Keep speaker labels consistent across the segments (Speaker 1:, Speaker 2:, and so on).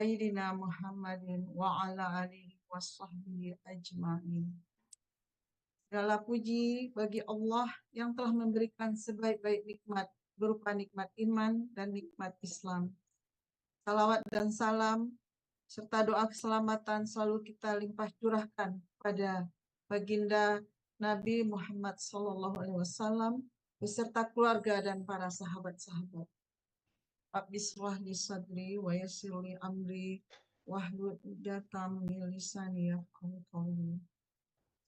Speaker 1: Sayyidina Muhammadin wa ala alihi wasahbihi ajma'in. Segala puji bagi Allah yang telah memberikan sebaik-baik nikmat berupa nikmat iman dan nikmat Islam. Salawat dan salam serta doa keselamatan selalu kita limpah curahkan pada baginda Nabi Muhammad SAW beserta keluarga dan para sahabat-sahabat. Rabbi shrah li sadri wa yassir li amri wahlul 'uqdatam min lisani yafqahu qawli.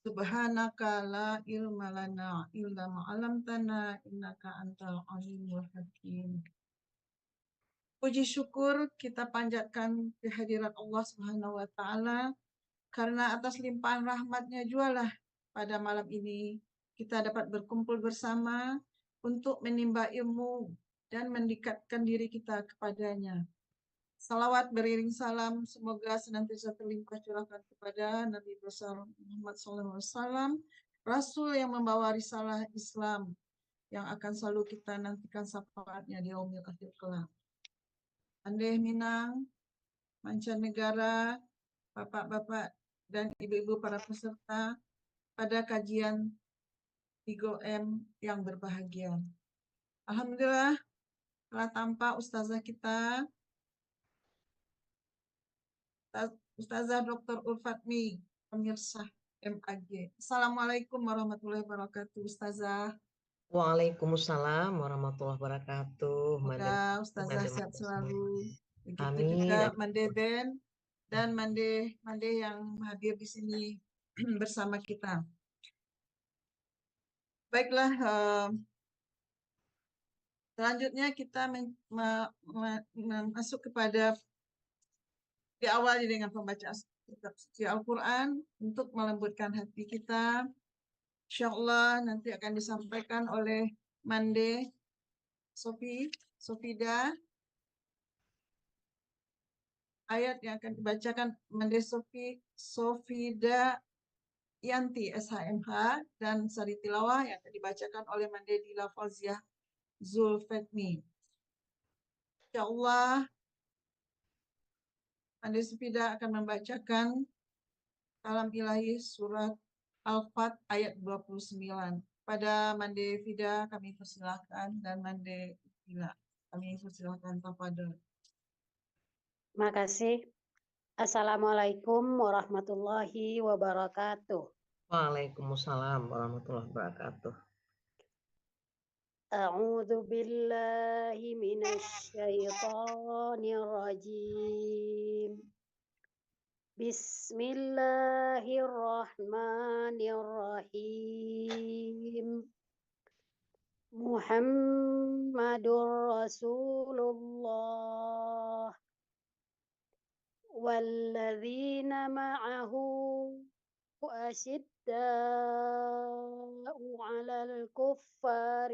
Speaker 1: Subhanaka la ilma lana illa ma 'allamtana innaka antal alimul hakim. Puji syukur kita panjatkan kehadirat Allah Subhanahu wa taala karena atas limpahan rahmatnya jualah pada malam ini kita dapat berkumpul bersama untuk menimba ilmu dan mendekatkan diri kita kepadanya. Salawat beriring salam semoga senantiasa terlimpah curahkan kepada Nabi besar Muhammad SAW, Rasul yang membawa risalah Islam yang akan selalu kita nantikan syafaatnya di yaumil akhir kelak. Andai Minang, mancanegara, bapak-bapak dan ibu-ibu para peserta pada kajian 3M yang berbahagia. Alhamdulillah telah tampak ustazah kita, Ustazah Dr. Ulfatmi, pemirsa MAG. Assalamualaikum warahmatullahi wabarakatuh, Ustazah.
Speaker 2: Waalaikumsalam warahmatullahi wabarakatuh.
Speaker 1: Semoga Ustazah sehat selalu. Begitu
Speaker 2: Amin.
Speaker 1: juga Mande Ben dan Mande yang hadir di sini bersama kita. Baiklah, selanjutnya kita masuk kepada diawali dengan pembacaan kitab suci Al-Quran untuk melembutkan hati kita. Insyaallah nanti akan disampaikan oleh Mande Sofida. Ayat yang akan dibacakan Mande Sofida Yanti SHMH dan sari tilawah yang akan dibacakan oleh Mande Dila Fauziah Zulfatmi. Insyaallah Mande Sofida akan membacakan kalam ilahi surat Al-Fat ayat 29. Pada Mande Fida kami persilahkan dan Mande Dila kami persilahkan kepada.
Speaker 3: Terima kasih. Assalamualaikum warahmatullahi wabarakatuh.
Speaker 2: Waalaikumsalam warahmatullahi wabarakatuh.
Speaker 3: A'udzu billahi minasyaitonir rajim. Bismillahirrahmanirrahim. Muhammadur Rasulullah walladzina ma'ahu أشداء على الكفار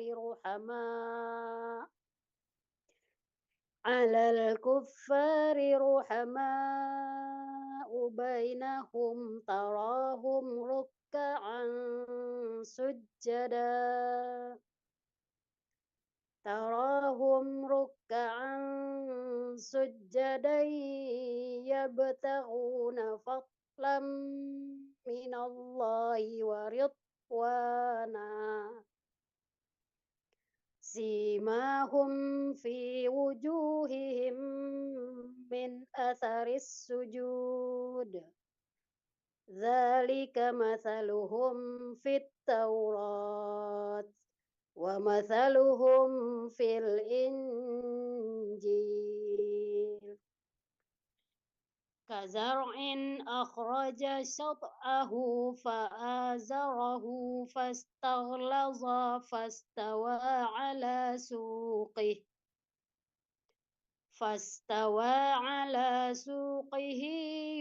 Speaker 3: رحماء بينهم تراهم ركعا سجدا يبتغون فضلا من الله ورضوانا سيماهم في وجوههم من أثر السجود ذلك مثلهم في التوراة ومثلهم في الإنجيل كزرع أخرج شطأه فآزره فاستغلظ فاستوى على سوقه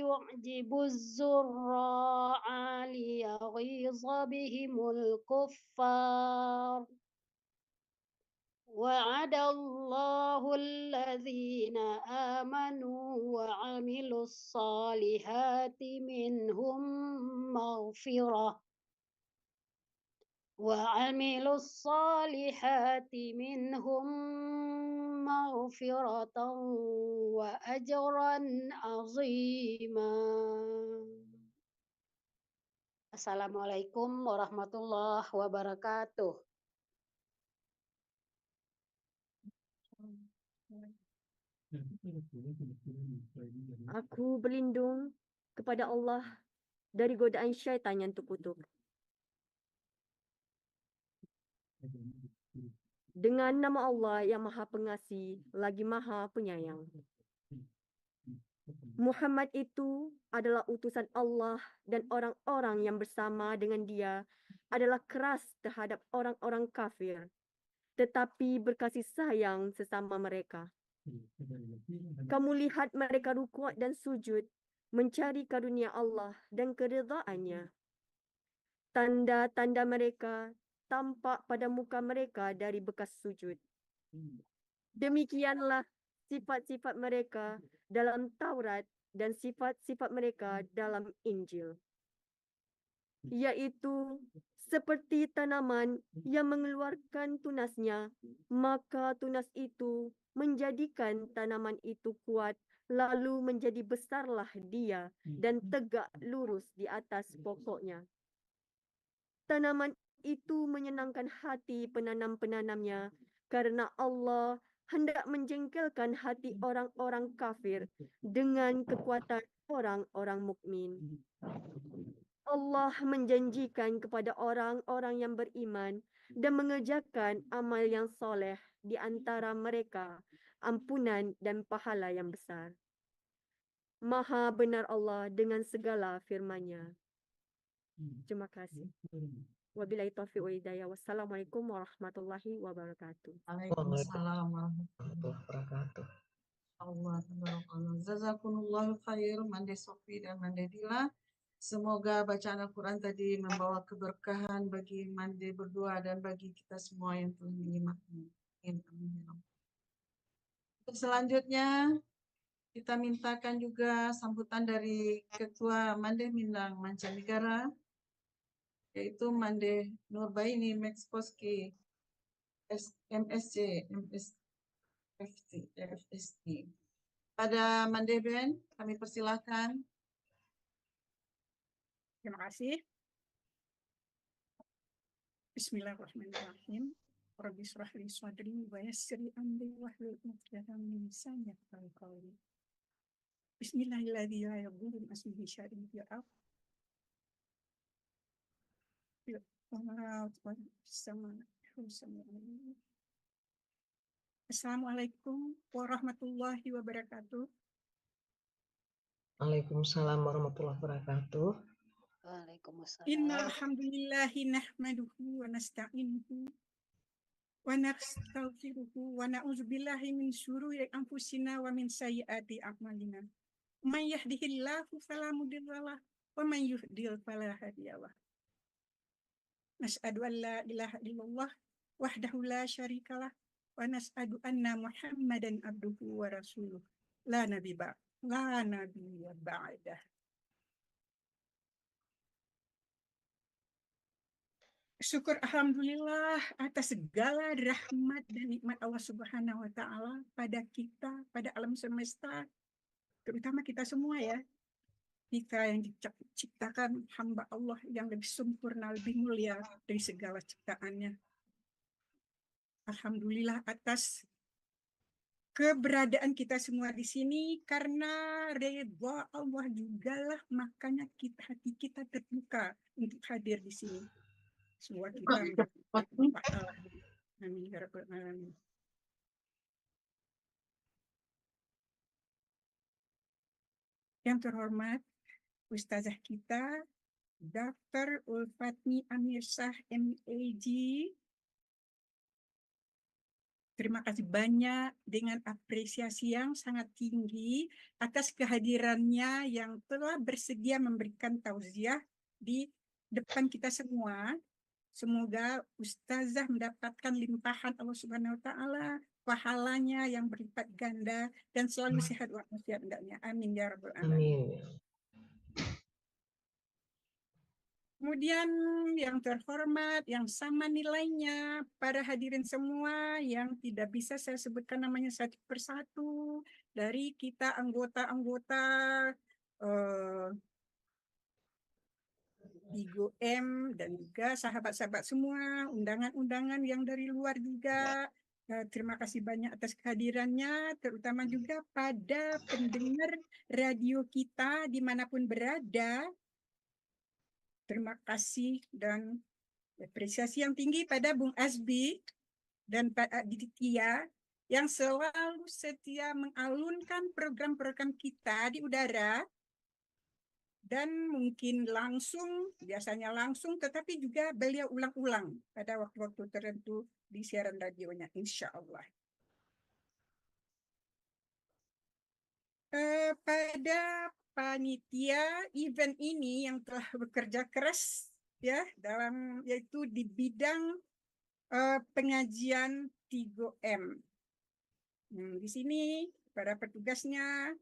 Speaker 3: يعجب الزراع ليغيظ بهم الكفار وعد الله الذين آمنوا وعملوا الصالحات منهم مغفرة وعملوا الصالحات منهم مغفرة وأجرا عظيما. Assalamualaikum warahmatullahi wabarakatuh.
Speaker 4: Aku berlindung kepada Allah dari godaan syaitan yang terkutuk. Dengan nama Allah yang Maha Pengasih lagi Maha Penyayang. Muhammad itu adalah utusan Allah dan orang-orang yang bersama dengan dia adalah keras terhadap orang-orang kafir, tetapi berkasih sayang sesama mereka. Kamu lihat mereka rukuk dan sujud, mencari karunia Allah dan keridhaannya. Tanda-tanda mereka tampak pada muka mereka dari bekas sujud. Demikianlah sifat-sifat mereka dalam Taurat dan sifat-sifat mereka dalam Injil, iaitu seperti tanaman yang mengeluarkan tunasnya, maka tunas itu menjadikan tanaman itu kuat, lalu menjadi besarlah dia dan tegak lurus di atas pokoknya. Tanaman itu menyenangkan hati penanam-penanamnya, karena Allah hendak menjengkelkan hati orang-orang kafir dengan kekuatan orang-orang mukmin. Allah menjanjikan kepada orang-orang yang beriman dan mengerjakan amal yang soleh di antara mereka ampunan dan pahala yang besar. Maha benar Allah dengan segala firman-Nya. Terima kasih. Wabillahi taufiq wal hidayah. Wassalamualaikum warahmatullahi wabarakatuh.
Speaker 1: Waalaikumsalam warahmatullahi
Speaker 2: Warahmatullahi wabarakatuh.
Speaker 1: wabarakatuh. Jazakumullahu khair Mande Sofi dan Mande Dila. Semoga bacaan Al-Quran tadi membawa keberkahan bagi Mande berdua dan bagi kita semua yang telah menyimaknya. Untuk selanjutnya kita mintakan juga sambutan dari Ketua Mande Minang Mancanegara, yaitu Mande Nurbaini Mexposki MSC FST. Pada Mande Ben, kami persilahkan.
Speaker 5: Terima kasih. Bismillahirrahmanirrahim. Rabbi shrah li sadri wa yassir li amri wahlul 'uqdatam min lisani yafqahu qawli. Bismillahirrahmanirrahim. La yadurru ma ismihi syai'un fil ardh. Assalamualaikum warahmatullahi wabarakatuh.
Speaker 2: Waalaikumsalam warahmatullahi wabarakatuh.
Speaker 3: Waalaikumsalam.
Speaker 5: Innal hamdulillahi nahmaduhu wa nasta'inuhu wa nastaghfiruhu wa na'udzubillahi min syururi anfusina wa min sayyiati a'malina. Man yahdihillahu fala mudhillalah wa man yudhlil fala hadiyalah. Nas'adu an la ilaha illallah wahdahu la syarikalah wa nas'adu anna Muhammadan abduhu wa rasuluh. La nabiyya ba'dah. Syukur alhamdulillah atas segala rahmat dan nikmat Allah Subhanahu wa taala pada kita, pada alam semesta, terutama kita semua ya. Kita yang diciptakan hamba Allah yang lebih sempurna, lebih mulia dari segala ciptaannya. Alhamdulillah atas keberadaan kita semua di sini, karena redha Allah jugalah makanya hati kita terbuka untuk hadir di sini. Semua kita mendapatkan pahala. Amin ya rabbal alamin. Yang terhormat Ustazah kita Dr. Ulfatmi Amirsah MAG, terima kasih banyak dengan apresiasi yang sangat tinggi atas kehadirannya yang telah bersedia memberikan tausiah di depan kita semua. Semoga Ustazah mendapatkan limpahan Allah Subhanahu wa taala, pahalanya yang berlipat ganda dan selalu sehat walafiat hendaknya. Amin ya rabbal alamin.
Speaker 2: Amin.
Speaker 5: Kemudian yang terhormat, yang sama nilainya, para hadirin semua yang tidak bisa saya sebutkan namanya satu persatu, dari kita anggota-anggota IGOM dan juga sahabat-sahabat semua, undangan-undangan yang dari luar juga. Terima kasih banyak atas kehadirannya, terutama juga pada pendengar radio kita dimanapun berada. Terima kasih dan apresiasi yang tinggi pada Bung Azbi dan Pak Aditya yang selalu setia mengalunkan program-program kita di udara dan mungkin langsung, biasanya langsung, tetapi juga beliau ulang-ulang pada waktu-waktu tertentu di siaran radionya, insya Allah. Pada panitia event ini yang telah bekerja keras ya dalam yaitu di bidang pengajian 3M. Di sini para petugasnya,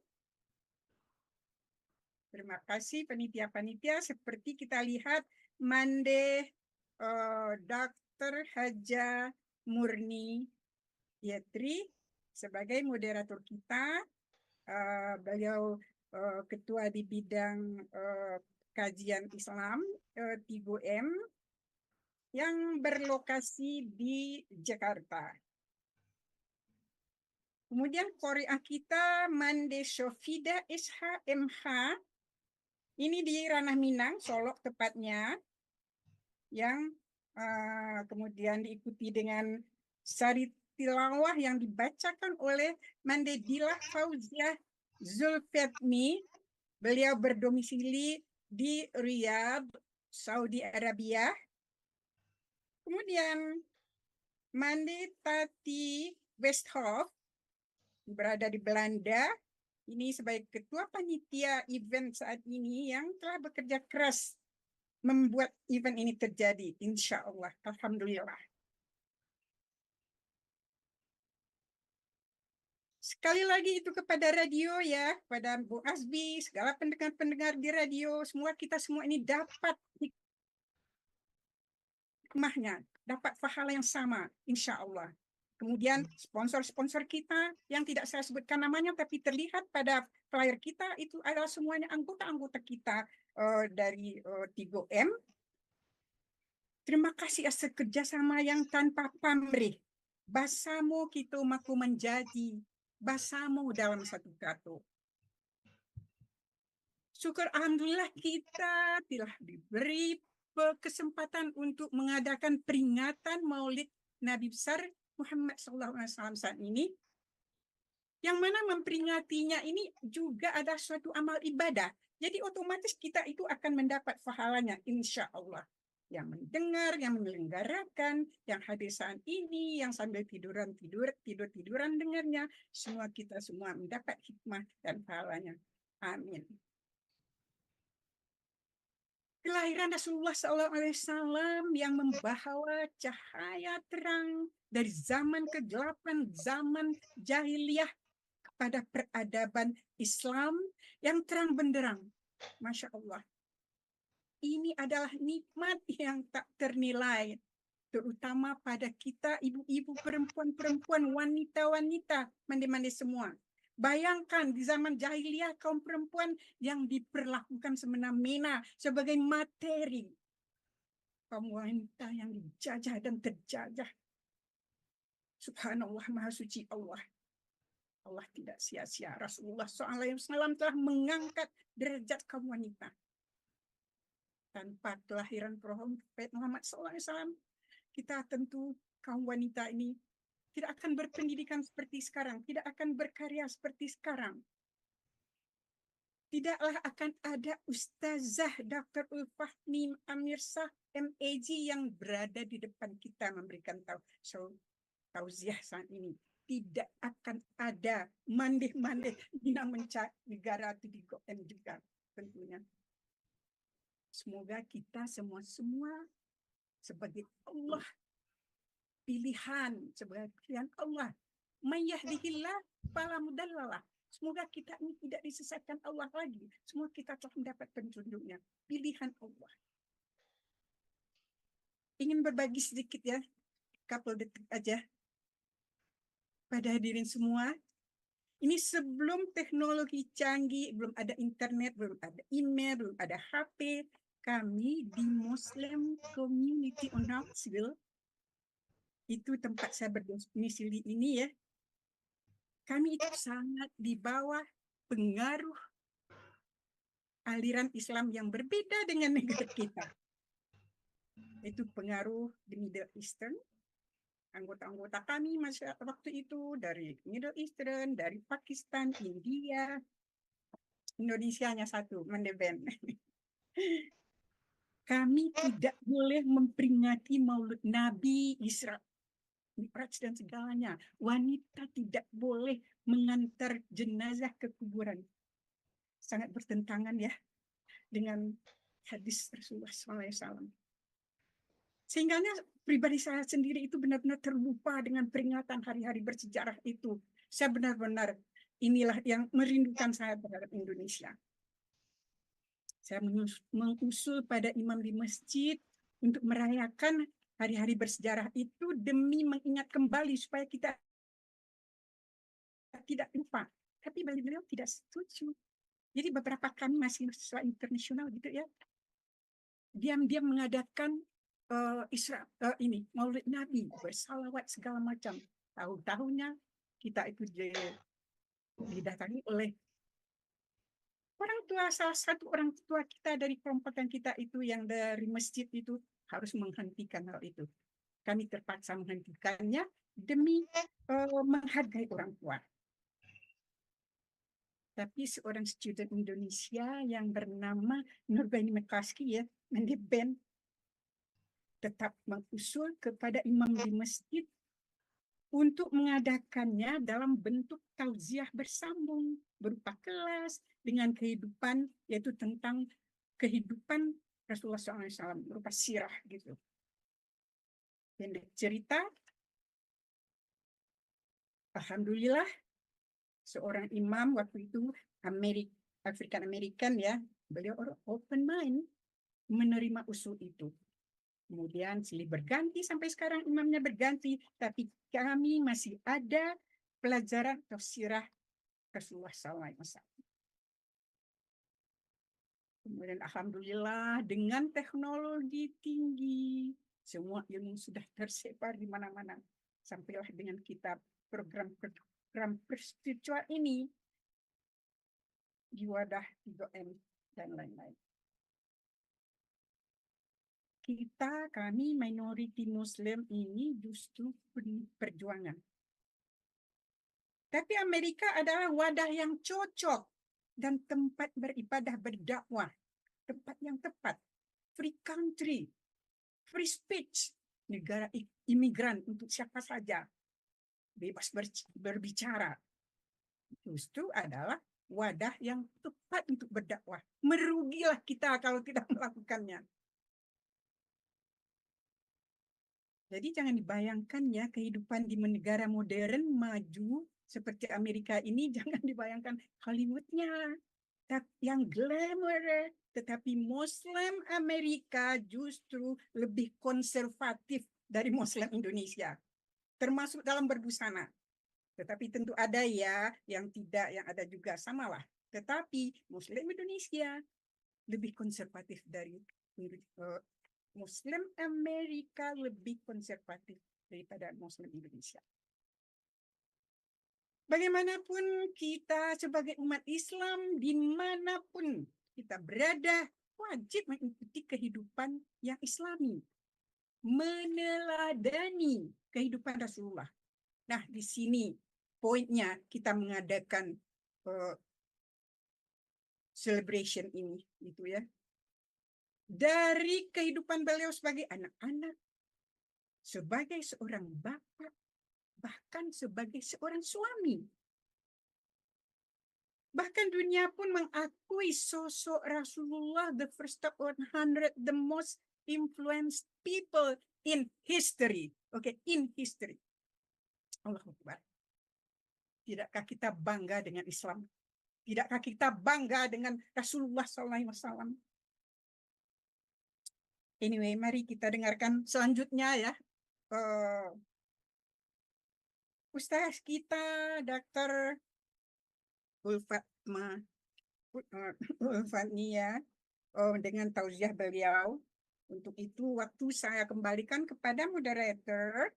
Speaker 5: terima kasih panitia-panitia, seperti kita lihat Mande Dr. Haja Murni Yetri sebagai moderator kita. Beliau ketua di bidang kajian Islam 3M yang berlokasi di Jakarta. Kemudian Korea kita Mande Shofida SH MH, ini di Ranah Minang, Solok tepatnya, yang kemudian diikuti dengan sari tilawah yang dibacakan oleh Mande Dilah Fauziah Zulfetmi. Beliau berdomisili di Riyadh, Saudi Arabia. Kemudian Mande Tati Westhoff berada di Belanda. Ini sebagai ketua panitia event saat ini yang telah bekerja keras membuat event ini terjadi. Insya Allah, alhamdulillah. Sekali lagi itu kepada radio ya, kepada Bu Azbi, segala pendengar-pendengar di radio, semua kita semua ini dapat hikmahnya, dapat pahala yang sama, insya Allah. Kemudian sponsor-sponsor kita yang tidak saya sebutkan namanya, tapi terlihat pada flyer kita itu adalah semuanya anggota-anggota kita dari 3M. Terima kasih atas kerjasama yang tanpa pamrih. Basamu kita maku menjadi basamu dalam satu kata. Syukur alhamdulillah kita telah diberi kesempatan untuk mengadakan peringatan Maulid Nabi besar Muhammad SAW saat ini, yang mana memperingatinya ini juga ada suatu amal ibadah. Jadi otomatis kita itu akan mendapat pahalanya, insya Allah. Yang mendengar, yang menyelenggarakan, yang hadir saat ini, yang sambil tiduran dengarnya, semua kita semua mendapat hikmah dan pahalanya. Amin. Kelahiran Rasulullah SAW yang membawa cahaya terang dari zaman kegelapan, zaman jahiliyah kepada peradaban Islam yang terang benderang. Masya Allah. Ini adalah nikmat yang tak ternilai, terutama pada kita ibu-ibu, perempuan-perempuan, wanita-wanita, mandi-mandi semua. Bayangkan di zaman jahiliyah kaum perempuan yang diperlakukan semena-mena sebagai materi. Kaum wanita yang dijajah dan terjajah. Subhanallah, Maha Suci Allah. Allah tidak sia-sia. Rasulullah SAW telah mengangkat derajat kaum wanita. Tanpa kelahiran Prophet Muhammad SAW, kita tentu kaum wanita ini tidak akan berpendidikan seperti sekarang, tidak akan berkarya seperti sekarang. Tidaklah akan ada Ustazah Dr. Ulfahmi Amirsah MAG yang berada di depan kita memberikan tausiah saat ini. Tidak akan ada mandeh-mandeh bina negara itu di GOM juga tentunya. Semoga kita semua sebagai Allah pilihan, sebagai pilihan Allah. Mayyahdihillah fala mudhallalah. Semoga kita ini tidak disesatkan Allah lagi. Semua kita telah mendapat petunjuknya. Pilihan Allah. ingin berbagi sedikit ya, couple detik aja pada hadirin semua. Ini sebelum teknologi canggih, belum ada internet, belum ada email, belum ada HP. Kami di Muslim Community on Knoxville, itu tempat saya berdomisili ini ya, kami itu sangat di bawah pengaruh aliran Islam yang berbeda dengan negara kita. Itu pengaruh di Middle Eastern. Anggota-anggota kami waktu itu dari Middle Eastern, dari Pakistan, India, Indonesia hanya satu, Mandeben. Kami tidak boleh memperingati Maulid Nabi, Isra, Mi'raj dan segalanya. Wanita tidak boleh mengantar jenazah ke kuburan. Sangat bertentangan ya dengan hadis Rasulullah SAW. Sehingga pribadi saya sendiri itu benar-benar terlupa dengan peringatan hari-hari bersejarah itu. Saya benar-benar inilah yang merindukan saya terhadap Indonesia. Saya mengusul pada imam di masjid untuk merayakan hari-hari bersejarah itu demi mengingat kembali supaya kita tidak lupa. Tapi beliau tidak setuju. Jadi beberapa kami masih siswa internasional gitu ya, diam-diam mengadakan Maulid Nabi, bersalawat segala macam. Tahun-tahunnya kita itu didatangi oleh orang tua, salah satu orang tua kita dari kelompokan kita itu yang dari masjid itu harus menghentikan hal itu. Kami terpaksa menghentikannya demi menghargai orang tua. Tapi seorang student Indonesia yang bernama Nurbaini Mekaski ya, Mandeben, tetap mengusul kepada imam di masjid untuk mengadakannya dalam bentuk tauziah bersambung berupa kelas dengan kehidupan, yaitu tentang kehidupan Rasulullah SAW berupa sirah gitu. Pendek cerita, alhamdulillah seorang imam waktu itu African American ya, beliau orang open mind menerima usul itu. Kemudian silih berganti sampai sekarang imamnya berganti, tapi kami masih ada pelajaran atau sirah Rasulullah SAW. Kemudian alhamdulillah dengan teknologi tinggi, semua ilmu sudah tersebar di mana-mana. Sampailah dengan kita program perspiritual ini di wadah 3M dan lain-lain. Kami minoriti Muslim ini justru perjuangan. Tapi Amerika adalah wadah yang cocok dan tempat beribadah berdakwah, tempat yang tepat, free country, free speech, negara imigran untuk siapa saja, bebas berbicara. Justru adalah wadah yang tepat untuk berdakwah. Merugilah kita kalau tidak melakukannya. Jadi jangan dibayangkan ya kehidupan di negara modern maju seperti Amerika ini, jangan dibayangkan Hollywoodnya yang glamour, tetapi Muslim Amerika justru lebih konservatif dari Muslim Indonesia, termasuk dalam berbusana. Tetapi tentu ada ya yang tidak, yang ada juga samalah. Tetapi Muslim Indonesia lebih konservatif dari Muslim Amerika lebih konservatif daripada Muslim Indonesia. Bagaimanapun kita sebagai umat Islam, dimanapun kita berada, wajib mengikuti kehidupan yang Islami. Meneladani kehidupan Rasulullah. Nah, di sini poinnya kita mengadakan celebration ini, gitu ya. Dari kehidupan beliau sebagai anak-anak, sebagai seorang bapak, bahkan sebagai seorang suami. Bahkan dunia pun mengakui sosok Rasulullah, the first of 100, the most influenced people in history. Oke, in history. Allahu Akbar. Tidakkah kita bangga dengan Islam? Tidakkah kita bangga dengan Rasulullah SAW? Anyway, mari kita dengarkan selanjutnya ya. Ustaz kita Dr. Ulfatnia dengan tausiah beliau. Untuk itu waktu saya kembalikan kepada moderator.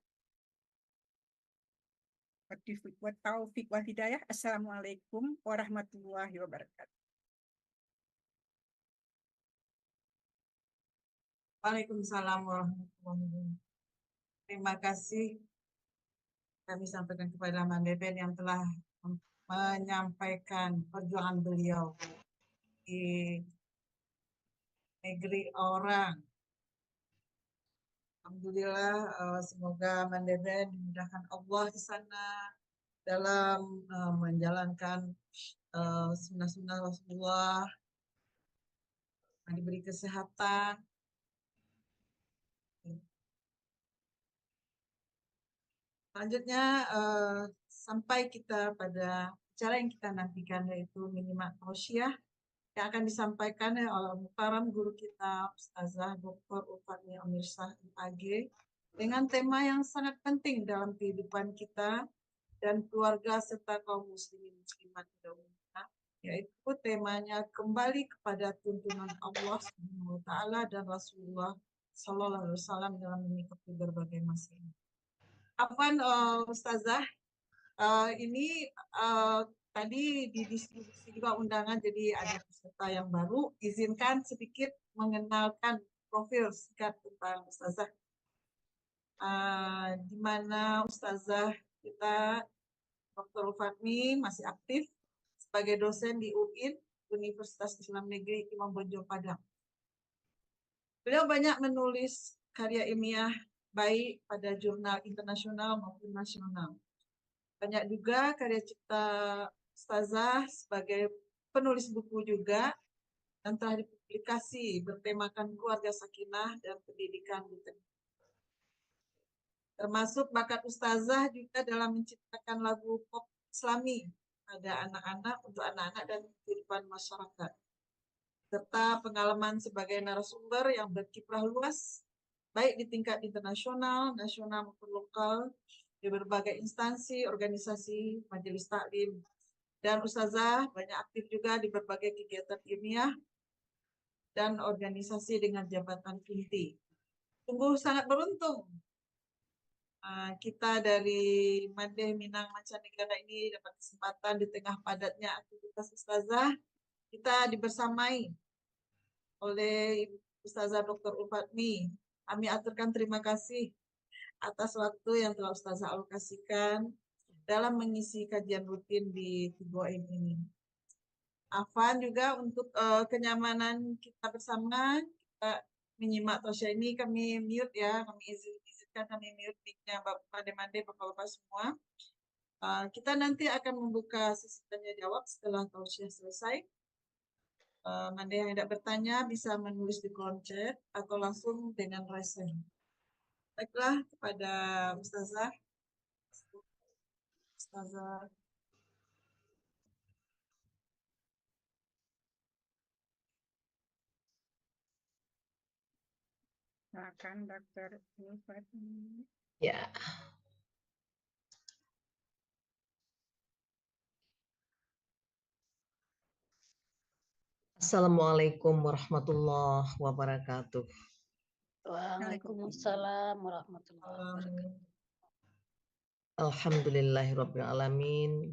Speaker 5: Wattaufiq wal hidayah. Assalamualaikum warahmatullahi wabarakatuh.
Speaker 1: Waalaikumsalam warahmatullahi wabarakatuh. Terima kasih kami sampaikan kepada Mandeben yang telah menyampaikan perjuangan beliau di negeri orang. Alhamdulillah, semoga Mandeben dimudahkan Allah di sana dalam menjalankan sunnah-sunnah Rasulullah, diberi kesehatan. Selanjutnya sampai kita pada acara yang kita nantikan, yaitu Minimat Tausiah yang akan disampaikan oleh Muhtaram guru kita Ustazah Dr. Ulfatnia Amirsah MAG dengan tema yang sangat penting dalam kehidupan kita dan keluarga serta kaum muslimin muslimat pada umumnya, yaitu temanya kembali kepada tuntunan Allah Subhanahu wa taala dan Rasulullah sallallahu alaihi wasallam dalam menyikapi berbagai masalah. Afwan Ustazah, ini tadi didistribusi juga undangan, jadi ada peserta yang baru. Izinkan sedikit mengenalkan profil singkat tentang Ustazah. Di mana Ustazah kita Dr. Ulfatni masih aktif sebagai dosen di UIN, Universitas Islam Negeri Imam Bonjol Padang. Beliau banyak menulis karya ilmiah baik pada jurnal internasional maupun nasional. Banyak juga karya cipta Ustazah sebagai penulis buku juga, dan telah dipublikasi bertemakan keluarga sakinah dan pendidikan di Tengah. Termasuk bakat Ustazah juga dalam menciptakan lagu pop Islami pada anak-anak, untuk anak-anak dan kehidupan masyarakat, serta pengalaman sebagai narasumber yang berkiprah luas baik di tingkat internasional, nasional maupun lokal, di berbagai instansi, organisasi, majelis taklim. Dan Ustazah banyak aktif juga di berbagai kegiatan ilmiah dan organisasi dengan jabatan inti. Sungguh sangat beruntung kita dari Madeh Minang Mancanegara ini dapat kesempatan di tengah padatnya aktivitas Ustazah, kita dibersamai oleh Ustazah Dr. Ulfatni. Kami aturkan terima kasih atas waktu yang telah Ustazah alokasikan dalam mengisi kajian rutin di Tigoin ini. Afan juga untuk kenyamanan kita bersama, kita menyimak tausiah ini, kami mute ya, kami izinkan kami mute mic-nya Mande-Mande, Bapak-Bapak semua. Kita nanti akan membuka sesi tanya jawab setelah tausiah selesai. Mande yang tidak bertanya bisa menulis di kolom chat atau langsung dengan raise hand. Baiklah, kepada Ustazah. Ustazah.
Speaker 5: Silakan Dr. Ulfatni.
Speaker 2: Ya. Assalamualaikum warahmatullahi wabarakatuh.
Speaker 3: Waalaikumsalam warahmatullahi wabarakatuh.
Speaker 2: Alhamdulillahirabbil alamin.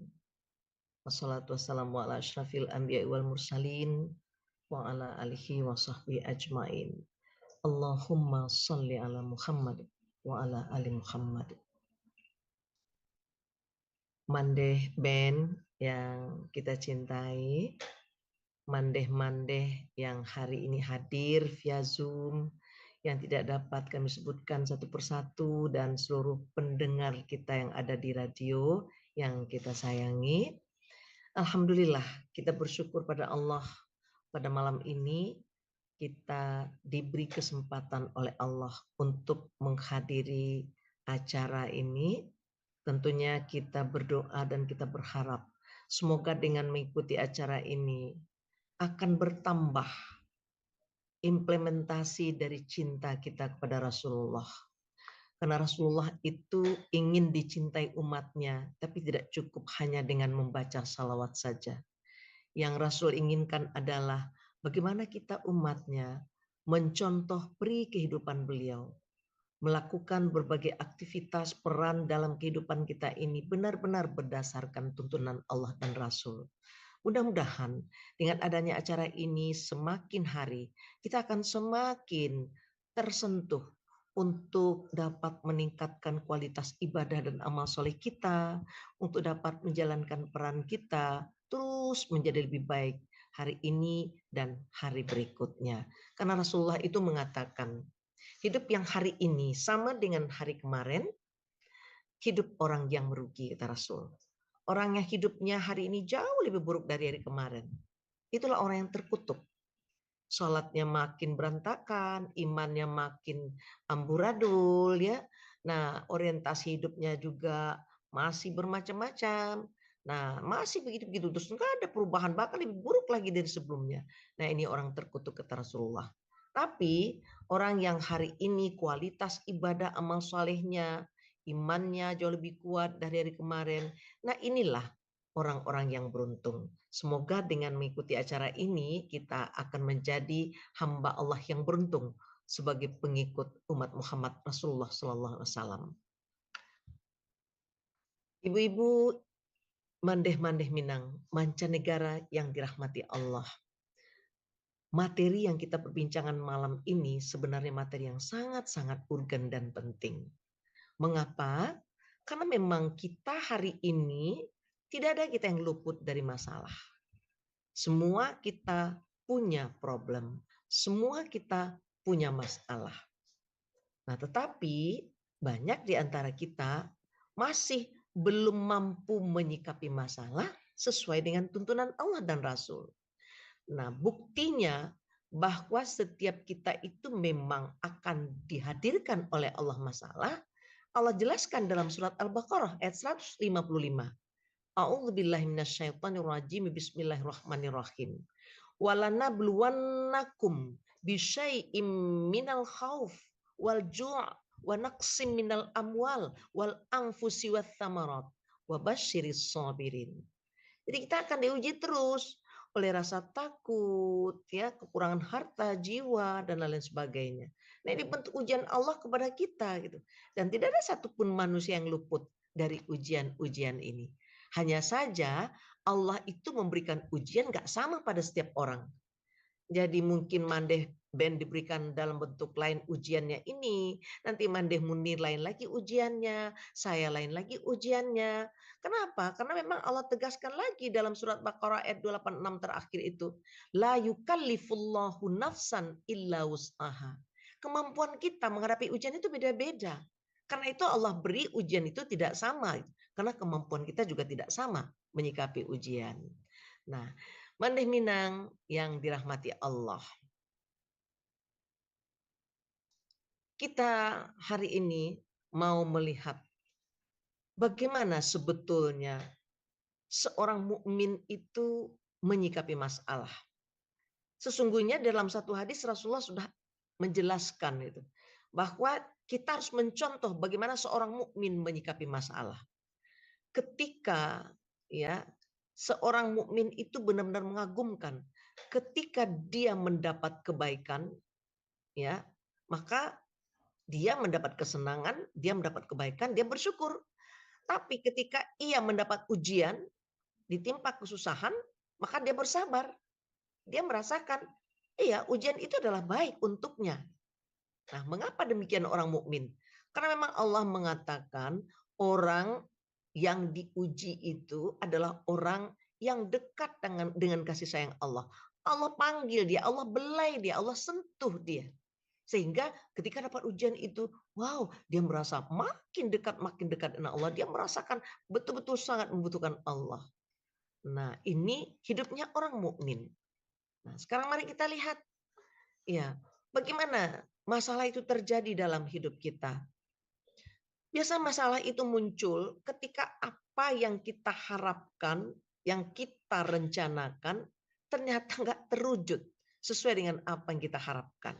Speaker 2: Wassalatu wassalamu ala asyrafil anbiya'i wal mursalin wa ala alihi wa sahbihi ajmain. Allahumma sholli ala Muhammad wa ala ali Muhammad. Mandeh Ben yang kita cintai, mandeh-mandeh yang hari ini hadir via Zoom, yang tidak dapat kami sebutkan satu persatu, dan seluruh pendengar kita yang ada di radio yang kita sayangi. Alhamdulillah, kita bersyukur pada Allah pada malam ini kita diberi kesempatan oleh Allah untuk menghadiri acara ini. Tentunya kita berdoa dan kita berharap semoga dengan mengikuti acara ini akan bertambah implementasi dari cinta kita kepada Rasulullah. Karena Rasulullah itu ingin dicintai umatnya, tapi tidak cukup hanya dengan membaca salawat saja. Yang Rasul inginkan adalah bagaimana kita umatnya mencontoh peri kehidupan beliau, melakukan berbagai aktivitas peran dalam kehidupan kita ini benar-benar berdasarkan tuntunan Allah dan Rasul. Mudah-mudahan dengan adanya acara ini semakin hari kita akan semakin tersentuh untuk dapat meningkatkan kualitas ibadah dan amal soleh kita, untuk dapat menjalankan peran kita terus menjadi lebih baik hari ini dan hari berikutnya. Karena Rasulullah itu mengatakan, hidup yang hari ini sama dengan hari kemarin, hidup orang yang merugi, kata Rasul. Orang yang hidupnya hari ini jauh lebih buruk dari hari kemarin. Itulah orang yang terkutuk. Sholatnya makin berantakan, imannya makin amburadul, ya. Nah, orientasi hidupnya juga masih bermacam-macam. Nah, masih begitu-begitu terus, nggak ada perubahan, bahkan lebih buruk lagi dari sebelumnya. Nah, ini orang terkutuk kata Rasulullah. Tapi orang yang hari ini kualitas ibadah amal solehnya, imannya jauh lebih kuat dari hari kemarin. Nah, inilah orang-orang yang beruntung. Semoga dengan mengikuti acara ini kita akan menjadi hamba Allah yang beruntung sebagai pengikut umat Muhammad Rasulullah SAW. Ibu-ibu mandeh-mandeh Minang, mancanegara yang dirahmati Allah. Materi yang kita perbincangan malam ini sebenarnya materi yang sangat-sangat urgen dan penting. Mengapa? Karena memang kita hari ini tidak ada kita yang luput dari masalah. Semua kita punya problem. Semua kita punya masalah. Nah, tetapi banyak di antara kita masih belum mampu menyikapi masalah sesuai dengan tuntunan Allah dan Rasul. Nah, buktinya bahwa setiap kita itu memang akan dihadirkan oleh Allah masalah. Allah jelaskan dalam surat Al-Baqarah ayat 155. A'udzubillahi minasyaitonirrajim. Bismillahirrahmanirrahim. Walanabluwannakum bisyai'im minal khauf wal ju' wa naqsim minal amwal wal anfusi wath thamarat wa basyiris sabirin. Jadi kita akan diuji terus oleh rasa takut, ya, kekurangan harta, jiwa, dan lain sebagainya. Nah, ini bentuk ujian Allah kepada kita, gitu. Dan tidak ada satupun manusia yang luput dari ujian-ujian ini. Hanya saja Allah itu memberikan ujian gak sama pada setiap orang. Jadi mungkin Mandeh Ben diberikan dalam bentuk lain ujiannya ini, nanti Mandeh Munir lain lagi ujiannya, saya lain lagi ujiannya. Kenapa? Karena memang Allah tegaskan lagi dalam surat Baqarah ayat 286 terakhir itu, la yukallifullahu nafsan illa wus'aha. Kemampuan kita menghadapi ujian itu beda-beda. Karena itu Allah beri ujian itu tidak sama, karena kemampuan kita juga tidak sama menyikapi ujian. Nah, Mandeh Minang yang dirahmati Allah. Kita hari ini mau melihat bagaimana sebetulnya seorang mukmin itu menyikapi masalah. Sesungguhnya dalam satu hadis Rasulullah sudah menjelaskan itu, bahwa kita harus mencontoh bagaimana seorang mukmin menyikapi masalah. Ketika ya seorang mukmin itu benar-benar mengagumkan ketika dia mendapat kebaikan, ya, maka dia mendapat kesenangan, dia mendapat kebaikan, dia bersyukur. Tapi ketika ia mendapat ujian, ditimpa kesusahan, maka dia bersabar. Dia merasakan, iya, ujian itu adalah baik untuknya. Nah, mengapa demikian orang mukmin? Karena memang Allah mengatakan orang yang diuji itu adalah orang yang dekat dengan kasih sayang Allah. Allah panggil dia, Allah belai dia, Allah sentuh dia. Sehingga ketika dapat ujian itu, wow, dia merasa makin dekat dengan Allah. Dia merasakan betul-betul sangat membutuhkan Allah. Nah, ini hidupnya orang mukmin. Nah, sekarang mari kita lihat, ya, bagaimana masalah itu terjadi dalam hidup kita. Biasa masalah itu muncul ketika apa yang kita harapkan, yang kita rencanakan, ternyata nggak terwujud. sesuai dengan apa yang kita harapkan.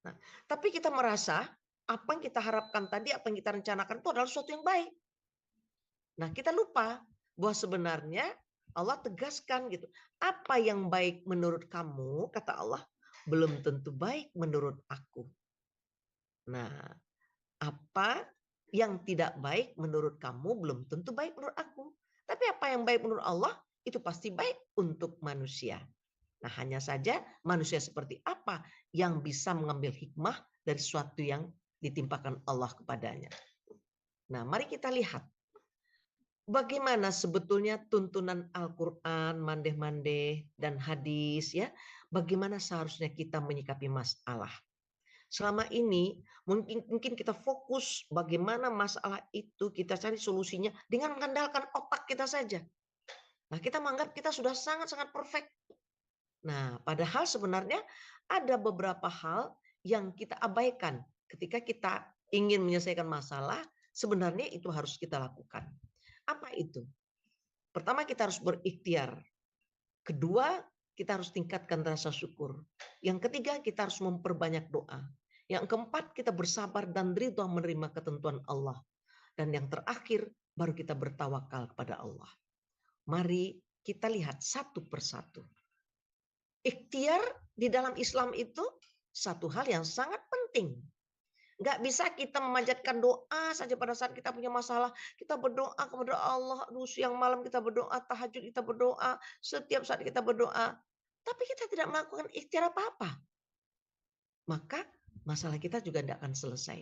Speaker 2: Nah, tapi kita merasa apa yang kita harapkan tadi, apa yang kita rencanakan itu adalah sesuatu yang baik. Nah, kita lupa bahwa sebenarnya Allah tegaskan gitu. Apa yang baik menurut kamu, kata Allah, belum tentu baik menurut aku. Nah, apa yang tidak baik menurut kamu belum tentu baik menurut aku. Tapi apa yang baik menurut Allah itu pasti baik untuk manusia. Nah, hanya saja manusia seperti apa yang bisa mengambil hikmah dari sesuatu yang ditimpakan Allah kepadanya. Nah, mari kita lihat bagaimana sebetulnya tuntunan Al-Quran, mandeh-mandeh, dan hadis, ya. Bagaimana seharusnya kita menyikapi masalah. Selama ini mungkin kita fokus bagaimana masalah itu kita cari solusinya dengan mengandalkan otak kita saja. Nah, kita menganggap kita sudah sangat-sangat perfect. Nah, padahal sebenarnya ada beberapa hal yang kita abaikan ketika kita ingin menyelesaikan masalah, sebenarnya itu harus kita lakukan. Apa itu? Pertama, kita harus berikhtiar. Kedua, kita harus tingkatkan rasa syukur. Yang ketiga, kita harus memperbanyak doa. Yang keempat, kita bersabar dan ridha menerima ketentuan Allah. Dan yang terakhir, baru kita bertawakal kepada Allah. Mari kita lihat satu persatu. Ikhtiar di dalam Islam itu satu hal yang sangat penting. Nggak bisa kita memanjatkan doa saja pada saat kita punya masalah. Kita berdoa kepada Allah. Siang malam kita berdoa, tahajud kita berdoa. Setiap saat kita berdoa. Tapi kita tidak melakukan ikhtiar apa-apa. Maka masalah kita juga tidak akan selesai.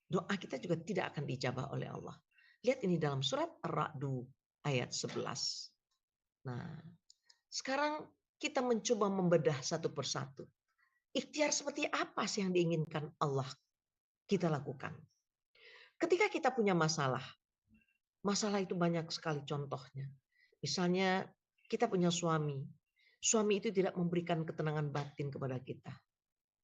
Speaker 2: Doa kita juga tidak akan dijabah oleh Allah. Lihat ini dalam surat Ar-Ra'du ayat 11. Nah, sekarang kita mencoba membedah satu persatu. Ikhtiar seperti apa sih yang diinginkan Allah kita lakukan? Ketika kita punya masalah itu banyak sekali contohnya. Misalnya kita punya suami itu tidak memberikan ketenangan batin kepada kita.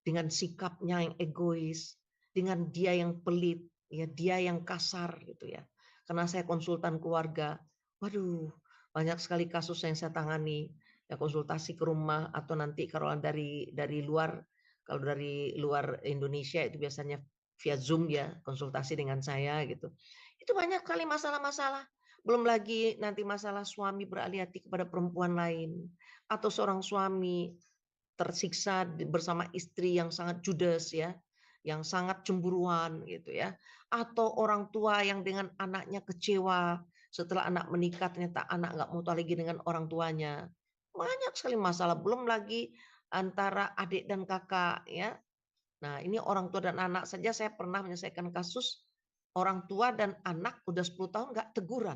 Speaker 2: Dengan sikapnya yang egois, dengan dia yang pelit, ya dia yang kasar gitu ya. Karena saya konsultan keluarga, waduh, banyak sekali kasus yang saya tangani. Ya konsultasi ke rumah atau nanti kalau dari luar, kalau dari luar Indonesia itu biasanya via Zoom ya, konsultasi dengan saya gitu. Itu banyak sekali masalah-masalah. Belum lagi nanti masalah suami beralih hati kepada perempuan lain atau seorang suami tersiksa bersama istri yang sangat judes ya, yang sangat cemburuan gitu ya, atau orang tua yang dengan anaknya kecewa setelah anak menikah ternyata anak nggak mau lagi dengan orang tuanya. Banyak sekali masalah, belum lagi antara adik dan kakak ya. Nah, ini orang tua dan anak saja saya pernah menyelesaikan kasus orang tua dan anak udah 10 tahun nggak teguran.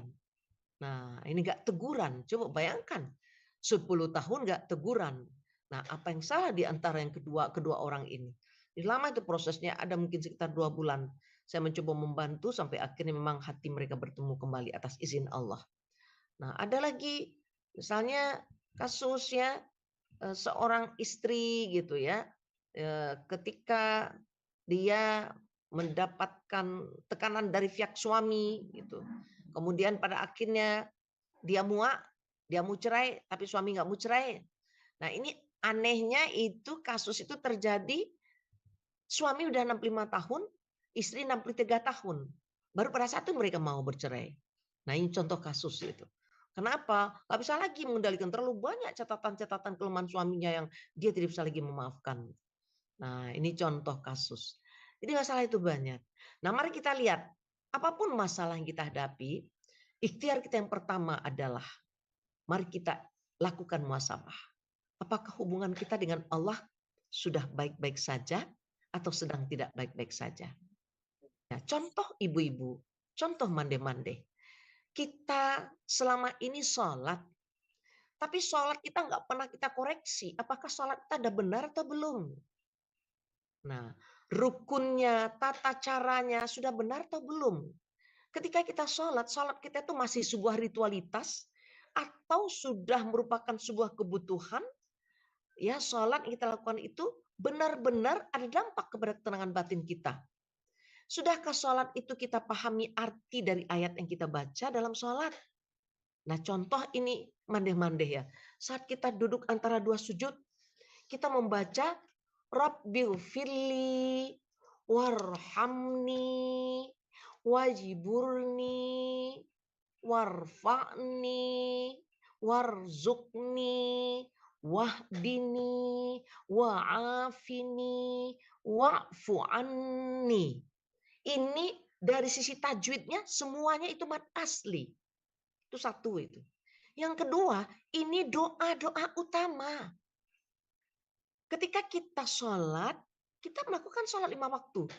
Speaker 2: Nah, ini nggak teguran, coba bayangkan 10 tahun nggak teguran. Nah, apa yang salah di antara yang kedua orang ini? Lama itu prosesnya, ada mungkin sekitar 2 bulan. Saya mencoba membantu sampai akhirnya memang hati mereka bertemu kembali atas izin Allah. Nah, ada lagi misalnya kasusnya seorang istri gitu ya, ketika dia mendapatkan tekanan dari pihak suami gitu. Kemudian pada akhirnya dia mau cerai, tapi suami nggak mau cerai. Nah, ini anehnya itu kasus itu terjadi suami udah 65 tahun, istri 63 tahun. Baru pada saat itu mereka mau bercerai. Nah, ini contoh kasus itu. Kenapa? Nggak bisa lagi mengendalikan, terlalu banyak catatan-catatan kelemahan suaminya yang dia tidak bisa lagi memaafkan. Nah, ini contoh kasus. Jadi masalah itu banyak. Nah, mari kita lihat. Apapun masalah yang kita hadapi, ikhtiar kita yang pertama adalah mari kita lakukan muhasabah. Apakah hubungan kita dengan Allah sudah baik-baik saja atau sedang tidak baik-baik saja? Nah, contoh ibu-ibu, contoh mande-mande. Kita selama ini sholat, tapi sholat kita nggak pernah kita koreksi. Apakah sholat kita ada benar atau belum? Nah, rukunnya, tata caranya sudah benar atau belum? Ketika kita sholat kita itu masih sebuah ritualitas atau sudah merupakan sebuah kebutuhan, ya sholat yang kita lakukan itu benar-benar ada dampak kepada ketenangan batin kita. Sudahkah sholat itu kita pahami arti dari ayat yang kita baca dalam sholat? Nah, contoh ini mandeh-mandeh ya. Saat kita duduk antara dua sujud, kita membaca Rabbighfirli warhamni wajiburni warfa'ni warzuqni wahdini wa'afini wa'fu anni. Ini dari sisi tajwidnya semuanya itu mad asli. Itu satu itu. Yang kedua, ini doa-doa utama. Ketika kita sholat, kita melakukan sholat 5 waktu.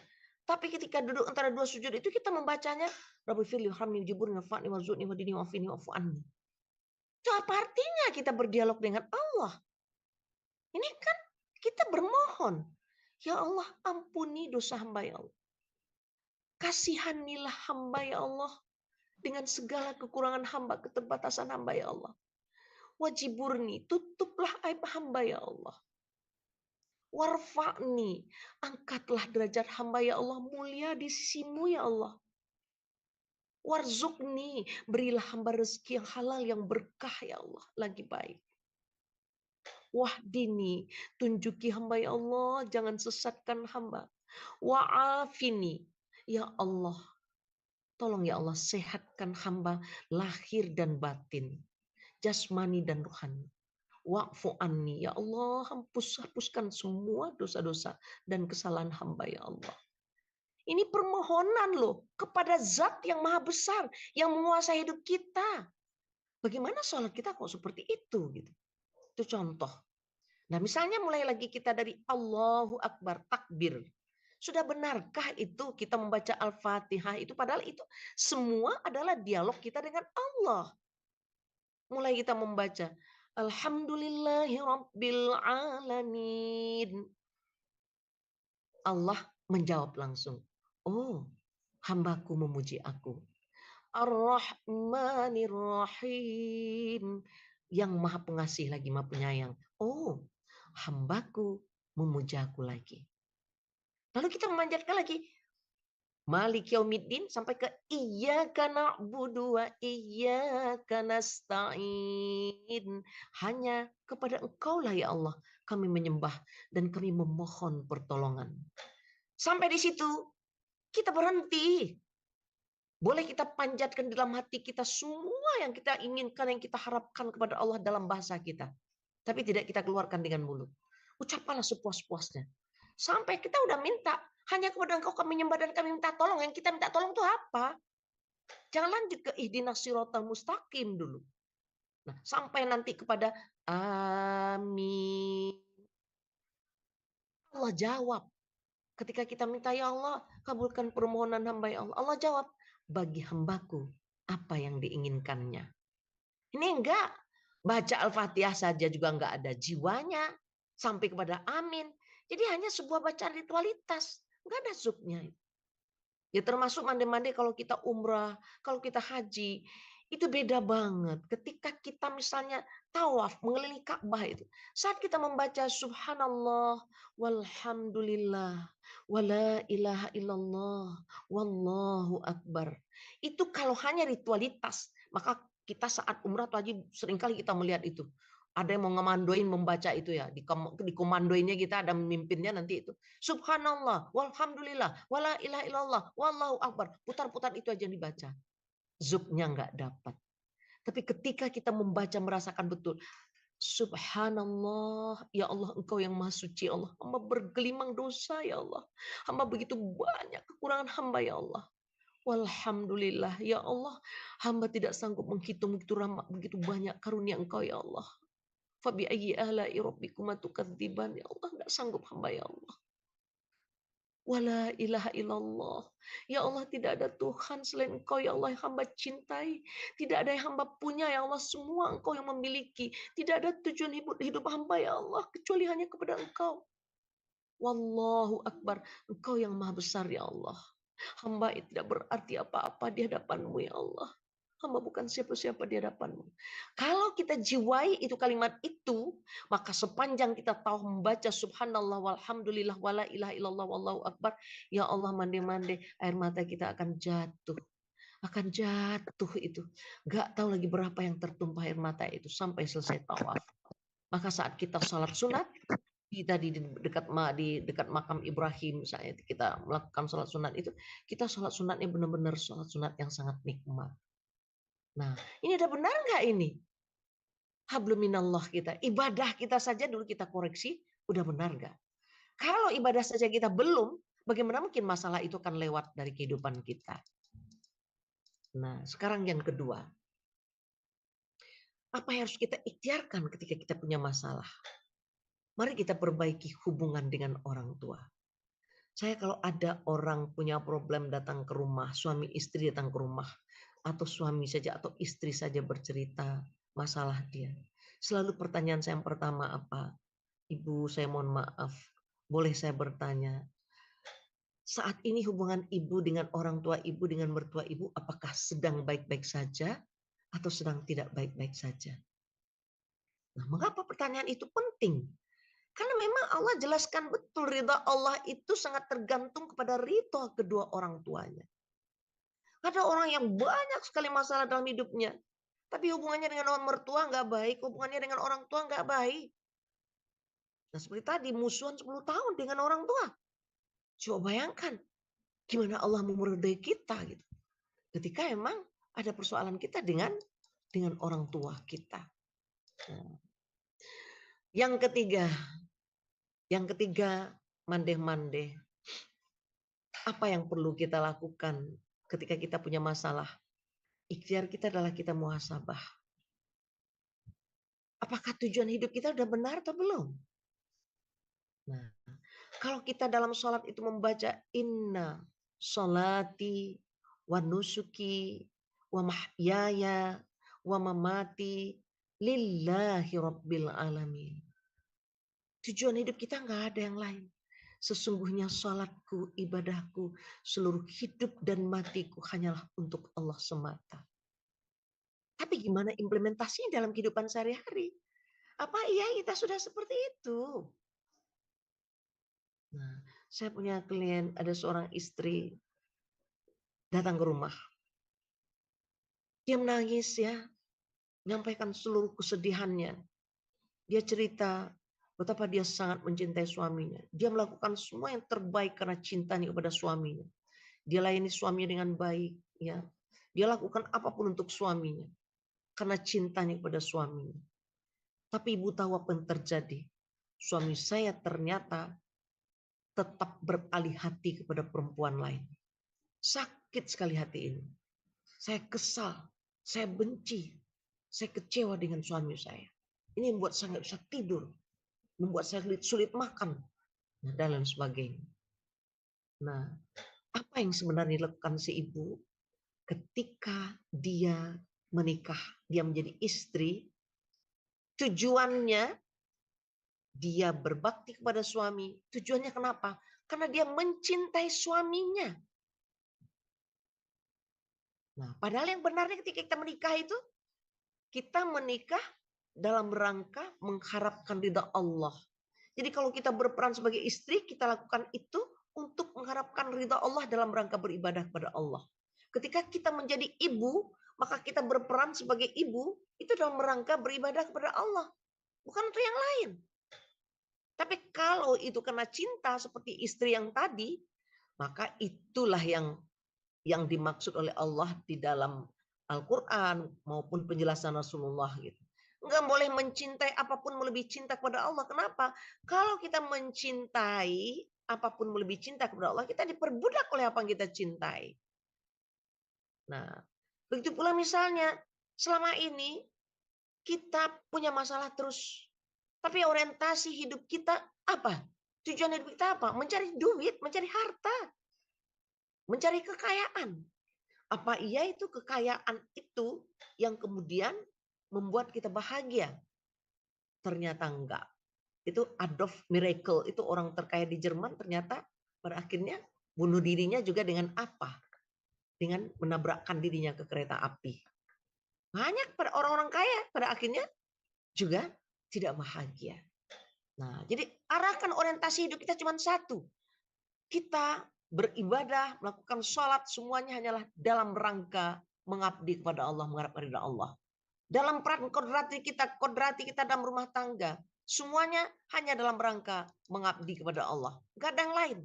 Speaker 2: Tapi ketika duduk antara dua sujud itu kita membacanya Rabbighfirli warhamni wajiburni warfa'ni warzuqni wahdini wa'afini wa'fu anni. Itu apa artinya kita berdialog dengan Allah? Ini kan kita bermohon. Ya Allah, ampuni dosa hamba ya Allah. Kasihanilah hamba ya Allah. Dengan segala kekurangan hamba, keterbatasan hamba ya Allah. Wajiburni, tutuplah aib hamba ya Allah. Warfa'ni, angkatlah derajat hamba ya Allah, mulia di sisimu ya Allah. Warzuqni, berilah hamba rezeki yang halal, yang berkah ya Allah, lagi baik. Wahdini, tunjuki hamba ya Allah, jangan sesatkan hamba. Wa'afini, ya Allah, tolong ya Allah, sehatkan hamba lahir dan batin, jasmani dan rohani. Wa'fu anni, ya Allah, hapuskan semua dosa-dosa dan kesalahan hamba ya Allah. Ini permohonan loh kepada zat yang maha besar, yang menguasai hidup kita. Bagaimana sholat kita kok seperti itu? Gitu. Itu contoh. Nah misalnya mulai lagi kita dari Allahu Akbar, takbir. Sudah benarkah itu kita membaca Al-Fatihah itu? Padahal itu semua adalah dialog kita dengan Allah. Mulai kita membaca Alhamdulillahi Rabbil Alamin. Allah menjawab langsung. Oh, hambaku memuji aku. Ar-Rahmanir Rahim. Yang maha pengasih lagi maha penyayang. Oh, hambaku memujaku lagi. Lalu kita memanjatkan lagi. Malik Yaumiddin sampai ke Iyyaka na'budu wa iyyaka nasta'in. Hanya kepada Engkaulah ya Allah kami menyembah dan kami memohon pertolongan. Sampai di situ kita berhenti. Boleh kita panjatkan dalam hati kita semua yang kita inginkan, yang kita harapkan kepada Allah dalam bahasa kita. Tapi tidak kita keluarkan dengan mulut. Ucapkanlah sepuas-puasnya. Sampai kita udah minta, hanya kepada Engkau kami menyembah dan kami minta tolong. Yang kita minta tolong itu apa? Jangan lanjut ke ihdinas siratal mustaqim dulu. Nah, sampai nanti kepada amin. Allah jawab. Ketika kita minta, ya Allah, kabulkan permohonan hamba ya Allah. Allah jawab, bagi hambaku apa yang diinginkannya. Ini enggak. Baca Al-Fatihah saja juga enggak ada jiwanya. Sampai kepada amin. Jadi hanya sebuah bacaan ritualitas. Enggak ada zuknya. Ya termasuk mandi-mandi kalau kita umrah, kalau kita haji. Itu beda banget. Ketika kita misalnya tawaf, mengelilingi Ka'bah itu. Saat kita membaca subhanallah, walhamdulillah, wala ilaha illallah, wallahu akbar. Itu kalau hanya ritualitas, maka kita saat umrah atau haji seringkali kita melihat itu. Ada yang mau ngemandoin membaca itu ya. Dikomandoinnya kita ada memimpinnya nanti itu. Subhanallah, walhamdulillah, wala ilaha illallah, wallahu akbar. Putar-putar itu aja yang dibaca. Zuknya nggak dapat. Tapi ketika kita membaca merasakan betul. Subhanallah, ya Allah Engkau yang maha suci Allah. Hamba bergelimang dosa ya Allah. Hamba begitu banyak kekurangan hamba ya Allah. Walhamdulillah ya Allah. Hamba tidak sanggup menghitung begitu banyak karunia Engkau ya Allah. Fabi ayyi ala'i rabbikuma tukadziban ya Allah. Nggak sanggup hamba ya Allah. Wala ilaha illallah. Ya Allah, tidak ada Tuhan selain Engkau ya Allah yang hamba cintai. Tidak ada yang hamba punya ya Allah, semua Engkau yang memiliki. Tidak ada tujuan hidup hamba ya Allah kecuali hanya kepada Engkau. Wallahu akbar. Engkau yang maha besar ya Allah. Hamba tidak berarti apa-apa di hadapan-Mu ya Allah. Hamba bukan siapa-siapa di hadapan-Mu. Kalau kita jiwai itu kalimat itu, maka sepanjang kita tahu membaca subhanallah walhamdulillah wala ilaha illallah wallahu akbar, ya Allah mande-mande air mata kita akan jatuh. Akan jatuh itu. Gak tahu lagi berapa yang tertumpah air mata itu sampai selesai tawaf. Maka saat kita sholat sunat, Tadi di dekat makam Ibrahim misalnya kita melakukan sholat sunat itu, kita sholat sunatnya benar-benar sholat sunat yang sangat nikmat. Nah, ini udah benar nggak ini? Hablum minallah kita, ibadah kita saja dulu kita koreksi, udah benar nggak? Kalau ibadah saja kita belum, bagaimana mungkin masalah itu akan lewat dari kehidupan kita? Nah, sekarang yang kedua, apa yang harus kita ikhtiarkan ketika kita punya masalah? Mari kita perbaiki hubungan dengan orang tua. Saya kalau ada orang punya problem datang ke rumah, suami istri datang ke rumah, atau suami saja atau istri saja bercerita masalah dia. Selalu pertanyaan saya yang pertama apa? Ibu, saya mohon maaf, boleh saya bertanya, saat ini hubungan ibu dengan orang tua ibu, dengan mertua ibu, apakah sedang baik-baik saja atau sedang tidak baik-baik saja? Nah, mengapa pertanyaan itu penting? Karena memang Allah jelaskan betul ridha Allah itu sangat tergantung kepada ridha kedua orang tuanya. Ada orang yang banyak sekali masalah dalam hidupnya, tapi hubungannya dengan orang mertua nggak baik, hubungannya dengan orang tua nggak baik. Nah seperti tadi musuhan 10 tahun dengan orang tua. Coba bayangkan gimana Allah memeridai kita gitu. Ketika emang ada persoalan kita dengan orang tua kita. Nah, yang ketiga mandeh-mandeh. Apa yang perlu kita lakukan ketika kita punya masalah? Ikhtiar kita adalah kita muhasabah. Apakah tujuan hidup kita udah benar atau belum? Nah, kalau kita dalam sholat itu membaca inna sholati wa nusuki wa mahyaya wa mamati lillahi rabbil alamin. Tujuan hidup kita nggak ada yang lain. Sesungguhnya sholatku, ibadahku, seluruh hidup dan matiku hanyalah untuk Allah semata. Tapi gimana implementasinya dalam kehidupan sehari-hari? Apa iya kita sudah seperti itu? Nah, saya punya klien, ada seorang istri datang ke rumah. Dia menangis ya, menyampaikan seluruh kesedihannya. Dia cerita betapa dia sangat mencintai suaminya. Dia melakukan semua yang terbaik karena cintanya kepada suaminya. Dia layani suaminya dengan baik, ya. Dia lakukan apapun untuk suaminya karena cintanya kepada suaminya. Tapi ibu tahu apa yang terjadi? Suami saya ternyata tetap beralih hati kepada perempuan lain. Sakit sekali hati ini. Saya kesal, saya benci, saya kecewa dengan suami saya. Ini membuat saya nggak bisa tidur, membuat saya sulit makan, dan lain sebagainya. Nah, apa yang sebenarnya dilakukan si ibu ketika dia menikah, dia menjadi istri? Tujuannya dia berbakti kepada suami. Tujuannya kenapa? Karena dia mencintai suaminya. Nah, padahal yang benarnya ketika kita menikah itu, kita menikah dalam rangka mengharapkan ridha Allah. Jadi kalau kita berperan sebagai istri, kita lakukan itu untuk mengharapkan ridha Allah dalam rangka beribadah kepada Allah. Ketika kita menjadi ibu, maka kita berperan sebagai ibu itu dalam rangka beribadah kepada Allah, bukan untuk yang lain. Tapi kalau itu karena cinta seperti istri yang tadi, maka itulah yang dimaksud oleh Allah di dalam Al-Quran maupun penjelasan Rasulullah gitu. Enggak boleh mencintai apapun melebihi cinta kepada Allah. Kenapa? Kalau kita mencintai apapun melebihi cinta kepada Allah, kita diperbudak oleh apa yang kita cintai. Nah, begitu pula misalnya selama ini kita punya masalah terus. Tapi orientasi hidup kita apa? Tujuan hidup kita apa? Mencari duit, mencari harta, mencari kekayaan. Apa iya itu kekayaan itu yang kemudian membuat kita bahagia? Ternyata enggak. Itu Adolf Miracle, itu orang terkaya di Jerman, ternyata pada akhirnya bunuh dirinya juga dengan apa? Dengan menabrakkan dirinya ke kereta api. Banyak pada orang-orang kaya pada akhirnya juga tidak bahagia. Nah, jadi arahkan orientasi hidup kita cuma satu. Kita beribadah, melakukan sholat, semuanya hanyalah dalam rangka mengabdi kepada Allah, mengharapkan ridha Allah. Dalam peran kodrati kita dalam rumah tangga, Semuanya hanya dalam rangka mengabdi kepada Allah. Gak ada yang lain.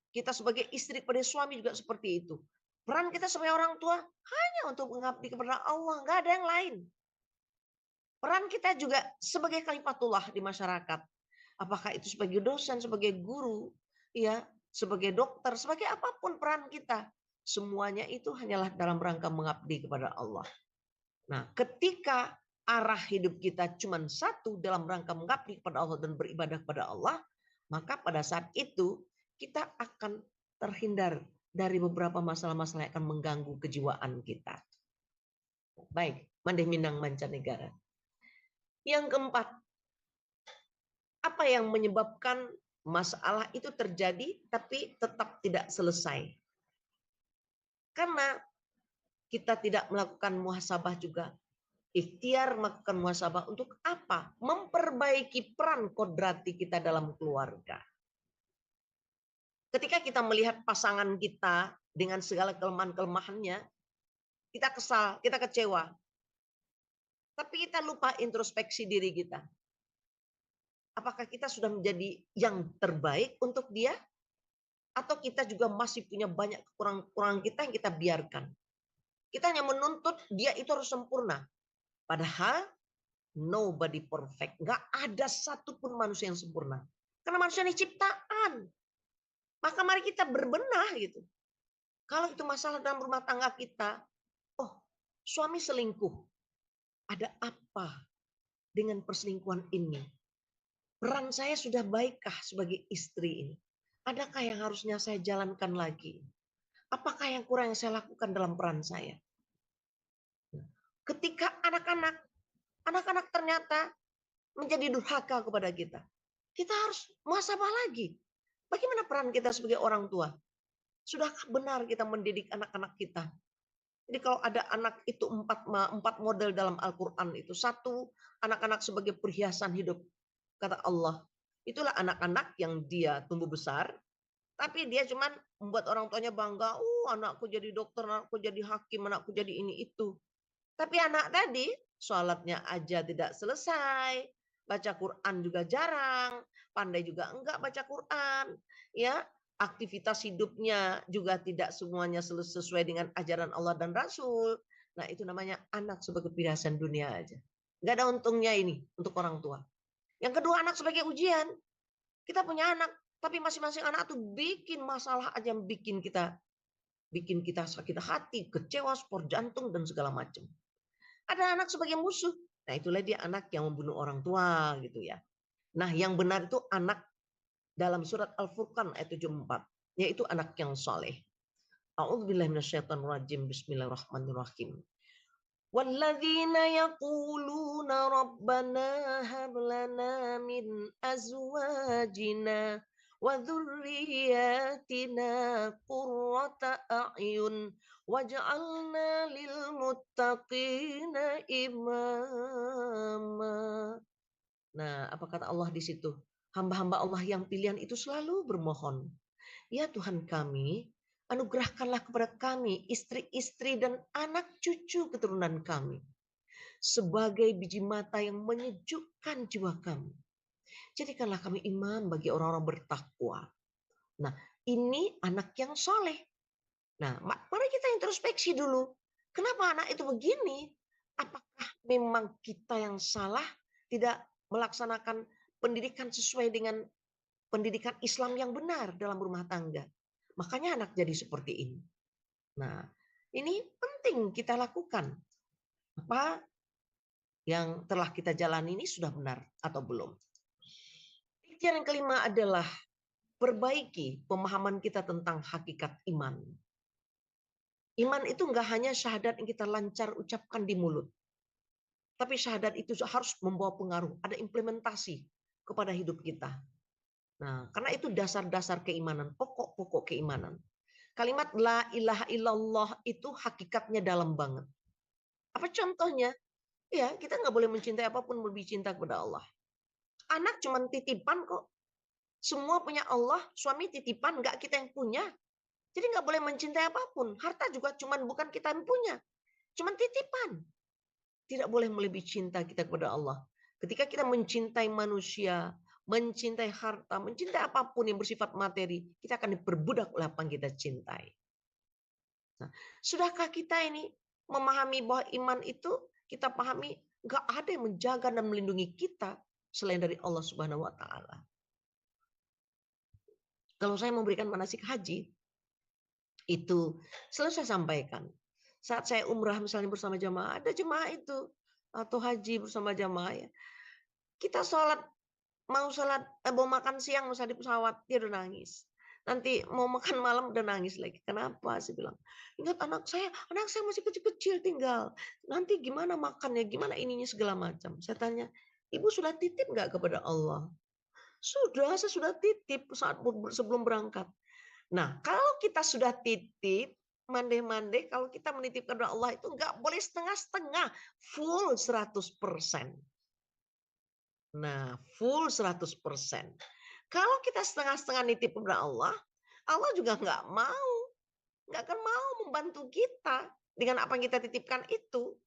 Speaker 2: Kita sebagai istri kepada suami juga seperti itu. Peran kita sebagai orang tua hanya untuk mengabdi kepada Allah. Gak ada yang lain. Peran kita juga sebagai kalimatullah di masyarakat. Apakah itu sebagai dosen, sebagai guru, ya, sebagai dokter, sebagai apapun peran kita. Semuanya itu hanyalah dalam rangka mengabdi kepada Allah. Nah, ketika arah hidup kita cuma satu dalam rangka mengabdi kepada Allah dan beribadah kepada Allah, maka pada saat itu kita akan terhindar dari beberapa masalah-masalah yang akan mengganggu kejiwaan kita. Baik, Mandeh Minang Mancanegara. Yang keempat, apa yang menyebabkan masalah itu terjadi tapi tetap tidak selesai? Karena kita tidak melakukan muhasabah juga. Ikhtiar melakukan muhasabah untuk apa? Memperbaiki peran kodrati kita dalam keluarga. Ketika kita melihat pasangan kita dengan segala kelemahan-kelemahannya, kita kesal, kita kecewa. Tapi kita lupa introspeksi diri kita. Apakah kita sudah menjadi yang terbaik untuk dia? Atau kita juga masih punya banyak kekurangan kita yang kita biarkan? Kita hanya menuntut dia itu harus sempurna. Padahal nobody perfect. Nggak ada satupun manusia yang sempurna. Karena manusia ini ciptaan. Maka mari kita berbenah gitu. Kalau itu masalah dalam rumah tangga kita, oh suami selingkuh. Ada apa dengan perselingkuhan ini? Peran saya sudah baikkah sebagai istri ini? Adakah yang harusnya saya jalankan lagi? Apakah yang kurang yang saya lakukan dalam peran saya? Ketika anak-anak ternyata menjadi durhaka kepada kita. Kita harus muhasabah lagi. Bagaimana peran kita sebagai orang tua? Sudahkah benar kita mendidik anak-anak kita? Jadi kalau ada anak itu empat model dalam Al-Quran itu. Satu, anak-anak sebagai perhiasan hidup. Kata Allah. Itulah anak-anak yang dia tumbuh besar. Tapi dia cuma membuat orang tuanya bangga. Anakku jadi dokter, anakku jadi hakim, anakku jadi ini itu. Tapi anak tadi sholatnya aja tidak selesai, baca Quran juga jarang, pandai juga enggak baca Quran, ya aktivitas hidupnya juga tidak semuanya sesuai dengan ajaran Allah dan Rasul. Nah itu namanya anak sebagai perhiasan dunia aja. Enggak ada untungnya ini untuk orang tua. Yang kedua anak sebagai ujian. Kita punya anak, tapi masing-masing anak tuh bikin masalah aja yang bikin kita sakit hati, kecewa, spor jantung dan segala macam. Ada anak sebagai musuh. Nah, itulah dia anak yang membunuh orang tua gitu ya. Nah, yang benar itu anak dalam surat Al-Furqan ayat 74, yaitu anak yang soleh. A'udzubillahi minasyaitonirrajim. Bismillahirrahmanirrahim. Walladzina yaquluna rabbana hab lana min azwajina wa dzurriyyatina qurrata a'yun waj'alna lil muttaqina imama. Nah, apa kata Allah di situ? Hamba-hamba Allah yang pilihan itu selalu bermohon, ya Tuhan kami, anugerahkanlah kepada kami istri-istri dan anak cucu keturunan kami sebagai biji mata yang menyejukkan jiwa kami. Jadikanlah kami imam bagi orang-orang bertakwa. Nah, ini anak yang soleh. Nah, mari kita introspeksi dulu. Kenapa anak itu begini? Apakah memang kita yang salah tidak melaksanakan pendidikan sesuai dengan pendidikan Islam yang benar dalam rumah tangga? Makanya anak jadi seperti ini. Nah, ini penting kita lakukan. Apa yang telah kita jalani ini sudah benar atau belum? Ikhtiar yang kelima adalah perbaiki pemahaman kita tentang hakikat iman. Iman itu enggak hanya syahadat yang kita lancar ucapkan di mulut. Tapi syahadat itu harus membawa pengaruh, ada implementasi kepada hidup kita. Nah, karena itu dasar-dasar keimanan, pokok-pokok keimanan. Kalimat la ilaha illallah itu hakikatnya dalam banget. Apa contohnya? Ya, kita nggak boleh mencintai apapun lebih cinta kepada Allah. Anak cuma titipan kok. Semua punya Allah, suami titipan, nggak kita yang punya. Jadi nggak boleh mencintai apapun. Harta juga bukan kita yang punya. Cuman titipan. Tidak boleh melebihi cinta kita kepada Allah. Ketika kita mencintai manusia, mencintai harta, mencintai apapun yang bersifat materi, kita akan diperbudak oleh apa yang kita cintai. Nah, sudahkah kita ini memahami bahwa iman itu kita pahami nggak ada yang menjaga dan melindungi kita selain dari Allah Subhanahu wa taala. Kalau saya memberikan manasik haji, itu selalu saya sampaikan. Saat saya umrah misalnya bersama jamaah, ada jemaah itu atau haji bersama jamaah ya. Kita mau makan siang misalnya di pesawat, dia udah nangis. Nanti mau makan malam udah nangis lagi. Kenapa? Saya bilang, ingat anak saya masih kecil-kecil tinggal. Nanti gimana makannya, gimana ininya segala macam. Saya tanya, ibu sudah titip nggak kepada Allah? Sudah, saya sudah titip sebelum berangkat. Nah, kalau kita sudah titip, mandai-mandai, kalau kita menitipkan kepada Allah itu nggak boleh setengah-setengah, full 100%. Nah, full 100%. Kalau kita setengah-setengah nitip kepada Allah, Allah juga nggak akan mau membantu kita dengan apa yang kita titipkan itu.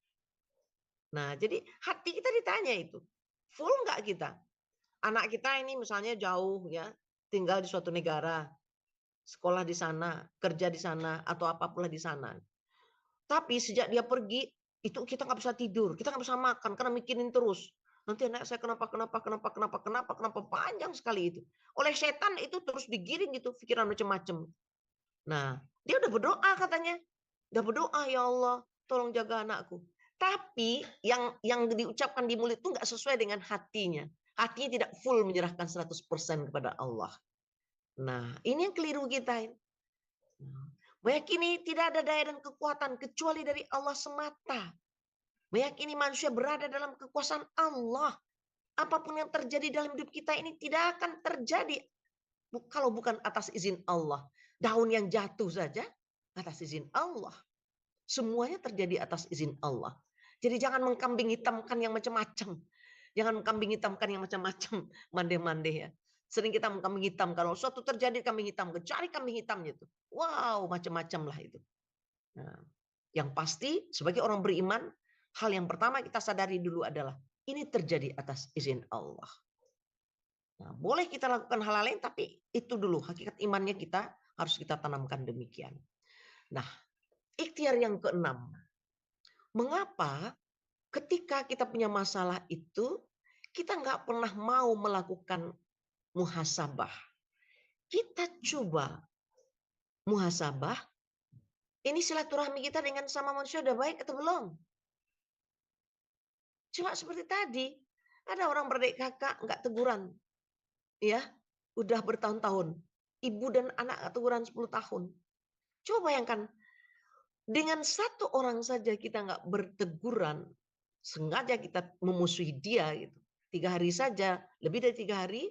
Speaker 2: Nah, jadi hati kita ditanya itu, full nggak kita? Anak kita ini misalnya jauh ya, tinggal di suatu negara, sekolah di sana, kerja di sana, atau apapun di sana. Tapi sejak dia pergi, itu kita nggak bisa tidur, kita nggak bisa makan karena mikirin terus. Nanti anak saya kenapa panjang sekali itu. Oleh setan itu terus digiring gitu pikiran macam-macam. Nah, dia udah berdoa katanya. Udah berdoa, ya Allah, tolong jaga anakku. Tapi yang diucapkan di mulut itu nggak sesuai dengan hatinya. Hatinya tidak full menyerahkan 100% kepada Allah. Nah, ini yang keliru kita. Meyakini tidak ada daya dan kekuatan kecuali dari Allah semata. Meyakini manusia berada dalam kekuasaan Allah. Apapun yang terjadi dalam hidup kita ini tidak akan terjadi kalau bukan atas izin Allah. Daun yang jatuh saja atas izin Allah. Semuanya terjadi atas izin Allah. Jadi jangan mengkambing hitamkan yang macam-macam. Jangan mengkambing hitamkan yang macam-macam. Mande-mande ya. Sering kita mengkambing hitam. Kalau suatu terjadi kambing hitam, cari kambing hitamnya itu. Wow, macam-macam lah itu. Nah, yang pasti sebagai orang beriman, hal yang pertama kita sadari dulu adalah ini terjadi atas izin Allah. Nah, boleh kita lakukan hal lain, tapi itu dulu hakikat imannya kita harus kita tanamkan demikian. Nah, ikhtiar yang keenam. Mengapa ketika kita punya masalah itu, kita nggak pernah mau melakukan muhasabah. Kita coba muhasabah. Ini silaturahmi kita dengan sama manusia udah baik atau belum? Cuma seperti tadi, ada orang beradik kakak nggak teguran. Ya, udah bertahun-tahun. Ibu dan anak nggak teguran 10 tahun. Coba bayangkan, dengan satu orang saja kita nggak berteguran, sengaja kita memusuhi dia gitu. 3 hari saja, lebih dari 3 hari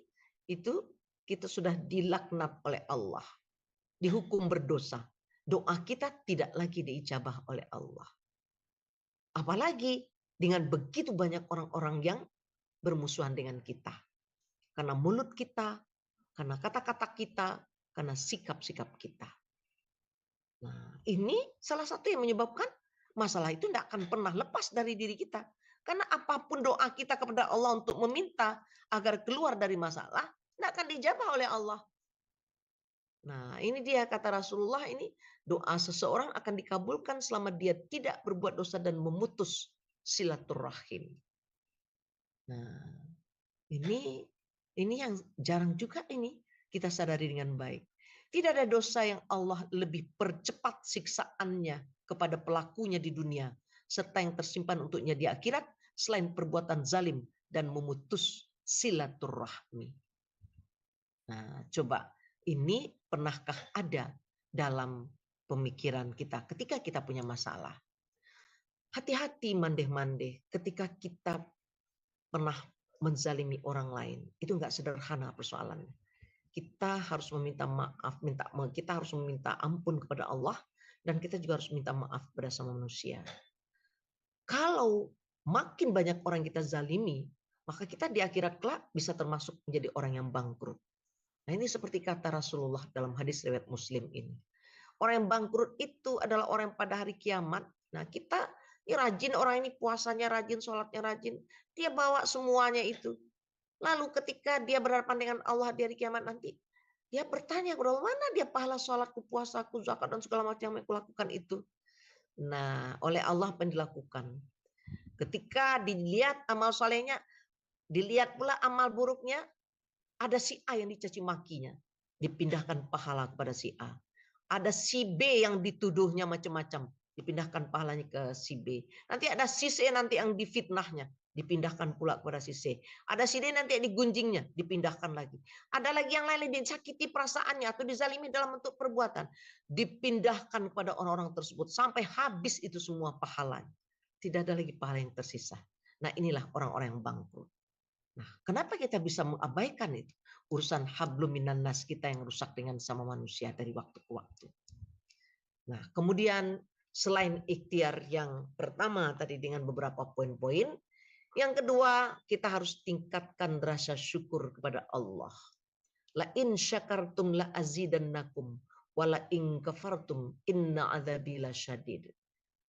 Speaker 2: itu kita sudah dilaknat oleh Allah, dihukum berdosa. Doa kita tidak lagi diijabah oleh Allah. Apalagi dengan begitu banyak orang-orang yang bermusuhan dengan kita. Karena mulut kita, karena kata-kata kita, karena sikap-sikap kita. Nah, ini salah satu yang menyebabkan masalah itu tidak akan pernah lepas dari diri kita. Karena apapun doa kita kepada Allah untuk meminta agar keluar dari masalah, tidak akan dijabah oleh Allah. Nah, ini dia kata Rasulullah, ini doa seseorang akan dikabulkan selama dia tidak berbuat dosa dan memutus silaturahim. Nah, ini yang jarang juga ini kita sadari dengan baik. Tidak ada dosa yang Allah lebih percepat siksaannya kepada pelakunya di dunia, serta yang tersimpan untuknya di akhirat, selain perbuatan zalim dan memutus silaturahmi. Nah, coba ini pernahkah ada dalam pemikiran kita ketika kita punya masalah? Hati-hati mandeh-mandeh ketika kita pernah menzalimi orang lain. Itu enggak sederhana persoalannya. Kita harus meminta maaf, kita harus meminta ampun kepada Allah, dan kita juga harus minta maaf kepada sama manusia. Kalau makin banyak orang kita zalimi, maka kita di akhirat kelak bisa termasuk menjadi orang yang bangkrut. Nah, ini seperti kata Rasulullah dalam hadis riwayat Muslim ini. Orang yang bangkrut itu adalah orang yang pada hari kiamat. Nah, kita Ya rajin orang ini, puasanya rajin, sholatnya rajin. Dia bawa semuanya itu. Lalu ketika dia berhadapan dengan Allah di hari kiamat nanti, dia bertanya kepada Allah, mana dia pahala sholatku, puasaku, zakat, dan segala macam yang kulakukan itu. Nah, oleh Allah apa yang dilakukan? Ketika dilihat amal solehnya, dilihat pula amal buruknya, ada si A yang dicaci makinya. Dipindahkan pahala kepada si A. Ada si B yang dituduhnya macam-macam. Dipindahkan pahalanya ke si B. Nanti ada si C nanti yang difitnahnya. Dipindahkan pula kepada si C. Ada si D nanti yang digunjingnya. Dipindahkan lagi. Ada lagi yang lain disakiti perasaannya atau dizalimi dalam bentuk perbuatan. Dipindahkan kepada orang-orang tersebut. Sampai habis itu semua pahalanya. Tidak ada lagi pahala yang tersisa. Nah, inilah orang-orang yang bangkrut. Nah, kenapa kita bisa mengabaikan itu? Urusan hablum minan nas kita yang rusak dengan sama manusia dari waktu ke waktu. Nah, kemudian selain ikhtiar yang pertama tadi dengan beberapa poin-poin, yang kedua kita harus tingkatkan rasa syukur kepada Allah. La in syakartum la azidannakum wa la in kafartum inna adzabi lasyadid.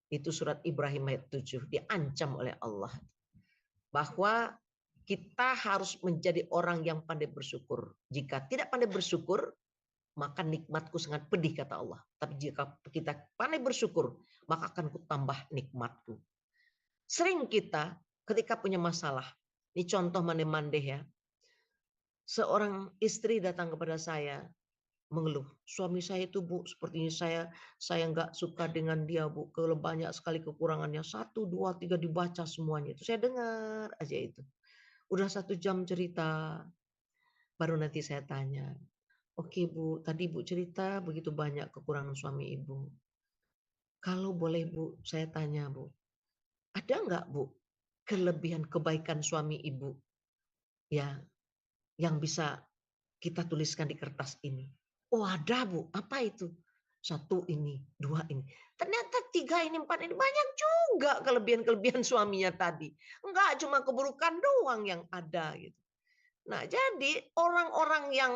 Speaker 2: Itu surat Ibrahim ayat 7, diancam oleh Allah bahwa kita harus menjadi orang yang pandai bersyukur. Jika tidak pandai bersyukur, maka nikmatku sangat pedih, kata Allah. Tapi jika kita pandai bersyukur, maka akan kutambah nikmatku. Sering kita ketika punya masalah, ini contoh mande-mandeh ya. Seorang istri datang kepada saya mengeluh, suami saya itu Bu, sepertinya saya nggak suka dengan dia Bu, kalau banyak sekali kekurangannya, 1, 2, 3 dibaca semuanya. Itu saya dengar aja itu. Udah 1 jam cerita, baru nanti saya tanya, oke Bu, tadi Bu cerita begitu banyak kekurangan suami Ibu. Kalau boleh Bu, saya tanya Bu, ada nggak Bu kelebihan kebaikan suami Ibu ya yang bisa kita tuliskan di kertas ini? Oh ada Bu, apa itu? 1 ini, 2 ini. Ternyata 3 ini, 4 ini, banyak juga kelebihan-kelebihan suaminya tadi. Enggak cuma keburukan doang yang ada gitu. Nah, jadi orang-orang yang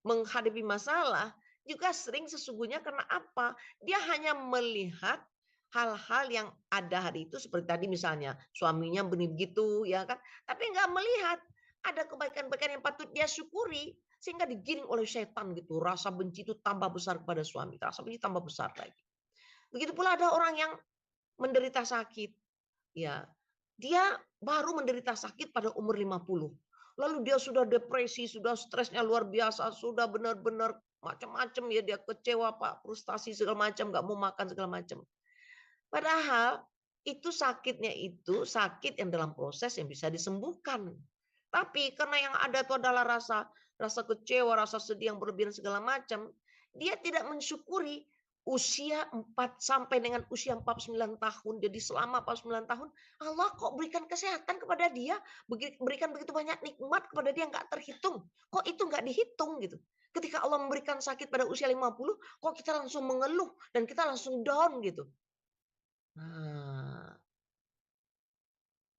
Speaker 2: menghadapi masalah juga sering sesungguhnya karena apa? Dia hanya melihat hal-hal yang ada hari itu seperti tadi misalnya suaminya begitu ya kan, tapi nggak melihat ada kebaikan-kebaikan yang patut dia syukuri sehingga digiring oleh setan gitu. Rasa benci itu tambah besar kepada suami, rasa benci tambah besar lagi. Begitu pula ada orang yang menderita sakit, ya dia baru menderita sakit pada umur 50. Lalu dia sudah depresi, sudah stresnya luar biasa, sudah benar-benar macam-macam ya, dia kecewa Pak, frustasi segala macam, nggak mau makan segala macam. Padahal itu sakitnya itu sakit yang dalam proses yang bisa disembuhkan. Tapi karena yang ada itu adalah rasa kecewa, rasa sedih yang berlebihan segala macam, dia tidak mensyukuri usia 4 sampai dengan usia 49 tahun. Jadi selama 49 tahun Allah kok berikan kesehatan kepada dia, berikan begitu banyak nikmat kepada dia nggak terhitung. Kok itu nggak dihitung gitu. Ketika Allah memberikan sakit pada usia 50, kok kita langsung mengeluh dan kita langsung down gitu. Nah,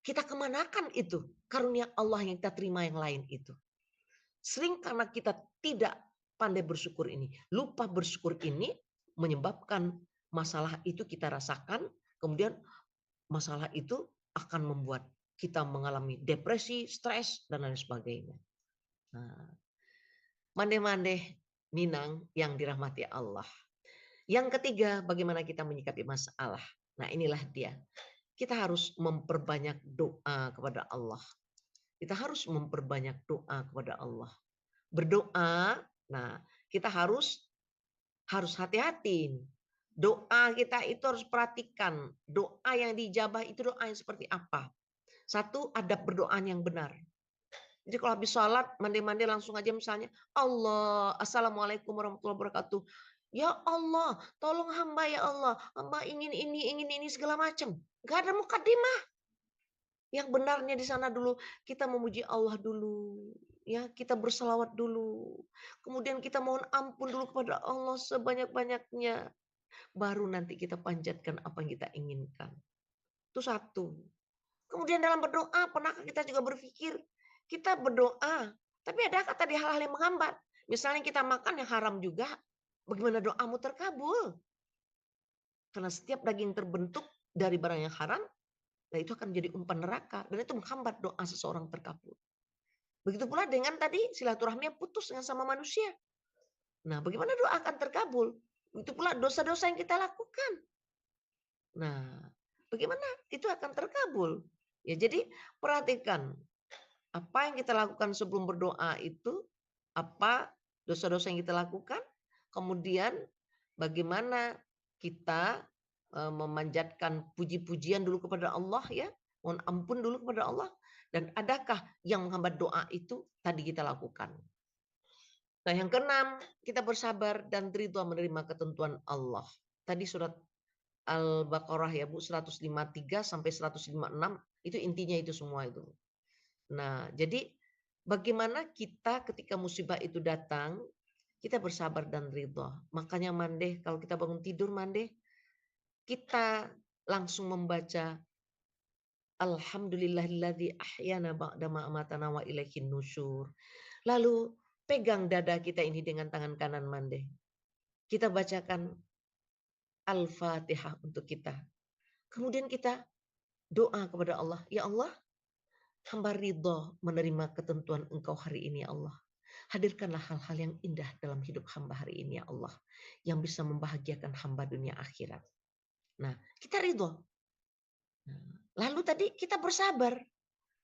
Speaker 2: kita kemanakan itu karunia Allah yang kita terima yang lain itu. Sering karena kita tidak pandai bersyukur ini, lupa bersyukur ini menyebabkan masalah itu kita rasakan, kemudian masalah itu akan membuat kita mengalami depresi, stres, dan lain sebagainya. Nah, mandeh-mandeh Minang yang dirahmati Allah. Yang ketiga, bagaimana kita menyikapi masalah. Nah, inilah dia. Kita harus memperbanyak doa kepada Allah. Kita harus memperbanyak doa kepada Allah. Berdoa, nah kita harus hati-hati. Doa kita itu harus perhatikan. Doa yang dijabah itu doa yang seperti apa. 1, adab berdoa yang benar. Jadi kalau habis sholat, mandi-mandi langsung aja misalnya, Allah, Assalamualaikum warahmatullahi wabarakatuh. Ya Allah, tolong hamba ya Allah. Hamba ingin ini, segala macam. Gak ada mukadimah. Yang benarnya di sana dulu, kita memuji Allah dulu. Ya, kita berselawat dulu. Kemudian kita mohon ampun dulu kepada Allah sebanyak-banyaknya. Baru nanti kita panjatkan apa yang kita inginkan. Itu 1. Kemudian dalam berdoa, pernahkah kita juga berpikir, kita berdoa, tapi ada kata di hal-hal yang menghambat. Misalnya kita makan yang haram juga, bagaimana doamu terkabul? Karena setiap daging terbentuk dari barang yang haram, nah itu akan jadi umpan neraka dan itu menghambat doa seseorang terkabul. Begitu pula dengan tadi silaturahmi yang putus dengan sama manusia. Nah, bagaimana doa akan terkabul? Itu pula dosa-dosa yang kita lakukan. Nah, bagaimana itu akan terkabul? Ya, jadi perhatikan apa yang kita lakukan sebelum berdoa itu, apa dosa-dosa yang kita lakukan, kemudian bagaimana kita memanjatkan puji-pujian dulu kepada Allah ya, mohon ampun dulu kepada Allah, dan adakah yang menghambat doa itu tadi kita lakukan. Nah, yang keenam, kita bersabar dan ridha menerima ketentuan Allah. Tadi surat Al-Baqarah ya Bu, 153 sampai 156, itu intinya itu semua itu. Nah, jadi bagaimana kita ketika musibah itu datang, kita bersabar dan ridha. Makanya Mandeh, kalau kita bangun tidur Mandeh, kita langsung membaca Alhamdulillahilladzi ahyana ba'da ma amatana wa ilaihin nusyur. Lalu pegang dada kita ini dengan tangan kanan Mandeh. Kita bacakan Al-Fatihah untuk kita. Kemudian kita doa kepada Allah. Ya Allah, hamba ridho menerima ketentuan Engkau hari ini ya Allah. Hadirkanlah hal-hal yang indah dalam hidup hamba hari ini ya Allah. Yang bisa membahagiakan hamba dunia akhirat. Nah, kita ridho. Lalu tadi kita bersabar.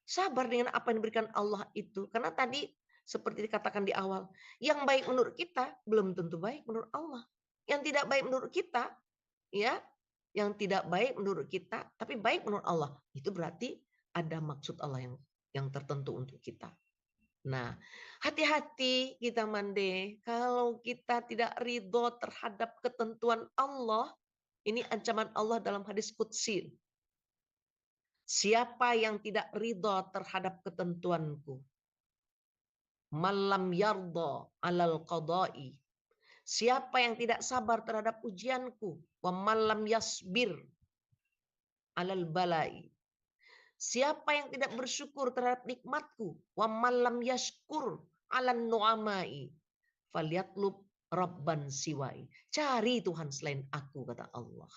Speaker 2: Sabar dengan apa yang diberikan Allah itu. Karena tadi seperti dikatakan di awal. Yang baik menurut kita belum tentu baik menurut Allah. Yang tidak baik menurut kita, ya, yang tidak baik menurut kita, tapi baik menurut Allah. Itu berarti ada maksud Allah yang tertentu untuk kita. Nah, hati-hati kita Mande. Kalau kita tidak ridho terhadap ketentuan Allah, ini ancaman Allah dalam hadis qudsi. Siapa yang tidak ridho terhadap ketentuanku, malam yardo alal qadai. Siapa yang tidak sabar terhadap ujianku, wa malam yasbir alal balai. Siapa yang tidak bersyukur terhadap nikmatku, wa malam yashkur alal nu'amai, falyatlub rabban siwai. Cari Tuhan selain aku, kata Allah.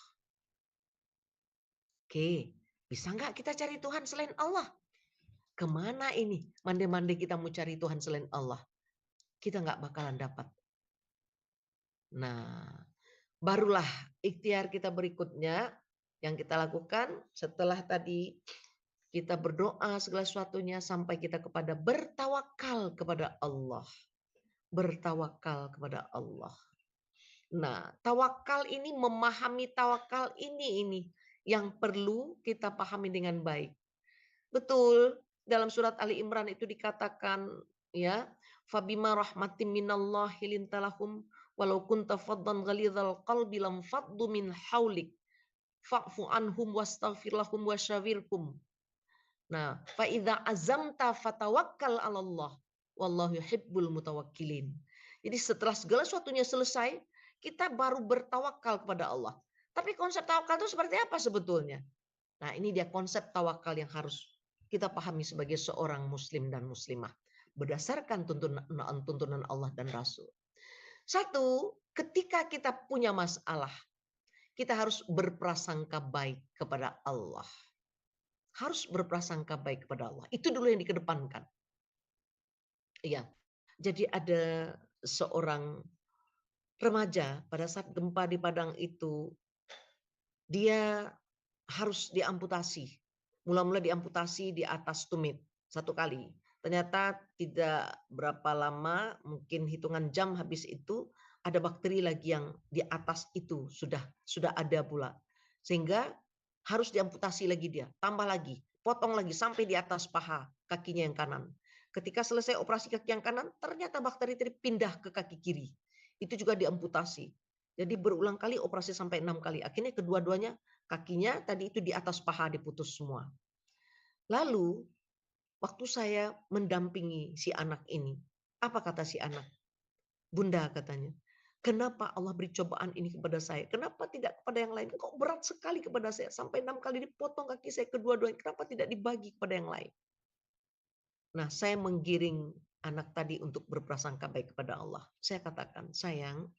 Speaker 2: Oke, bisa nggak kita cari Tuhan selain Allah? Kemana ini? Mande-mande kita mau cari Tuhan selain Allah. Kita nggak bakalan dapat. Nah, barulah ikhtiar kita berikutnya yang kita lakukan setelah tadi kita berdoa segala sesuatunya sampai kita kepada bertawakal kepada Allah. Bertawakal kepada Allah. Nah, tawakal ini, memahami tawakal ini yang perlu kita pahami dengan baik. Betul, dalam surat Ali Imran itu dikatakan ya, fabima rahmatin minallahi lintalahum walau kunta faddan ghalidhal qalbi lam faddu min haulik fa'fu anhum wastaghfir lahum wasyawirhum. Nah, fa idza azamta fatawakkal 'alallah wallahu yuhibbul mutawakkilin. Jadi setelah segala sesuatunya selesai, kita baru bertawakal kepada Allah. Tapi konsep tawakal itu seperti apa sebetulnya? Nah, ini dia konsep tawakal yang harus kita pahami sebagai seorang muslim dan muslimah berdasarkan tuntunan Allah dan Rasul. Satu, ketika kita punya masalah, kita harus berprasangka baik kepada Allah. Harus berprasangka baik kepada Allah. Itu dulu yang dikedepankan. Iya. Jadi ada seorang remaja pada saat gempa di Padang itu, dia harus diamputasi. Mula-mula diamputasi di atas tumit 1 kali. Ternyata tidak berapa lama, mungkin hitungan jam habis itu, ada bakteri lagi yang di atas itu sudah ada pula. Sehingga harus diamputasi lagi dia, tambah lagi, potong lagi sampai di atas paha kakinya yang kanan. Ketika selesai operasi kaki yang kanan, ternyata bakteri tadi pindah ke kaki kiri. Itu juga diamputasi. Jadi berulang kali operasi sampai 6 kali. Akhirnya kedua-duanya kakinya tadi itu di atas paha diputus semua. Lalu waktu saya mendampingi si anak ini, apa kata si anak? Bunda katanya, kenapa Allah beri cobaan ini kepada saya? Kenapa tidak kepada yang lain? Kok berat sekali kepada saya? Sampai 6 kali dipotong kaki saya kedua-duanya. Kenapa tidak dibagi kepada yang lain? Nah, saya menggiring anak tadi untuk berprasangka baik kepada Allah. Saya katakan, sayang,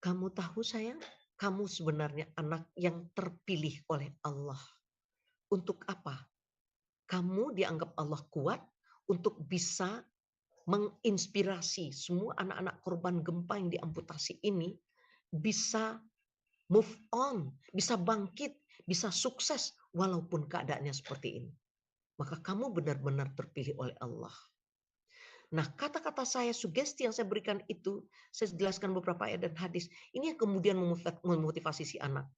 Speaker 2: kamu tahu sayang, kamu sebenarnya anak yang terpilih oleh Allah. Untuk apa? Kamu dianggap Allah kuat untuk bisa menginspirasi semua anak-anak korban gempa yang diamputasi ini bisa move on, bisa bangkit, bisa sukses walaupun keadaannya seperti ini. Maka kamu benar-benar terpilih oleh Allah. Nah, kata-kata saya, sugesti yang saya berikan itu, saya jelaskan beberapa ayat dan hadis. Ini yang kemudian memotivasi si anak.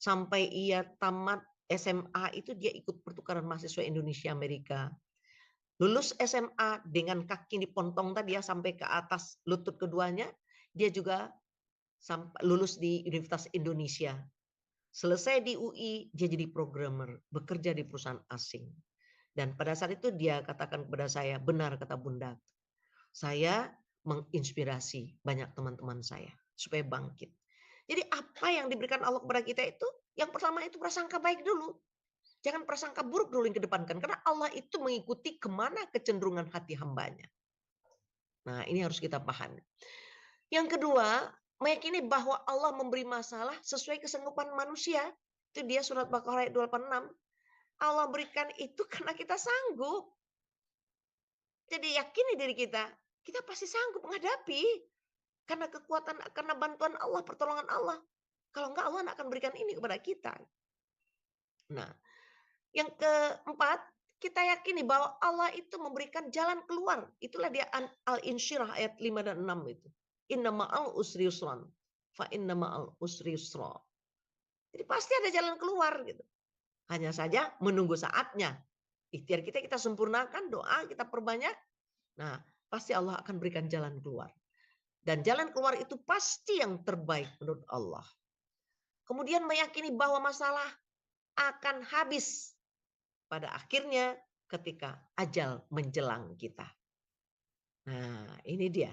Speaker 2: Sampai ia tamat SMA itu dia ikut pertukaran mahasiswa Indonesia Amerika. Lulus SMA dengan kaki dipontong tadi ya sampai ke atas lutut keduanya, dia juga sampai lulus di Universitas Indonesia. Selesai di UI, dia jadi programmer, bekerja di perusahaan asing. Dan pada saat itu dia katakan kepada saya, benar kata Bunda, saya menginspirasi banyak teman-teman saya supaya bangkit. Jadi apa yang diberikan Allah kepada kita itu, yang pertama itu prasangka baik dulu. Jangan prasangka buruk dulu yang kedepankan. Karena Allah itu mengikuti kemana kecenderungan hati hambanya. Nah ini harus kita pahami. Yang kedua, meyakini bahwa Allah memberi masalah sesuai kesanggupan manusia. Itu dia surat Baqarah ayat 286. Allah berikan itu karena kita sanggup. Jadi yakini diri kita pasti sanggup menghadapi. Karena kekuatan, karena bantuan Allah, pertolongan Allah. Kalau enggak Allah akan berikan ini kepada kita. Nah, yang keempat, kita yakini bahwa Allah itu memberikan jalan keluar. Itulah dia Al-Insyirah ayat 5 dan 6 itu. Inna ma'al usri yusran. Fa inna ma'al usri yusra. Jadi pasti ada jalan keluar gitu. Hanya saja menunggu saatnya. Ikhtiar kita sempurnakan, doa kita perbanyak. Nah, pasti Allah akan berikan jalan keluar. Dan jalan keluar itu pasti yang terbaik menurut Allah. Kemudian meyakini bahwa masalah akan habis pada akhirnya ketika ajal menjelang kita. Nah, ini dia.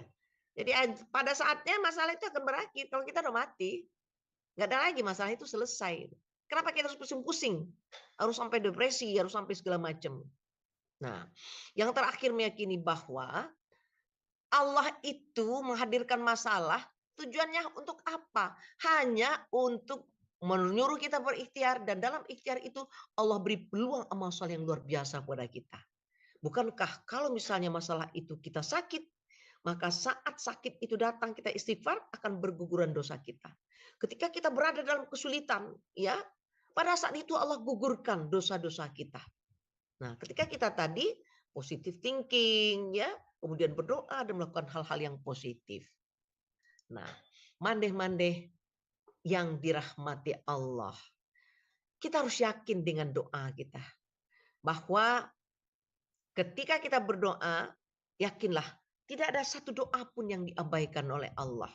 Speaker 2: Jadi pada saatnya masalah itu akan berakhir. Kalau kita udah mati, nggak ada lagi masalah itu selesai. Kenapa kita harus pusing-pusing? Harus sampai depresi, harus sampai segala macam. Nah, yang terakhir meyakini bahwa Allah itu menghadirkan masalah tujuannya untuk apa? Hanya untuk menyuruh kita berikhtiar dan dalam ikhtiar itu Allah beri peluang amal soleh yang luar biasa kepada kita. Bukankah kalau misalnya masalah itu kita sakit, maka saat sakit itu datang kita istighfar akan berguguran dosa kita. Ketika kita berada dalam kesulitan, ya, pada saat itu Allah gugurkan dosa-dosa kita. Nah, ketika kita tadi positive thinking, ya, kemudian berdoa dan melakukan hal-hal yang positif. Nah, mandeh-mandeh yang dirahmati Allah. Kita harus yakin dengan doa kita. Bahwa ketika kita berdoa, yakinlah tidak ada satu doa pun yang diabaikan oleh Allah.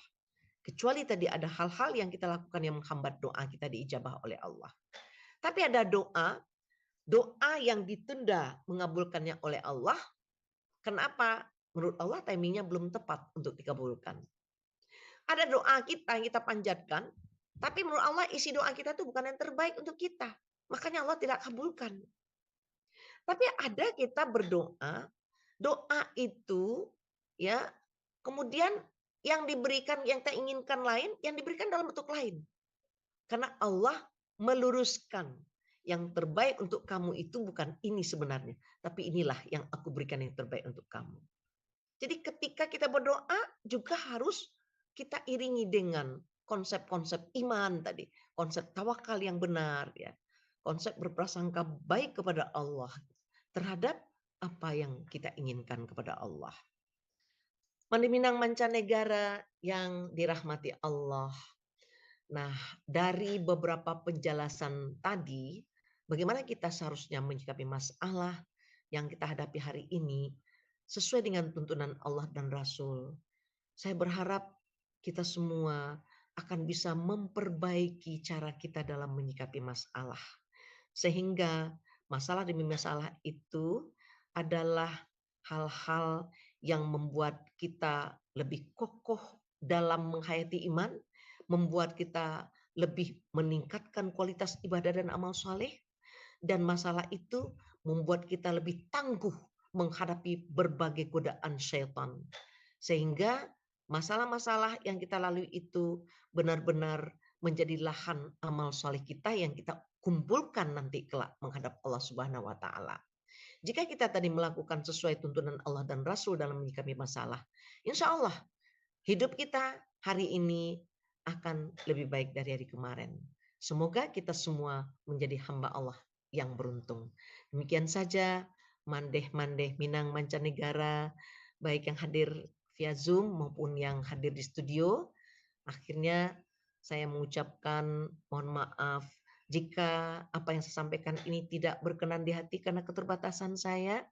Speaker 2: Kecuali tadi ada hal-hal yang kita lakukan yang menghambat doa kita diijabah oleh Allah. Tapi ada doa yang ditunda mengabulkannya oleh Allah. Kenapa? Menurut Allah timingnya belum tepat untuk dikabulkan. Ada doa kita yang kita panjatkan, tapi menurut Allah isi doa kita itu bukan yang terbaik untuk kita. Makanya Allah tidak kabulkan. Tapi ada kita berdoa, doa itu ya kemudian yang diberikan, yang kita inginkan lain, yang diberikan dalam bentuk lain. Karena Allah meluruskan yang terbaik untuk kamu itu bukan ini sebenarnya, tapi inilah yang aku berikan yang terbaik untuk kamu. Jadi ketika kita berdoa juga harus kita iringi dengan konsep-konsep iman tadi, konsep tawakal yang benar ya, konsep berprasangka baik kepada Allah terhadap apa yang kita inginkan kepada Allah. Mandiminang mancanegara yang dirahmati Allah. Nah, dari beberapa penjelasan tadi, bagaimana kita seharusnya menyikapi masalah yang kita hadapi hari ini sesuai dengan tuntunan Allah dan Rasul. Saya berharap kita semua akan bisa memperbaiki cara kita dalam menyikapi masalah. Sehingga masalah demi masalah itu adalah hal-hal yang membuat kita lebih kokoh dalam menghayati iman, membuat kita lebih meningkatkan kualitas ibadah dan amal soleh, dan masalah itu membuat kita lebih tangguh menghadapi berbagai godaan syaitan. Sehingga masalah-masalah yang kita lalui itu benar-benar menjadi lahan amal soleh kita yang kita kumpulkan nanti kelak menghadap Allah Subhanahu wa Ta'ala. Jika kita tadi melakukan sesuai tuntunan Allah dan Rasul dalam menyikapi masalah, insya Allah hidup kita hari ini akan lebih baik dari hari kemarin. Semoga kita semua menjadi hamba Allah yang beruntung. Demikian saja mandeh-mandeh Minang mancanegara, baik yang hadir via Zoom maupun yang hadir di studio. Akhirnya saya mengucapkan mohon maaf jika apa yang saya sampaikan ini tidak berkenan di hati karena keterbatasan saya.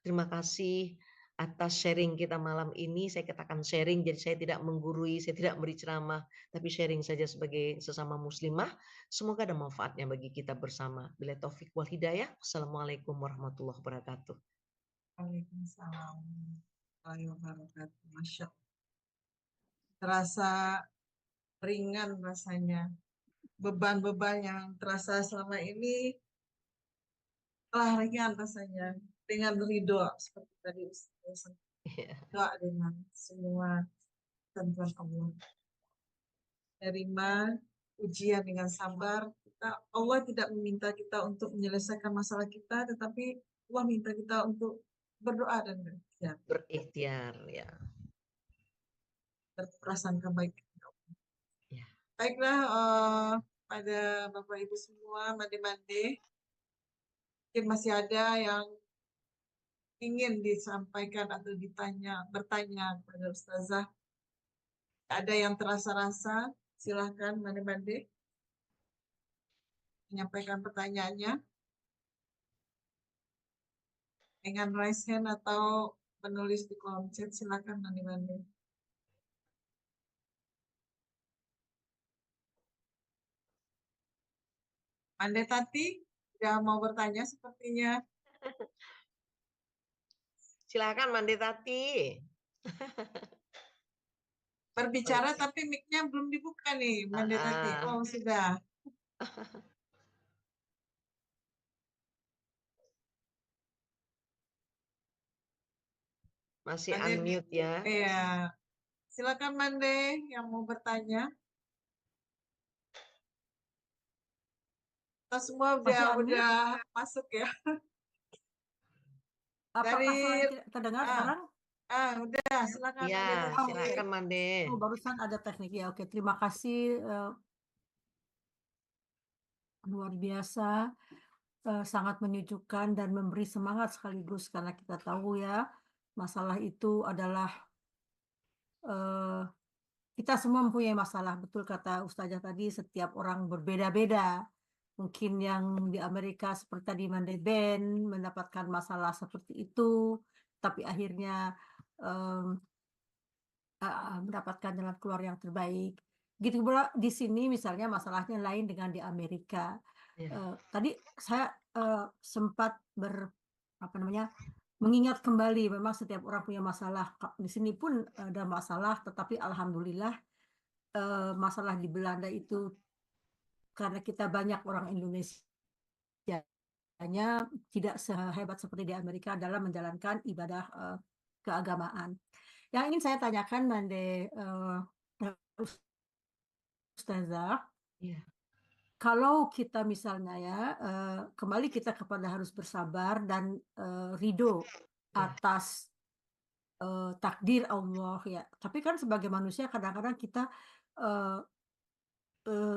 Speaker 2: Terima kasih atas sharing kita malam ini. Saya katakan sharing, jadi saya tidak menggurui, saya tidak beri ceramah, tapi sharing saja sebagai sesama muslimah. Semoga ada manfaatnya bagi kita bersama. Bila taufik wal hidayah. Assalamualaikum warahmatullahi wabarakatuh.
Speaker 1: Waalaikumsalam warahmatullahi wabarakatuh. Masya Allah. Terasa ringan rasanya. Beban-beban yang terasa selama ini telah ringan rasanya. Dengan ridho seperti tadi Ustaz. Doa dengan semua tentuan Allah. Terima ujian dengan sabar. Allah tidak meminta kita untuk menyelesaikan masalah kita, tetapi Allah minta kita untuk berdoa dan berikhtiar.
Speaker 2: Berikhtiar, ya.
Speaker 1: Berprasangka baik.
Speaker 2: Ya.
Speaker 1: Baiklah, pada Bapak Ibu semua, mande-mande, mungkin masih ada yang ingin disampaikan atau bertanya kepada Ustazah. Ada yang terasa-rasa, silahkan mande-mande menyampaikan pertanyaannya dengan raise hand atau menulis di kolom chat, silakan mande-mande. Mande Tati, sudah mau bertanya sepertinya.
Speaker 2: Silakan Mande Tati.
Speaker 1: Berbicara tapi mic-nya belum dibuka nih, Mande Tati. Oh, sudah.
Speaker 2: Masih
Speaker 1: Mande,
Speaker 2: unmute ya.
Speaker 1: iya. Silakan Mande yang mau bertanya. Kita semua udah masuk ya.
Speaker 6: Apakah
Speaker 1: Dari
Speaker 6: suara terdengar sekarang?
Speaker 1: Udah, silakan
Speaker 2: Ya,
Speaker 1: Mande Tati.
Speaker 2: silakan Mande.
Speaker 6: Oh, barusan ada teknik ya. Oke, terima kasih. Luar biasa, sangat menyejukkan dan memberi semangat sekaligus karena kita tahu ya masalah itu adalah kita semua mempunyai masalah. Betul kata Ustazah tadi, setiap orang berbeda-beda. Mungkin yang di Amerika seperti tadi Mande Ben mendapatkan masalah seperti itu, tapi akhirnya mendapatkan jalan keluar yang terbaik. Gitu pula di sini misalnya masalahnya lain dengan di Amerika. Tadi saya sempat mengingat kembali, memang setiap orang punya masalah. Di sini pun ada masalah, tetapi alhamdulillah masalah di Belanda itu karena kita banyak orang Indonesia tidak sehebat seperti di Amerika dalam menjalankan ibadah keagamaan. Yang ingin saya tanyakan Mande Ustazah, kalau kita misalnya ya kembali kita kepada harus bersabar dan ridho atas takdir Allah ya. Tapi kan sebagai manusia kadang-kadang kita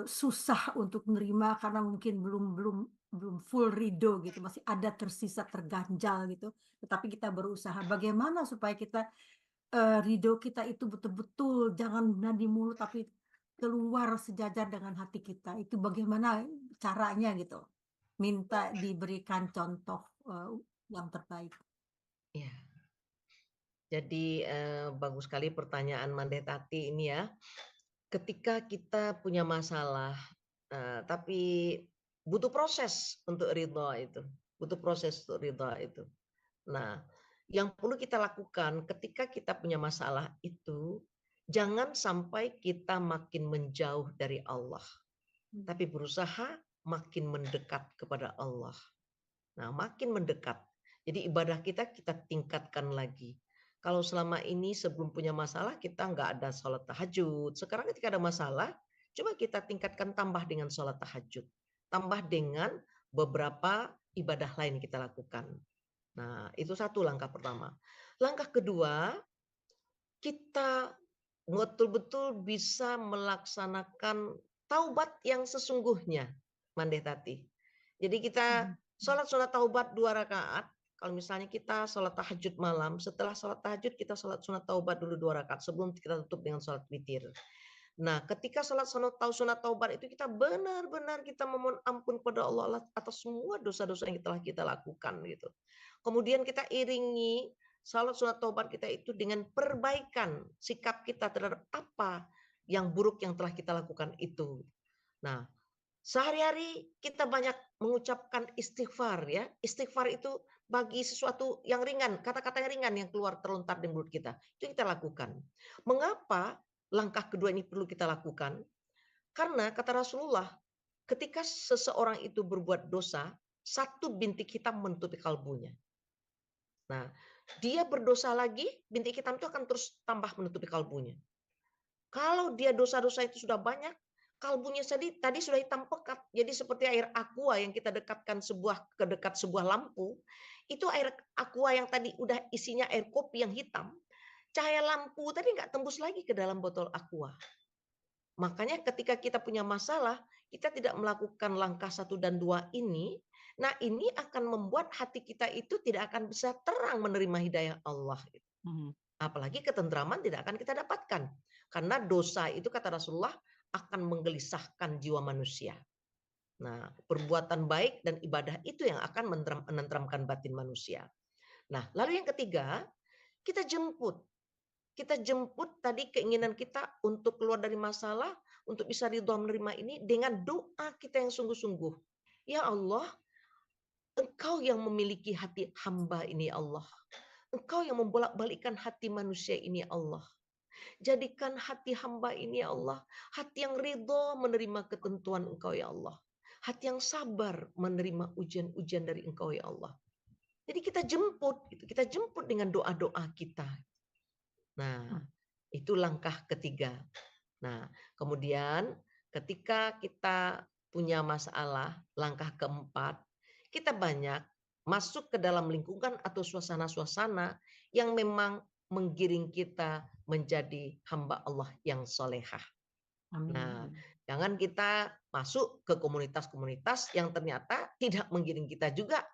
Speaker 6: susah untuk menerima karena mungkin belum full ridho gitu, masih ada tersisa terganjal gitu. Tetapi kita berusaha. Bagaimana supaya kita ridho kita itu betul-betul jangan nadi mulut tapi keluar sejajar dengan hati kita. Itu bagaimana caranya gitu? Minta diberikan contoh yang terbaik.
Speaker 2: Ya. Jadi bagus sekali pertanyaan Mande Tati ini ya. Ketika kita punya masalah, tapi butuh proses untuk ridha itu. Butuh proses untuk ridha itu. Nah, yang perlu kita lakukan ketika kita punya masalah itu, jangan sampai kita makin menjauh dari Allah. Tapi berusaha makin mendekat kepada Allah. Nah, makin mendekat. Jadi ibadah kita tingkatkan lagi. Kalau selama ini sebelum punya masalah kita nggak ada sholat tahajud. Sekarang ketika ada masalah, Coba kita tingkatkan, tambah dengan sholat tahajud. Tambah dengan beberapa ibadah lain kita lakukan. Nah, itu satu langkah pertama. Langkah kedua, kita betul-betul bisa melaksanakan taubat yang sesungguhnya, Mandeh Tati. Jadi kita sholat taubat 2 rakaat. Kalau misalnya kita sholat tahajud malam, setelah sholat tahajud kita sholat sunat taubat dulu 2 rakaat sebelum kita tutup dengan sholat witir. Nah, ketika sholat sunat taubat itu kita benar-benar kita memohon ampun kepada Allah atas semua dosa-dosa yang telah kita lakukan gitu. Kemudian kita iringi salat sunat taubat kita itu dengan perbaikan sikap kita terhadap apa yang buruk yang telah kita lakukan itu. Nah, sehari-hari kita banyak mengucapkan istighfar ya. Istighfar itu bagi sesuatu yang ringan, kata-kata yang ringan yang keluar terlontar dari mulut kita. Itu kita lakukan. Mengapa langkah kedua ini perlu kita lakukan? Karena kata Rasulullah, ketika seseorang itu berbuat dosa, satu bintik hitam menutupi kalbunya. Nah, dia berdosa lagi, bintik hitam itu akan terus tambah menutupi kalbunya. Kalau dia dosa-dosa itu sudah banyak, kalbunya tadi sudah hitam pekat. Jadi seperti air aqua yang kita dekatkan ke dekat sebuah lampu, itu air aqua yang tadi udah isinya air kopi yang hitam, cahaya lampu tadi nggak tembus lagi ke dalam botol aqua. Makanya ketika kita punya masalah, kita tidak melakukan langkah 1 dan 2 ini, nah ini akan membuat hati kita itu tidak akan bisa terang menerima hidayah Allah. Apalagi ketentraman tidak akan kita dapatkan. Karena dosa itu kata Rasulullah akan menggelisahkan jiwa manusia. Nah, perbuatan baik dan ibadah itu yang akan menenteramkan batin manusia. Nah, lalu yang ketiga, kita jemput. Kita jemput tadi keinginan kita untuk keluar dari masalah, untuk bisa ridha menerima ini dengan doa kita yang sungguh-sungguh. Ya Allah, Engkau yang memiliki hati hamba ini ya Allah. Engkau yang membolak-balikkan hati manusia ini ya Allah. Jadikan hati hamba ini ya Allah, hati yang ridha menerima ketentuan Engkau ya Allah. Hati yang sabar menerima ujian-ujian dari Engkau ya Allah. Jadi kita jemput dengan doa-doa kita. Nah, itu langkah ketiga. Nah, kemudian ketika kita punya masalah, langkah keempat, kita banyak masuk ke dalam lingkungan atau suasana-suasana yang memang menggiring kita menjadi hamba Allah yang solehah. Nah, jangan kita masuk ke komunitas-komunitas yang ternyata tidak menggiring kita juga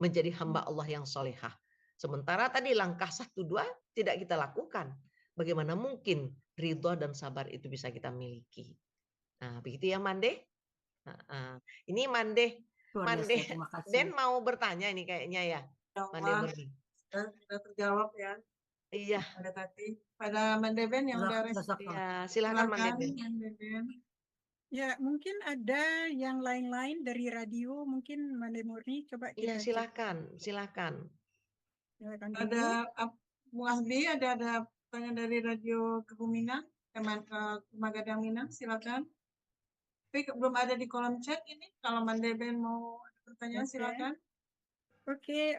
Speaker 2: menjadi hamba Allah yang solehah. Sementara tadi langkah 1, 2 tidak kita lakukan. Bagaimana mungkin ridha dan sabar itu bisa kita miliki? Nah, begitu ya Mande. Ini Mande,
Speaker 6: terima kasih.
Speaker 2: Den mau bertanya ini kayaknya ya. Mande Murni.
Speaker 1: Sudah terjawab ya.
Speaker 2: Iya.
Speaker 1: Pada tadi, pada Mandeben yang udah
Speaker 2: Ya, silakan Mandeben.
Speaker 5: Ya, mungkin ada yang lain-lain dari radio, mungkin Mande Murni coba kita.
Speaker 2: Iya, silakan.
Speaker 5: Silakan dulu.
Speaker 1: Ada Bu Asbi, ada pertanyaan dari radio Kebuminang, Magadang Minang, silakan. Tapi belum ada di kolom chat ini. Kalau Mandeben mau ada pertanyaan, silakan.
Speaker 5: Oke,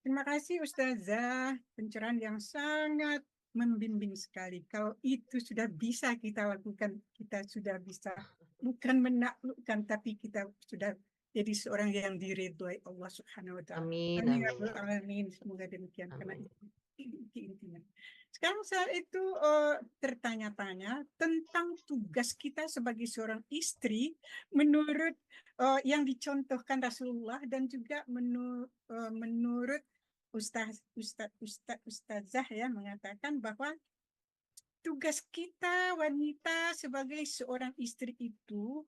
Speaker 5: terima kasih Ustazah, pencerahan yang sangat membimbing sekali. Kalau itu sudah bisa kita lakukan, kita sudah bisa bukan menaklukkan, tapi kita sudah jadi seorang yang diridhoi Allah Subhanahu wa taala.
Speaker 2: Amin.
Speaker 5: Amin. Semoga demikian. Karena itu intinya. Sekarang saya itu tertanya-tanya tentang tugas kita sebagai seorang istri menurut yang dicontohkan Rasulullah dan juga menurut Ustazah ya mengatakan bahwa tugas kita wanita sebagai seorang istri itu,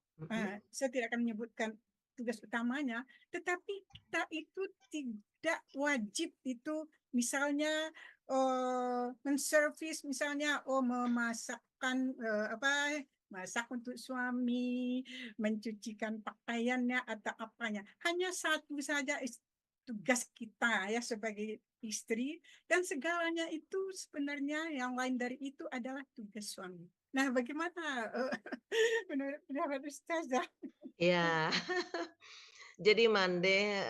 Speaker 5: saya tidak akan menyebutkan tugas utamanya, tetapi kita itu tidak wajib itu misalnya menservis, misalnya memasakkan masak untuk suami, mencucikan pakaiannya atau apanya. Hanya satu saja tugas kita ya sebagai istri, dan segalanya itu sebenarnya yang lain dari itu adalah tugas suami. Nah, bagaimana menurut pendapat Ustazah?
Speaker 2: Ya, jadi Mande,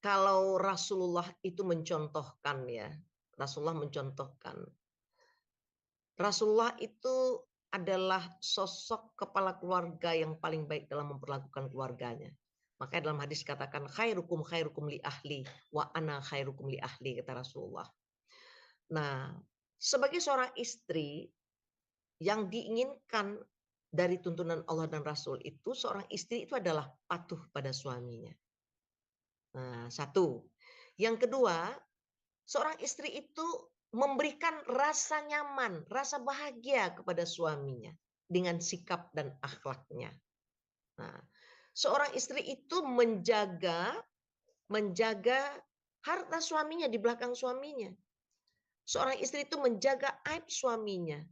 Speaker 2: kalau Rasulullah itu mencontohkan ya, Rasulullah itu adalah sosok kepala keluarga yang paling baik dalam memperlakukan keluarganya. Makanya dalam hadis katakan khairukum li ahli wa ana khairukum li ahli, kata Rasulullah. Nah, sebagai seorang istri yang diinginkan dari tuntunan Allah dan Rasul itu, seorang istri itu adalah patuh pada suaminya. Nah, satu. Yang kedua, seorang istri itu memberikan rasa nyaman, rasa bahagia kepada suaminya dengan sikap dan akhlaknya. Nah, seorang istri itu menjaga harta suaminya di belakang suaminya. Seorang istri itu menjaga aib suaminya.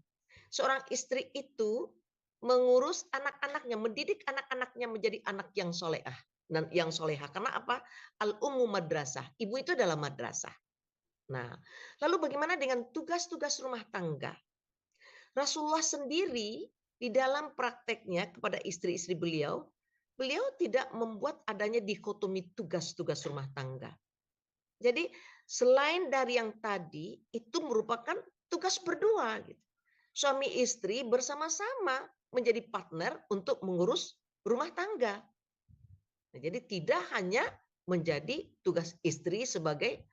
Speaker 2: Seorang istri itu mengurus anak-anaknya, mendidik anak-anaknya menjadi anak yang solehah dan yang solehah. Karena apa? Al-ummu madrasah. Ibu itu adalah madrasah. Nah, lalu bagaimana dengan tugas-tugas rumah tangga? Rasulullah sendiri di dalam prakteknya kepada istri-istri beliau tidak membuat adanya dikotomi tugas-tugas rumah tangga. Jadi selain dari yang tadi, itu merupakan tugas berdua. Gitu. Suami istri bersama-sama menjadi partner untuk mengurus rumah tangga. Nah, jadi tidak hanya menjadi tugas istri sebagai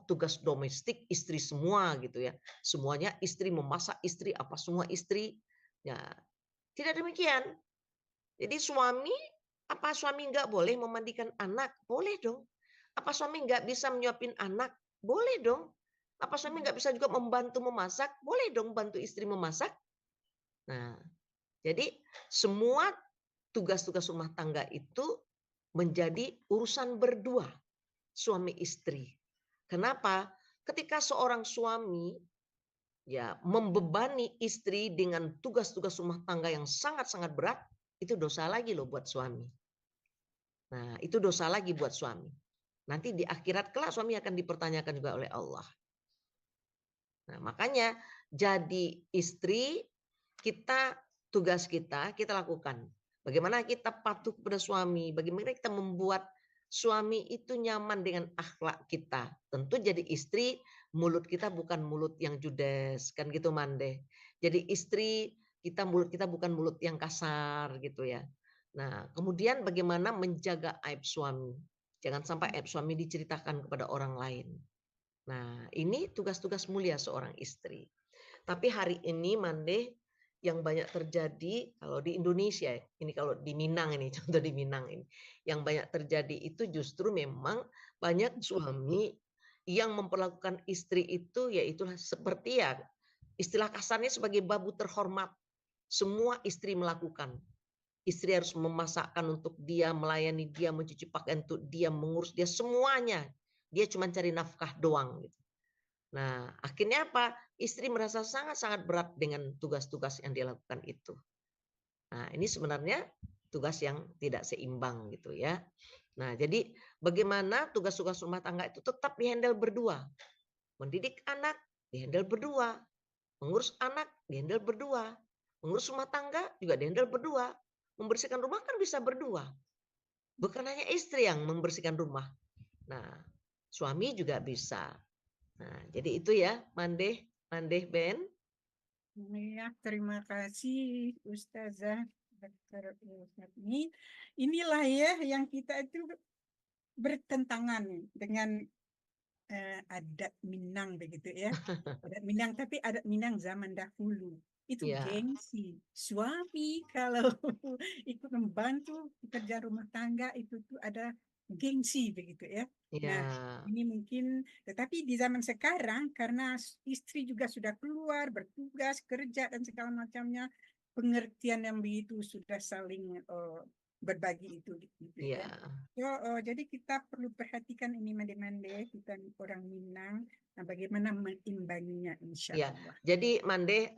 Speaker 2: tugas domestik istri semua gitu ya. Semuanya istri, memasak istri, apa semua istri. Ya, tidak demikian. Jadi apa suami nggak boleh memandikan anak? Boleh dong. Apa suami nggak bisa menyuapin anak? Boleh dong. Apa suami nggak bisa juga membantu memasak? Boleh dong bantu istri memasak. Nah, jadi semua tugas-tugas rumah tangga itu menjadi urusan berdua suami istri. Kenapa? Ketika seorang suami ya membebani istri dengan tugas-tugas rumah tangga yang sangat-sangat berat, itu dosa lagi loh buat suami. Nah, itu dosa lagi buat suami. Nanti di akhirat kelak suami akan dipertanyakan juga oleh Allah. Nah, makanya jadi istri tugas kita lakukan. Bagaimana kita patuh kepada suami, bagaimana kita membuat suami itu nyaman dengan akhlak kita. Tentu jadi istri, mulut kita bukan mulut yang judes, kan gitu Mande. Jadi istri, mulut kita bukan mulut yang kasar gitu ya. Nah, kemudian bagaimana menjaga aib suami. Jangan sampai aib suami diceritakan kepada orang lain. Nah, ini tugas-tugas mulia seorang istri. Tapi hari ini Mande, yang banyak terjadi kalau di Indonesia, ini kalau di Minang ini, contoh di Minang ini, yang banyak terjadi itu justru memang banyak suami yang memperlakukan istri itu yaitulah seperti ya istilah kasarnya sebagai babu terhormat. Semua istri melakukan. Istri harus memasakkan untuk dia, melayani dia, mencuci pakaian untuk dia, mengurus dia, semuanya. Dia cuma cari nafkah doang gitu. Nah, akhirnya apa? Istri merasa sangat-sangat berat dengan tugas-tugas yang dia lakukan itu. Nah, ini sebenarnya tugas yang tidak seimbang gitu ya. Nah, jadi bagaimana tugas-tugas rumah tangga itu tetap dihandle berdua. Mendidik anak dihandle berdua. Mengurus anak dihandle berdua. Mengurus rumah tangga juga dihandle berdua. Membersihkan rumah kan bisa berdua. Bukan hanya istri yang membersihkan rumah. Nah, suami juga bisa. Nah, jadi itu ya, Mandeh Ben.
Speaker 5: Ya, terima kasih Ustazah Dr. Usnatni. Inilah ya yang kita itu bertentangan dengan adat Minang begitu ya. Adat Minang, tapi adat Minang zaman dahulu. Itu
Speaker 2: Ya.
Speaker 5: gengsi. Suami kalau ikut membantu pekerjaan rumah tangga itu tuh ada gengsi begitu ya.
Speaker 2: Ya.
Speaker 5: Nah, ini mungkin, tetapi di zaman sekarang karena istri juga sudah keluar, bertugas, kerja dan segala macamnya, pengertian yang begitu sudah saling berbagi itu gitu ya. Jadi kita perlu perhatikan ini mande-mande kita orang Minang, nah bagaimana menimbanginya insya Allah.
Speaker 2: Jadi Mande,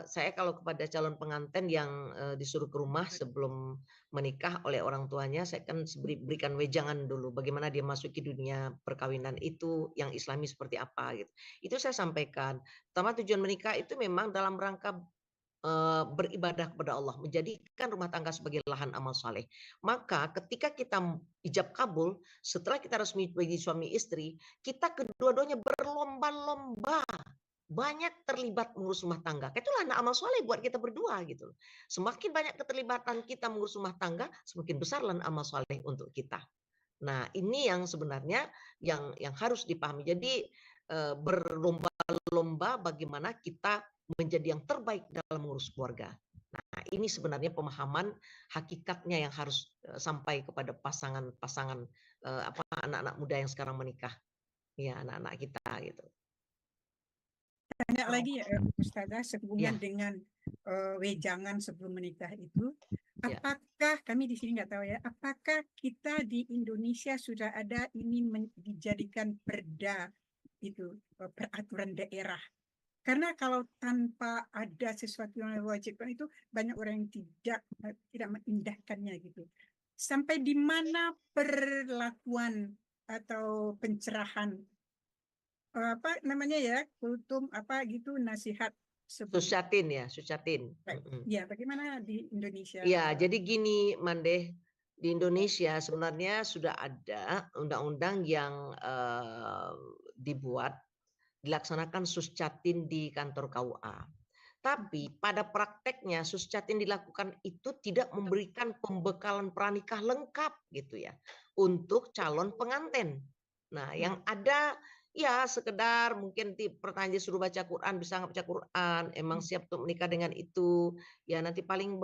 Speaker 2: saya kalau kepada calon pengantin yang disuruh ke rumah sebelum menikah oleh orang tuanya, saya kan berikan wejangan dulu bagaimana dia masuki dunia perkawinan itu yang Islami seperti apa gitu. Itu saya sampaikan. Pertama tujuan menikah itu memang dalam rangka beribadah kepada Allah, menjadikan rumah tangga sebagai lahan amal saleh. Maka ketika kita ijab kabul, setelah kita resmi menjadi suami istri, kita kedua-duanya berlomba-lomba banyak terlibat mengurus rumah tangga. Itulah anak amal soleh buat kita berdua gitu loh. Semakin banyak keterlibatan kita mengurus rumah tangga, semakin besar amal soleh untuk kita. Nah, ini yang sebenarnya yang harus dipahami. Jadi berlomba-lomba bagaimana kita menjadi yang terbaik dalam mengurus keluarga. Nah, ini sebenarnya pemahaman hakikatnya yang harus sampai kepada pasangan-pasangan anak-anak muda yang sekarang menikah. Ya, anak-anak kita gitu.
Speaker 5: Tanya lagi ya, Ustazah, sehubungan dengan wejangan sebelum menikah itu, apakah kami di sini nggak tahu ya, apakah kita di Indonesia sudah ada ini dijadikan perda itu peraturan daerah? Karena kalau tanpa ada sesuatu yang diwajibkan itu banyak orang yang tidak mengindahkannya gitu. Sampai di mana perlakuan atau pencerahan apa namanya ya, kultum apa gitu, nasihat
Speaker 2: Susyatin ya, Susyatin.
Speaker 5: Ya, bagaimana di Indonesia?
Speaker 2: Ya, jadi gini, Mandeh, di Indonesia sebenarnya sudah ada undang-undang yang dibuat, dilaksanakan Susyatin di kantor KUA. Tapi pada prakteknya Susyatin dilakukan itu tidak memberikan pembekalan pranikah lengkap gitu ya untuk calon pengantin. Nah, yang ada ya sekedar mungkin pertanyaan disuruh baca Quran, bisa nggak baca Quran, emang siap untuk menikah dengan itu, ya nanti paling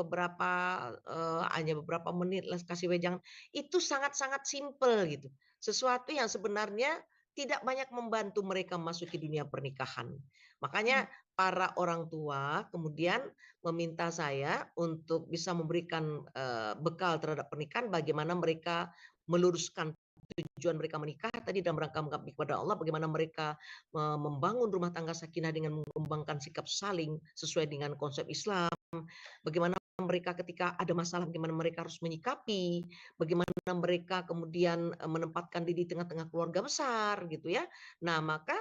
Speaker 2: hanya beberapa menit lah kasih wejangan. Itu sangat-sangat simpel gitu. Sesuatu yang sebenarnya tidak banyak membantu mereka masuk ke dunia pernikahan. Makanya para orang tua kemudian meminta saya untuk bisa memberikan bekal terhadap pernikahan, bagaimana mereka meluruskan tujuan mereka menikah tadi dalam rangka mengabdi kepada Allah, bagaimana mereka membangun rumah tangga sakinah dengan mengembangkan sikap saling sesuai dengan konsep Islam, bagaimana mereka ketika ada masalah, bagaimana mereka harus menyikapi, bagaimana mereka kemudian menempatkan diri di tengah-tengah keluarga besar gitu ya. Nah, maka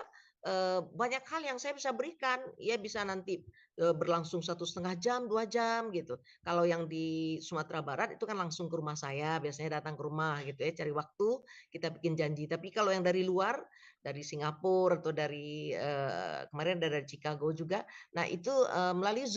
Speaker 2: banyak hal yang saya bisa berikan, ya bisa nanti berlangsung 1,5 jam, 2 jam gitu. Kalau yang di Sumatera Barat itu kan langsung ke rumah saya, biasanya datang ke rumah gitu ya, cari waktu, kita bikin janji. Tapi kalau yang dari luar, dari Singapura atau dari kemarin dari Chicago juga, nah itu melalui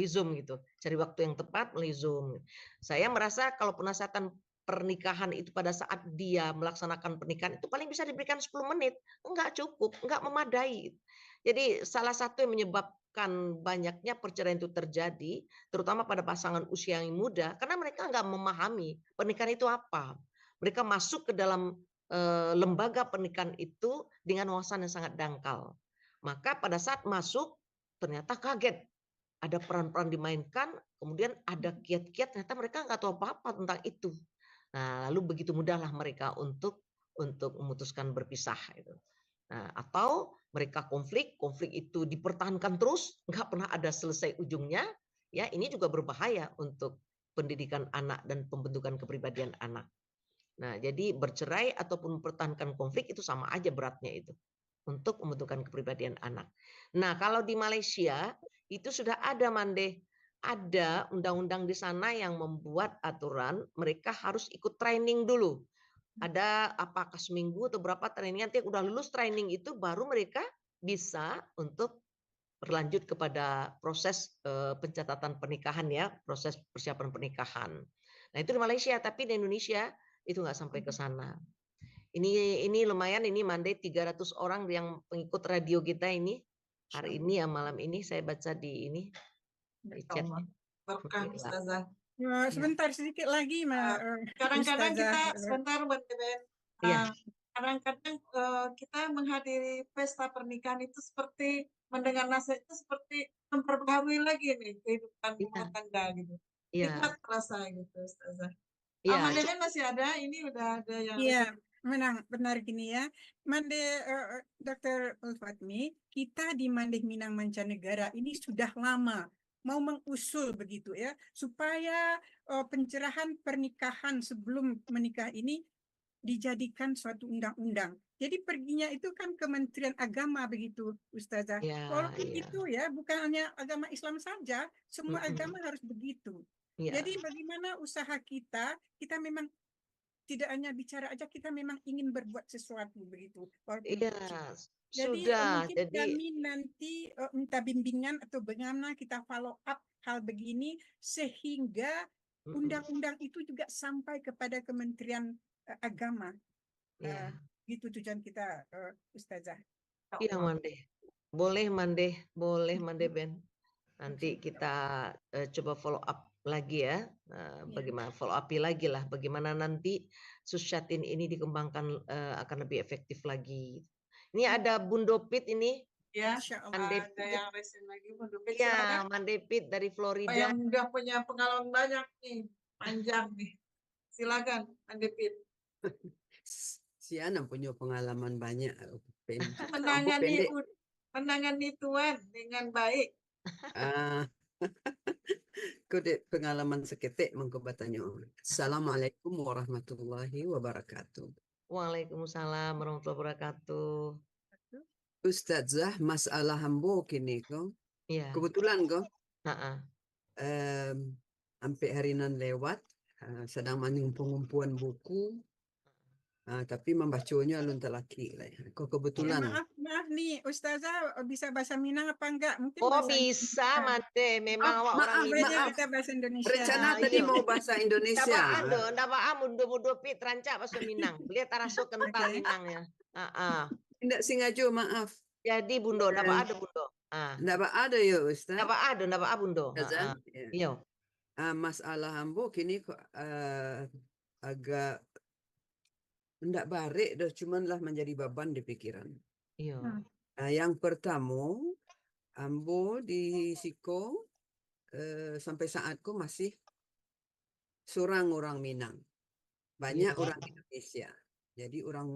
Speaker 2: Zoom gitu, cari waktu yang tepat melalui Zoom. Saya merasa kalau penasihat pernikahan itu pada saat dia melaksanakan pernikahan itu paling bisa diberikan 10 menit, enggak cukup, enggak memadai. Jadi salah satu yang menyebabkan banyaknya perceraian itu terjadi, terutama pada pasangan usia yang muda, karena mereka enggak memahami pernikahan itu apa. Mereka masuk ke dalam lembaga pernikahan itu dengan wawasan yang sangat dangkal. Maka pada saat masuk ternyata kaget. Ada peran-peran dimainkan, kemudian ada kiat-kiat, ternyata mereka enggak tahu apa-apa tentang itu. Nah, lalu begitu mudahlah mereka untuk memutuskan berpisah itu. Nah, atau mereka konflik itu dipertahankan terus, nggak pernah ada selesai ujungnya, ya ini juga berbahaya untuk pendidikan anak dan pembentukan kepribadian anak. Nah, jadi bercerai ataupun mempertahankan konflik itu sama aja beratnya itu untuk pembentukan kepribadian anak. Nah, kalau di Malaysia itu sudah ada Mandeh, ada undang-undang di sana yang membuat aturan mereka harus ikut training dulu. Ada apakah seminggu atau berapa training, nanti udah lulus training itu baru mereka bisa untuk berlanjut kepada proses pencatatan pernikahan ya, proses persiapan pernikahan. Nah, itu di Malaysia, tapi di Indonesia itu nggak sampai ke sana. Ini lumayan, ini Monday 300 orang yang pengikut radio kita ini. Hari ini ya malam ini saya baca di ini.
Speaker 1: Berkah Ustazah.
Speaker 5: Sebentar sedikit lagi,
Speaker 1: Kadang-kadang kita sebentar kadang-kadang kita menghadiri pesta pernikahan itu seperti mendengar nasihat itu seperti memperbaharui lagi nih kehidupan rumah tangga gitu. Nikmat terasa gitu Ustazah. Amandemen masih ada, ini udah ada yang.
Speaker 5: Iya, benar gini ya. Dr. Ulfatmi, kita di Mandeh Minang Mancanegara ini sudah lama mau mengusul begitu ya, supaya pencerahan pernikahan sebelum menikah ini dijadikan suatu undang-undang. Jadi perginya itu kan Kementerian Agama begitu, Ustazah. Walaupun itu ya, bukan hanya agama Islam saja, semua agama harus begitu. Jadi bagaimana usaha kita memang tidak hanya bicara aja, kita memang ingin berbuat sesuatu begitu. Walaupun
Speaker 2: Iya,
Speaker 5: kecil. Jadi
Speaker 2: sudah.
Speaker 5: mungkin
Speaker 2: Jadi
Speaker 5: kami nanti minta bimbingan atau bagaimana kita follow up hal begini sehingga undang-undang itu juga sampai kepada Kementerian Agama.
Speaker 2: ya,
Speaker 5: Gitu tujuan kita, Ustazah.
Speaker 2: iya Mande. Boleh Mande Ben. Nanti kita coba follow up lagi ya. Bagaimana follow up lagi lah. Bagaimana nanti Susyatin ini dikembangkan akan lebih efektif lagi. Ini ada Bundopit ini.
Speaker 1: Ya,
Speaker 5: Insya Allah.
Speaker 2: Mandepit.
Speaker 1: ada yang resen lagi. Bundupit,
Speaker 2: Iya,
Speaker 1: silakan.
Speaker 2: Mandepit dari
Speaker 1: Oh,
Speaker 2: Florida.
Speaker 1: yang udah punya pengalaman banyak nih, panjang nih. Silakan, Mandepit.
Speaker 7: Si Ana punya pengalaman banyak.
Speaker 1: Menangani tuan dengan baik.
Speaker 7: Ah, kode pengalaman seketik mengkobatanya. Assalamualaikum warahmatullahi wabarakatuh.
Speaker 2: Waalaikumsalam warahmatullahi wabarakatuh.
Speaker 7: Ustazah, masalah hambo kini ko.
Speaker 2: Iya.
Speaker 7: Kebetulan ko,
Speaker 2: Ha-ha.
Speaker 7: sampai hari nan lewat, sedang mengumpuan buku, tapi membacanya alun telaki lah. Kok kebetulan.
Speaker 5: Maaf nih, Ustazah bisa bahasa Minang apa enggak? Mungkin
Speaker 2: Oh
Speaker 5: bahasa
Speaker 2: bisa Mate, memang awak orang
Speaker 5: Indonesia.
Speaker 2: Minang.
Speaker 5: Kita bahasa Indonesia.
Speaker 7: Rencana tadi
Speaker 2: Iya.
Speaker 7: mau bahasa Indonesia.
Speaker 2: Ndaba mundo pit rancak bahasa Minang. Lihat raso kental Minangnya.
Speaker 7: Tidak sengaja, maaf.
Speaker 2: Jadi bundo, ndaba ada bundo.
Speaker 7: Tidak ada ya Ustaz.
Speaker 2: Ndaba ada bundo.
Speaker 7: Ustazah?
Speaker 2: Iya.
Speaker 7: Masalah hambo kini kok agak tidak barik dah, cuman lah menjadi beban di pikiran.
Speaker 2: Iya.
Speaker 7: Yang pertama, ambo di Siko sampai saatku masih seorang orang Minang. Banyak
Speaker 2: Iya.
Speaker 7: orang Indonesia. Jadi orang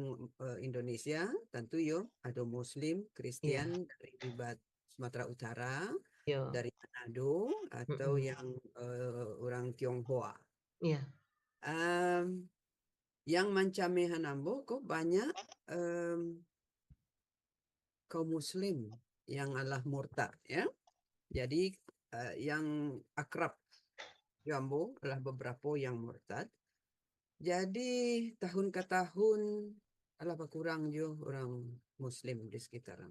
Speaker 7: Indonesia tentu yo ada Muslim, Kristen dari Sumatera Utara,
Speaker 2: Iya.
Speaker 7: dari Manado atau yang orang Tionghoa.
Speaker 2: Iya.
Speaker 7: Yang mancamehan ambo kok banyak kaum Muslim yang adalah murtad ya. Jadi yang akrab jambo adalah beberapa yang murtad. Jadi tahun ke tahun adalah berkurang jo orang Muslim di sekitaran.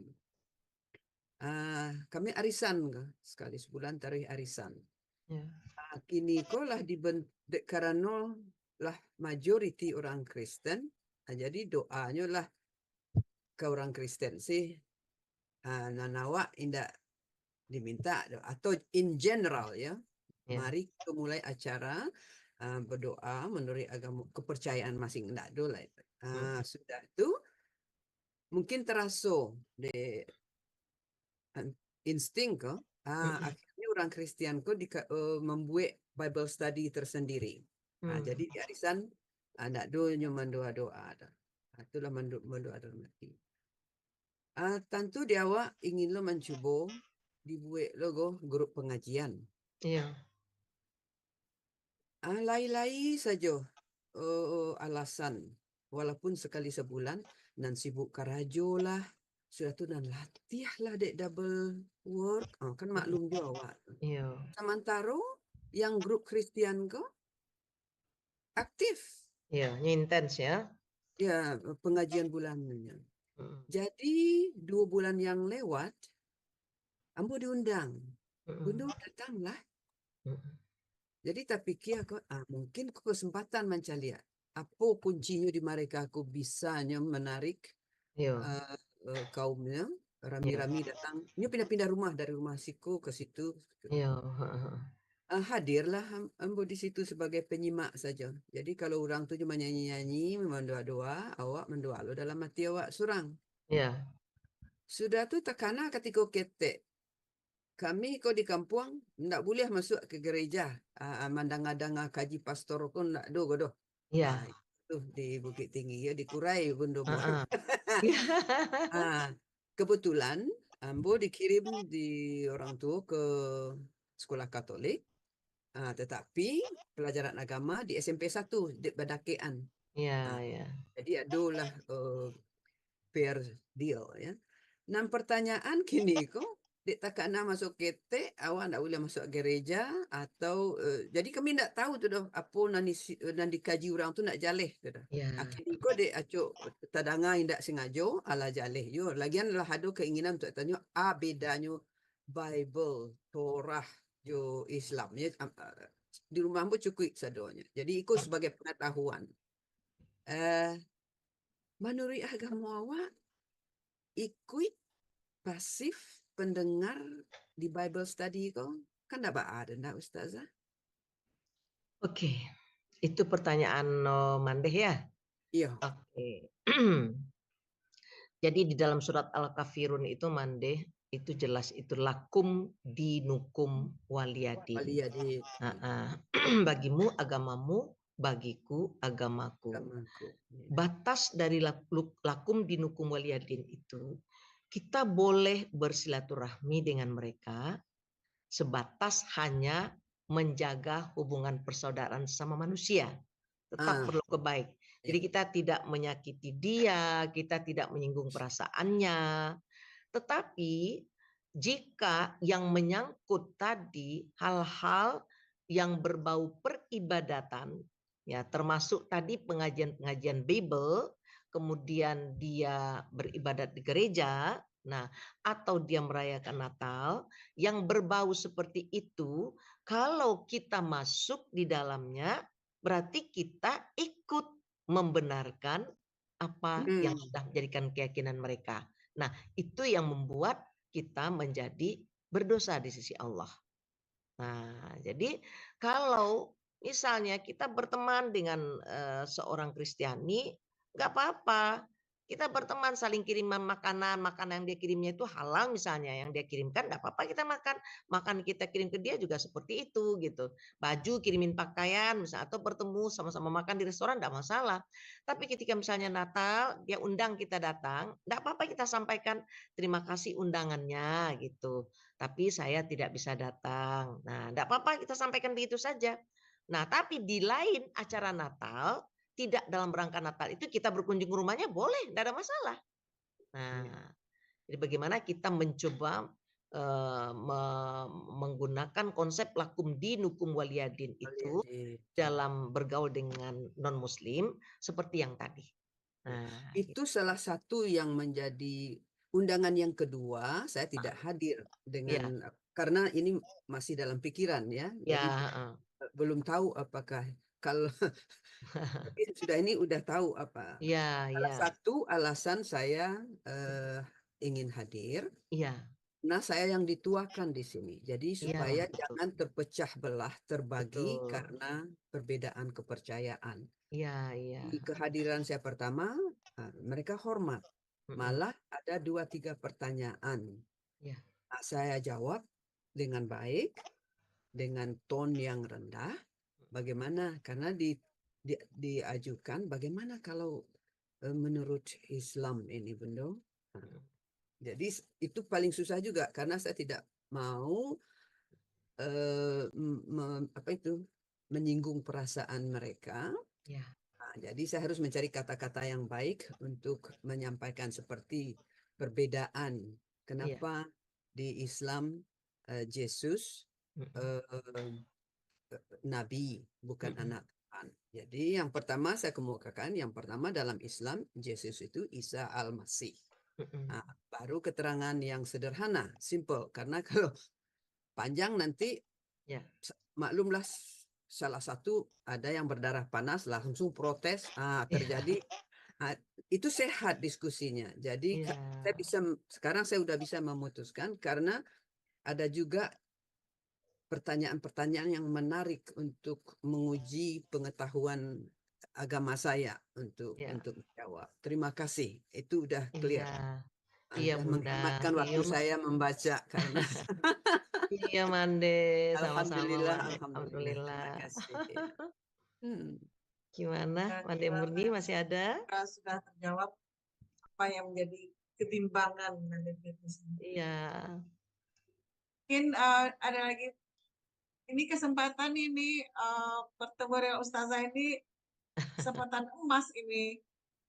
Speaker 7: Kami arisan sekali sebulan tarik arisan.
Speaker 2: Ya.
Speaker 7: Kini kok lah dibentuk karena lah majority orang Kristen. Jadi doanya lah ke orang Kristen sih. Nanawa indah diminta atau in general ya. Mari kita mulai acara berdoa menurut agama kepercayaan masing enggak dulu. Sudah itu mungkin terasa di insting kok. Akhirnya orang Kristen kok membuat Bible study tersendiri. Jadi di arisan anak doanya mendoa-doa. Itulah mendoa-doa mati. Tentu di awal ingin lo mencoba dibuat logo grup pengajian.
Speaker 2: Iya.
Speaker 7: Lain-lain saja alasan. Walaupun sekali sebulan nan sibuk karajo lah. Sudah tu nan latih lah dek double work. Kan maklum juga awak.
Speaker 2: Iya.
Speaker 7: Sementara yang grup Kristian kok aktif.
Speaker 2: Iya, intens ya.
Speaker 7: Ya, pengajian bulannya. Jadi 2 bulan yang lewat, ambo diundang. Bunda datanglah. Jadi tak pikir aku, mungkin kesempatan mencari apa kuncinya di mereka aku bisanya menarik kaumnya. Rami-rami datang. Ini pindah-pindah rumah dari rumah Siko ke situ. Hadirlah ambo di situ sebagai penyimak saja. Jadi kalau orang tu cuma nyanyi-nyanyi, mendoa-doa, awak mendoa lo dalam hati awak surang.
Speaker 2: Iya.
Speaker 7: Sudah tu takana ketika ketek. Kami kau di kampung tidak boleh masuk ke gereja. Mandang-mandang kaji pastor pun tidak do godoh.
Speaker 2: Iya.
Speaker 7: Itu di Bukit Tinggi ya dikurai pun do. Kebetulan ambo dikirim di orang tua ke sekolah Katolik. Tetapi pelajaran agama di SMP 1 di Badakean.
Speaker 2: Iya.
Speaker 7: Jadi adalah fair deal ya. Nah pertanyaan kini kok Dek takkan nak masuk ketek, awak tak boleh masuk gereja atau jadi kami tak tahu tu dah apa nan dikaji orang tu nak jaleh tu dah.
Speaker 2: Ya.
Speaker 7: Akhirnya kau dek acuk tadangan yang tak sengaja ala jaleh yo. Lagian lah ada keinginan untuk tanya bedanya Bible, Torah jo Islam ya. Di rumah pun cukup sadanya. Jadi ikut sebagai pengetahuan. Menurut agama awak ikut pasif pendengar di Bible study kau kan tak ada nak Ustazah?
Speaker 2: Oke, itu pertanyaan Mandeh ya.
Speaker 7: Iya.
Speaker 2: Oke. Jadi di dalam surat Al-Kafirun itu Mandeh itu jelas itu lakum dinukum waliyadin.
Speaker 7: Waliyadin.
Speaker 2: Bagimu agamamu, bagiku agamaku.
Speaker 7: Agamaku.
Speaker 2: Batas dari lakum dinukum waliyadin itu kita boleh bersilaturahmi dengan mereka sebatas hanya menjaga hubungan persaudaraan sama manusia. Tetap perlu kebaik. Jadi kita tidak menyakiti dia, kita tidak menyinggung perasaannya. Tetapi jika yang menyangkut tadi hal-hal yang berbau peribadatan, ya termasuk tadi pengajian-pengajian Bible, kemudian dia beribadat di gereja, nah atau dia merayakan Natal, yang berbau seperti itu, kalau kita masuk di dalamnya, berarti kita ikut membenarkan apa yang sudah menjadikan keyakinan mereka. Nah, itu yang membuat kita menjadi berdosa di sisi Allah. Nah, jadi kalau misalnya kita berteman dengan seorang Kristiani, nggak apa-apa. Kita berteman saling kiriman makanan yang dia kirimnya itu halal misalnya, yang dia kirimkan nggak apa-apa kita makan. Makan kita kirim ke dia juga seperti itu gitu. Baju kirimin pakaian misalnya, atau bertemu sama-sama makan di restoran nggak masalah. Tapi ketika misalnya Natal dia undang kita datang, nggak apa-apa kita sampaikan terima kasih undangannya gitu. Tapi saya tidak bisa datang. Nah, nggak apa-apa kita sampaikan begitu saja. Nah, tapi di lain acara Natal, tidak dalam rangka Natal itu kita berkunjung ke rumahnya boleh, tidak ada masalah. Nah, jadi bagaimana kita mencoba menggunakan konsep lakum dinukum waliyadin itu dalam bergaul dengan non-Muslim seperti yang tadi. Nah,
Speaker 7: itu salah satu yang menjadi undangan yang kedua. Saya tidak hadir dengan karena ini masih dalam pikiran ya. Jadi belum tahu apakah kalau sudah ini udah tahu apa. Salah satu alasan saya ingin hadir. Nah, saya yang dituakan di sini. Jadi supaya jangan terpecah belah, terbagi karena perbedaan kepercayaan. Di kehadiran saya pertama, mereka hormat. Malah ada 2-3 pertanyaan. Nah, saya jawab dengan baik, dengan ton yang rendah. Bagaimana? Karena diajukan bagaimana kalau menurut Islam ini, Bunda? Jadi itu paling susah juga karena saya tidak mau menyinggung perasaan mereka. Nah, jadi saya harus mencari kata-kata yang baik untuk menyampaikan seperti perbedaan. Kenapa di Islam Yesus Nabi bukan anak Tuhan. Jadi yang pertama saya kemukakan, yang pertama dalam Islam Yesus itu Isa Al-Masih. Nah, baru keterangan yang sederhana, simple. Karena kalau panjang nanti maklumlah salah satu ada yang berdarah panas langsung protes terjadi. Itu sehat diskusinya. Jadi sekarang saya sudah bisa memutuskan karena ada juga pertanyaan-pertanyaan yang menarik untuk menguji pengetahuan agama saya untuk menjawab. Terima kasih. Itu udah clear. Menghematkan waktu saya membaca karena
Speaker 2: iya Mande,
Speaker 7: Alhamdulillah,
Speaker 2: sama-sama.
Speaker 7: Alhamdulillah. Terima kasih.
Speaker 2: Gimana Mande Murni masih ada?
Speaker 1: Sudah terjawab apa yang menjadi kebimbangan.
Speaker 2: Iya.
Speaker 1: Mungkin ada lagi. Ini kesempatan ini bertemu dengan Ustazah ini kesempatan emas ini.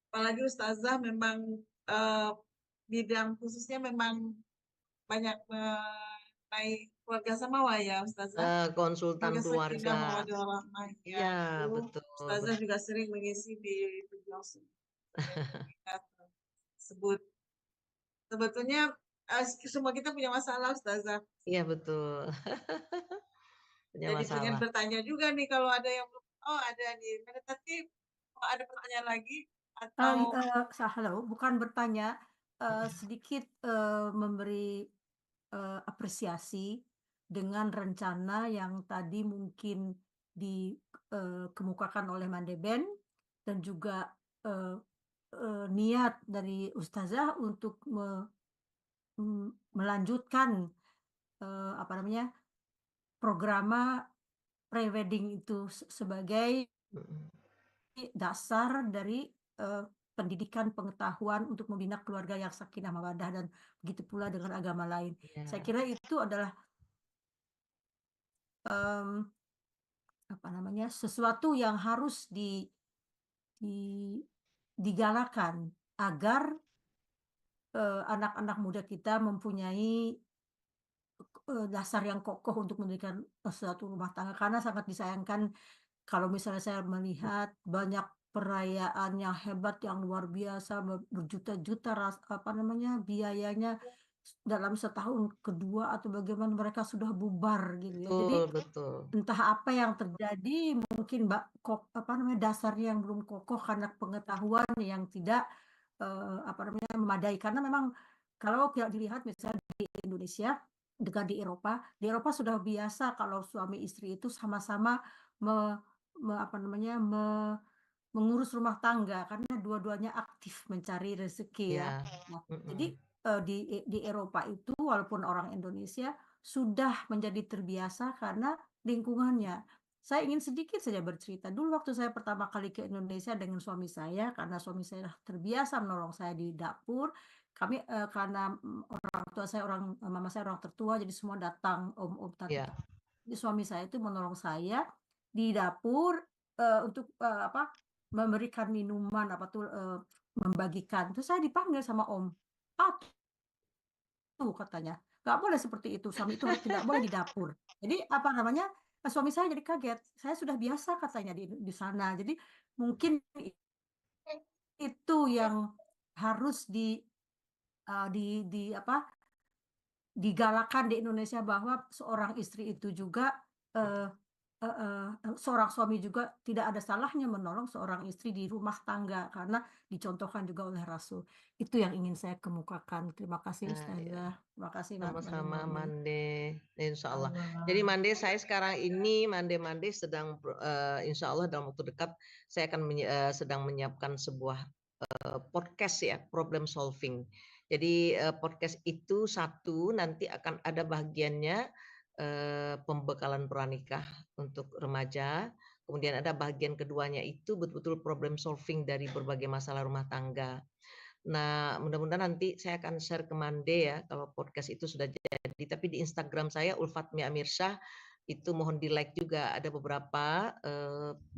Speaker 1: Apalagi Ustazah memang bidang khususnya memang banyak mengenai keluarga Samawa ya Ustazah.
Speaker 2: Konsultan
Speaker 1: Keluarga Sakinah
Speaker 2: keluarga.
Speaker 1: Mawaddah Warahmah ya.
Speaker 2: Iya,
Speaker 1: Itu
Speaker 2: betul.
Speaker 1: Ustazah juga sering mengisi di Pejuang tersebut. Sebetulnya semua kita punya masalah Ustazah.
Speaker 2: Iya, betul. Punya
Speaker 1: Jadi pengen
Speaker 2: masalah.
Speaker 1: bertanya juga nih kalau ada yang belum, oh ada di meditatif, kalau ada pertanyaan lagi atau
Speaker 6: Halo, bukan bertanya, sedikit memberi apresiasi dengan rencana yang tadi mungkin dikemukakan oleh Mandeben dan juga niat dari Ustazah untuk melanjutkan apa namanya programa pre-wedding itu sebagai dasar dari pendidikan pengetahuan untuk membina keluarga yang sakinah mawaddah dan begitu pula dengan agama lain. Saya
Speaker 2: Iya.
Speaker 6: kira itu adalah apa namanya sesuatu yang harus digalakan agar anak-anak muda kita mempunyai dasar yang kokoh untuk mendirikan suatu rumah tangga karena sangat disayangkan kalau misalnya saya melihat banyak perayaan yang hebat yang luar biasa berjuta-juta apa namanya biayanya dalam setahun kedua atau bagaimana mereka sudah bubar gitu ya. Jadi
Speaker 2: Betul, betul.
Speaker 6: entah apa yang terjadi mungkin apa namanya dasarnya yang belum kokoh karena pengetahuan yang tidak apa namanya memadai karena memang kalau kita dilihat misalnya di Indonesia dengan di Eropa sudah biasa kalau suami istri itu sama-sama apa namanya mengurus rumah tangga karena dua-duanya aktif mencari rezeki ya.
Speaker 2: Ya.
Speaker 6: Nah, jadi di Eropa itu walaupun orang Indonesia sudah menjadi terbiasa karena lingkungannya. Saya ingin sedikit saja bercerita. Dulu waktu saya pertama kali ke Indonesia dengan suami saya karena suami saya terbiasa menolong saya di dapur. Kami karena orang tua saya mama saya orang tertua jadi semua datang om tante.
Speaker 2: Ya.
Speaker 6: Jadi suami saya itu menolong saya di dapur untuk apa memberikan minuman apa tuh membagikan. Terus saya dipanggil sama om. Tuh katanya, nggak boleh seperti itu. Suami itu tidak boleh di dapur. Jadi apa namanya? Suami saya jadi kaget. Saya sudah biasa katanya di sana. Jadi mungkin itu yang harus apa digalakan di Indonesia bahwa seorang istri itu juga seorang suami juga tidak ada salahnya menolong seorang istri di rumah tangga karena dicontohkan juga oleh Rasul. Itu yang ingin saya kemukakan. Terima kasih Ustazah. Terima kasih
Speaker 2: Sama-sama
Speaker 6: Mande.
Speaker 2: Mande, insya Allah. Jadi Mande saya sekarang ini Mande sedang insya Allah dalam waktu dekat saya akan sedang menyiapkan sebuah podcast ya problem solving. Jadi podcast itu satu nanti akan ada bagiannya pembekalan pranikah untuk remaja. Kemudian ada bagian keduanya itu betul-betul problem solving dari berbagai masalah rumah tangga. Nah, mudah-mudahan nanti saya akan share ke Mande ya kalau podcast itu sudah jadi. Tapi di Instagram saya Ulfatmi Amirsyah itu mohon di like juga ada beberapa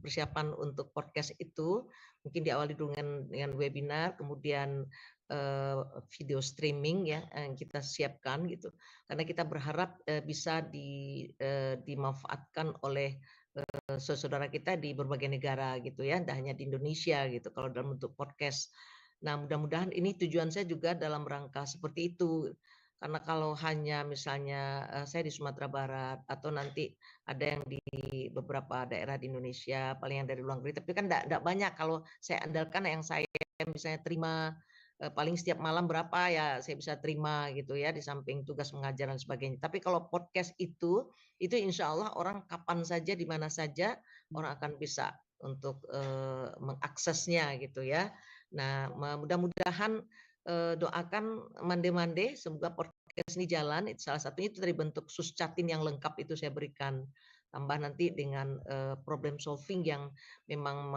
Speaker 2: persiapan untuk podcast itu. Mungkin diawali dengan webinar, kemudian video streaming ya yang kita siapkan gitu. Karena kita berharap bisa dimanfaatkan oleh saudara kita di berbagai negara gitu ya, tidak hanya di Indonesia gitu kalau dalam bentuk podcast. Nah, mudah-mudahan ini tujuan saya juga dalam rangka seperti itu. Karena kalau hanya misalnya saya di Sumatera Barat atau nanti ada yang di beberapa daerah di Indonesia, paling yang dari luar negeri, tapi kan tidak banyak kalau saya andalkan yang saya misalnya terima paling setiap malam berapa ya saya bisa terima gitu ya di samping tugas mengajar dan sebagainya. Tapi kalau podcast itu insya Allah orang kapan saja di mana saja orang akan bisa untuk mengaksesnya gitu ya. Nah, mudah-mudahan doakan Mande semoga podcast ini jalan. Salah satunya itu dari bentuk suscatin yang lengkap itu saya berikan. Tambah nanti dengan problem solving yang memang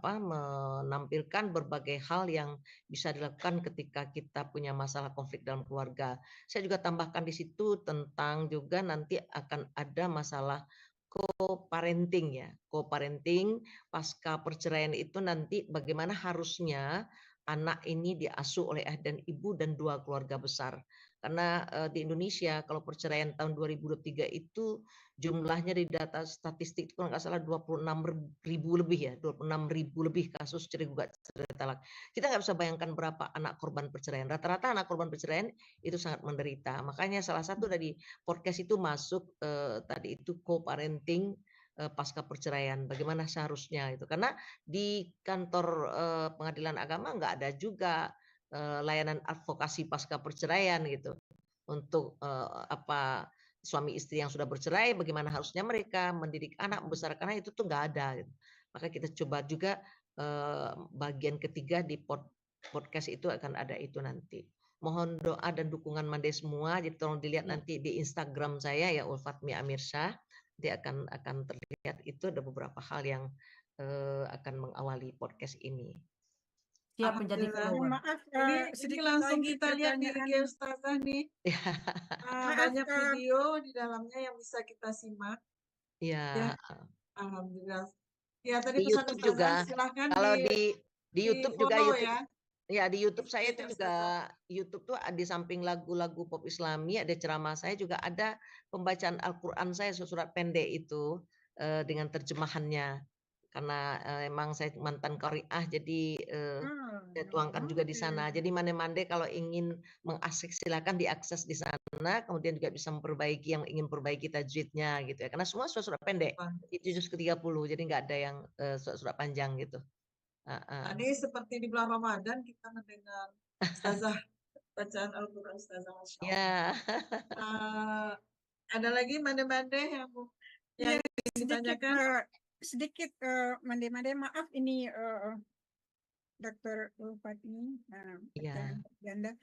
Speaker 2: menampilkan berbagai hal yang bisa dilakukan ketika kita punya masalah konflik dalam keluarga. Saya juga tambahkan di situ tentang juga nanti akan ada masalah co-parenting ya. Co-parenting pasca perceraian itu nanti bagaimana harusnya anak ini diasuh oleh ayah dan ibu dan dua keluarga besar. Karena di Indonesia kalau perceraian tahun 2023 itu jumlahnya di data statistik itu kalau nggak salah 26.000 lebih ya, 26.000 lebih kasus cerai gugat cerai talak. Kita nggak bisa bayangkan berapa anak korban perceraian. Rata-rata anak korban perceraian itu sangat menderita. Makanya salah satu dari podcast itu masuk tadi itu co-parenting pasca perceraian, bagaimana seharusnya itu. Karena di kantor pengadilan agama nggak ada juga layanan advokasi pasca perceraian gitu untuk suami istri yang sudah bercerai, bagaimana harusnya mereka mendidik anak, membesarkan anak, itu tuh nggak ada gitu. Maka kita coba juga bagian ketiga di podcast itu akan ada itu nanti. Mohon doa dan dukungan Mande semua, jadi tolong dilihat nanti di Instagram saya ya, Ulfatmi Amirsyah. Nanti akan terlihat itu ada beberapa hal yang akan mengawali podcast ini.
Speaker 6: Siap menjadi
Speaker 1: Alhamdulillah.
Speaker 6: follower.
Speaker 5: Maaf,
Speaker 1: Ini
Speaker 5: sedikit
Speaker 1: langsung
Speaker 5: lagi
Speaker 1: kita lihat di IG
Speaker 5: pertanyaan.
Speaker 1: Ustazah nih.
Speaker 5: Maaf,
Speaker 1: Banyak video di dalamnya yang bisa kita simak.
Speaker 2: Ya,
Speaker 1: Alhamdulillah. Ya, tadi
Speaker 2: di
Speaker 1: pesan
Speaker 2: YouTube
Speaker 1: Ustazah,
Speaker 2: juga.
Speaker 1: silahkan
Speaker 2: Kalau di YouTube juga
Speaker 1: follow
Speaker 2: YouTube.
Speaker 1: ya.
Speaker 2: Ya, di YouTube saya
Speaker 1: Iya,
Speaker 2: itu juga YouTube tuh di samping lagu-lagu pop Islami, ada ceramah saya juga ada pembacaan Al-Qur'an saya surat pendek itu dengan terjemahannya. Karena emang saya mantan qari'ah jadi saya tuangkan juga di sana. Jadi mande-mande kalau ingin mengakses silakan diakses di sana, kemudian juga bisa memperbaiki yang ingin perbaiki tajwidnya gitu ya. Karena semua surat pendek. Itu juz ke-30, jadi nggak ada yang surat panjang gitu.
Speaker 1: Tadi seperti di bulan Ramadan kita mendengar Ustazah bacaan Al-Quran Ustazah, Masya Allah.
Speaker 2: Ya.
Speaker 1: Ada lagi mande-mande yang ditanyakan?
Speaker 5: Sedikit mande-mande, maaf ini Dr. Ulfatmi, Ganda.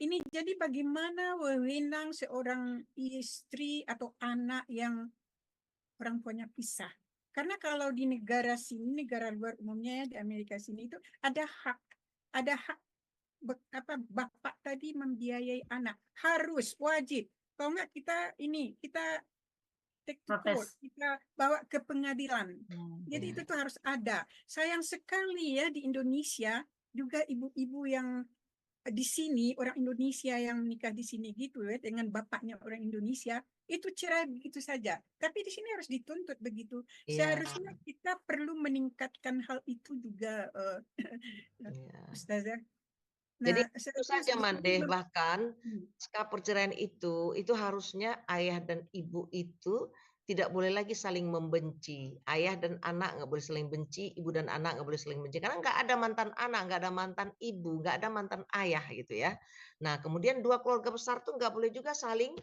Speaker 5: Ini jadi bagaimana wewenang seorang istri atau anak yang orang tuanya pisah? Karena kalau di negara sini, negara luar umumnya di Amerika sini itu ada hak bapak tadi membiayai anak, harus wajib. Kalau enggak kita take to court, kita bawa ke pengadilan. Jadi itu tuh harus ada. Sayang sekali ya di Indonesia juga ibu-ibu yang di sini, orang Indonesia yang menikah di sini gitu ya, dengan bapaknya orang Indonesia, itu cerai begitu saja. Tapi di sini harus dituntut begitu. Seharusnya kita perlu meningkatkan hal itu juga, Ustazah. Nah,
Speaker 2: jadi itu saja Mande, bahkan pasca perceraian itu harusnya ayah dan ibu itu tidak boleh lagi saling membenci. Ayah dan anak nggak boleh saling benci, ibu dan anak nggak boleh saling benci. Karena nggak ada mantan anak, nggak ada mantan ibu, nggak ada mantan ayah gitu ya. Nah kemudian dua keluarga besar tuh nggak boleh juga saling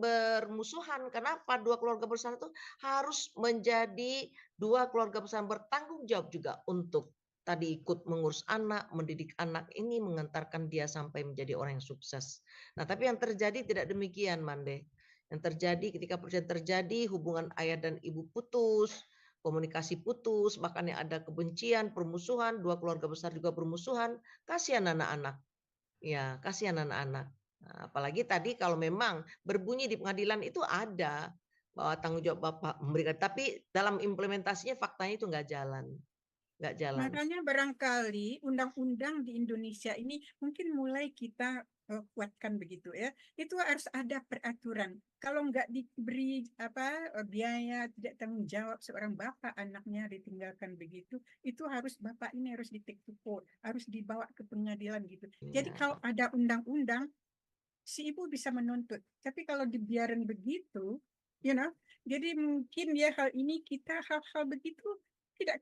Speaker 2: bermusuhan. Kenapa? Dua keluarga besar itu harus menjadi dua keluarga besar bertanggung jawab juga untuk tadi ikut mengurus anak, mendidik anak ini, mengantarkan dia sampai menjadi orang yang sukses. Nah, tapi yang terjadi tidak demikian, Mande. Yang terjadi ketika perceraian terjadi, hubungan ayah dan ibu putus, komunikasi putus, bahkan yang ada kebencian, permusuhan, dua keluarga besar juga bermusuhan, kasihan anak-anak. Ya, kasihan anak-anak. Nah, apalagi tadi kalau memang berbunyi di pengadilan itu ada bahwa tanggung jawab bapak memberikan, tapi dalam implementasinya faktanya itu nggak jalan.
Speaker 5: Makanya barangkali undang-undang di Indonesia ini mungkin mulai kita kuatkan begitu ya. Itu harus ada peraturan. Kalau nggak diberi biaya tidak tanggung jawab seorang bapak anaknya ditinggalkan begitu, itu harus bapak ini harus di-take to court, harus dibawa ke pengadilan gitu. Jadi kalau ada undang-undang, si ibu bisa menuntut. Tapi kalau dibiarin begitu, jadi mungkin ya hal ini kita hal-hal begitu tidak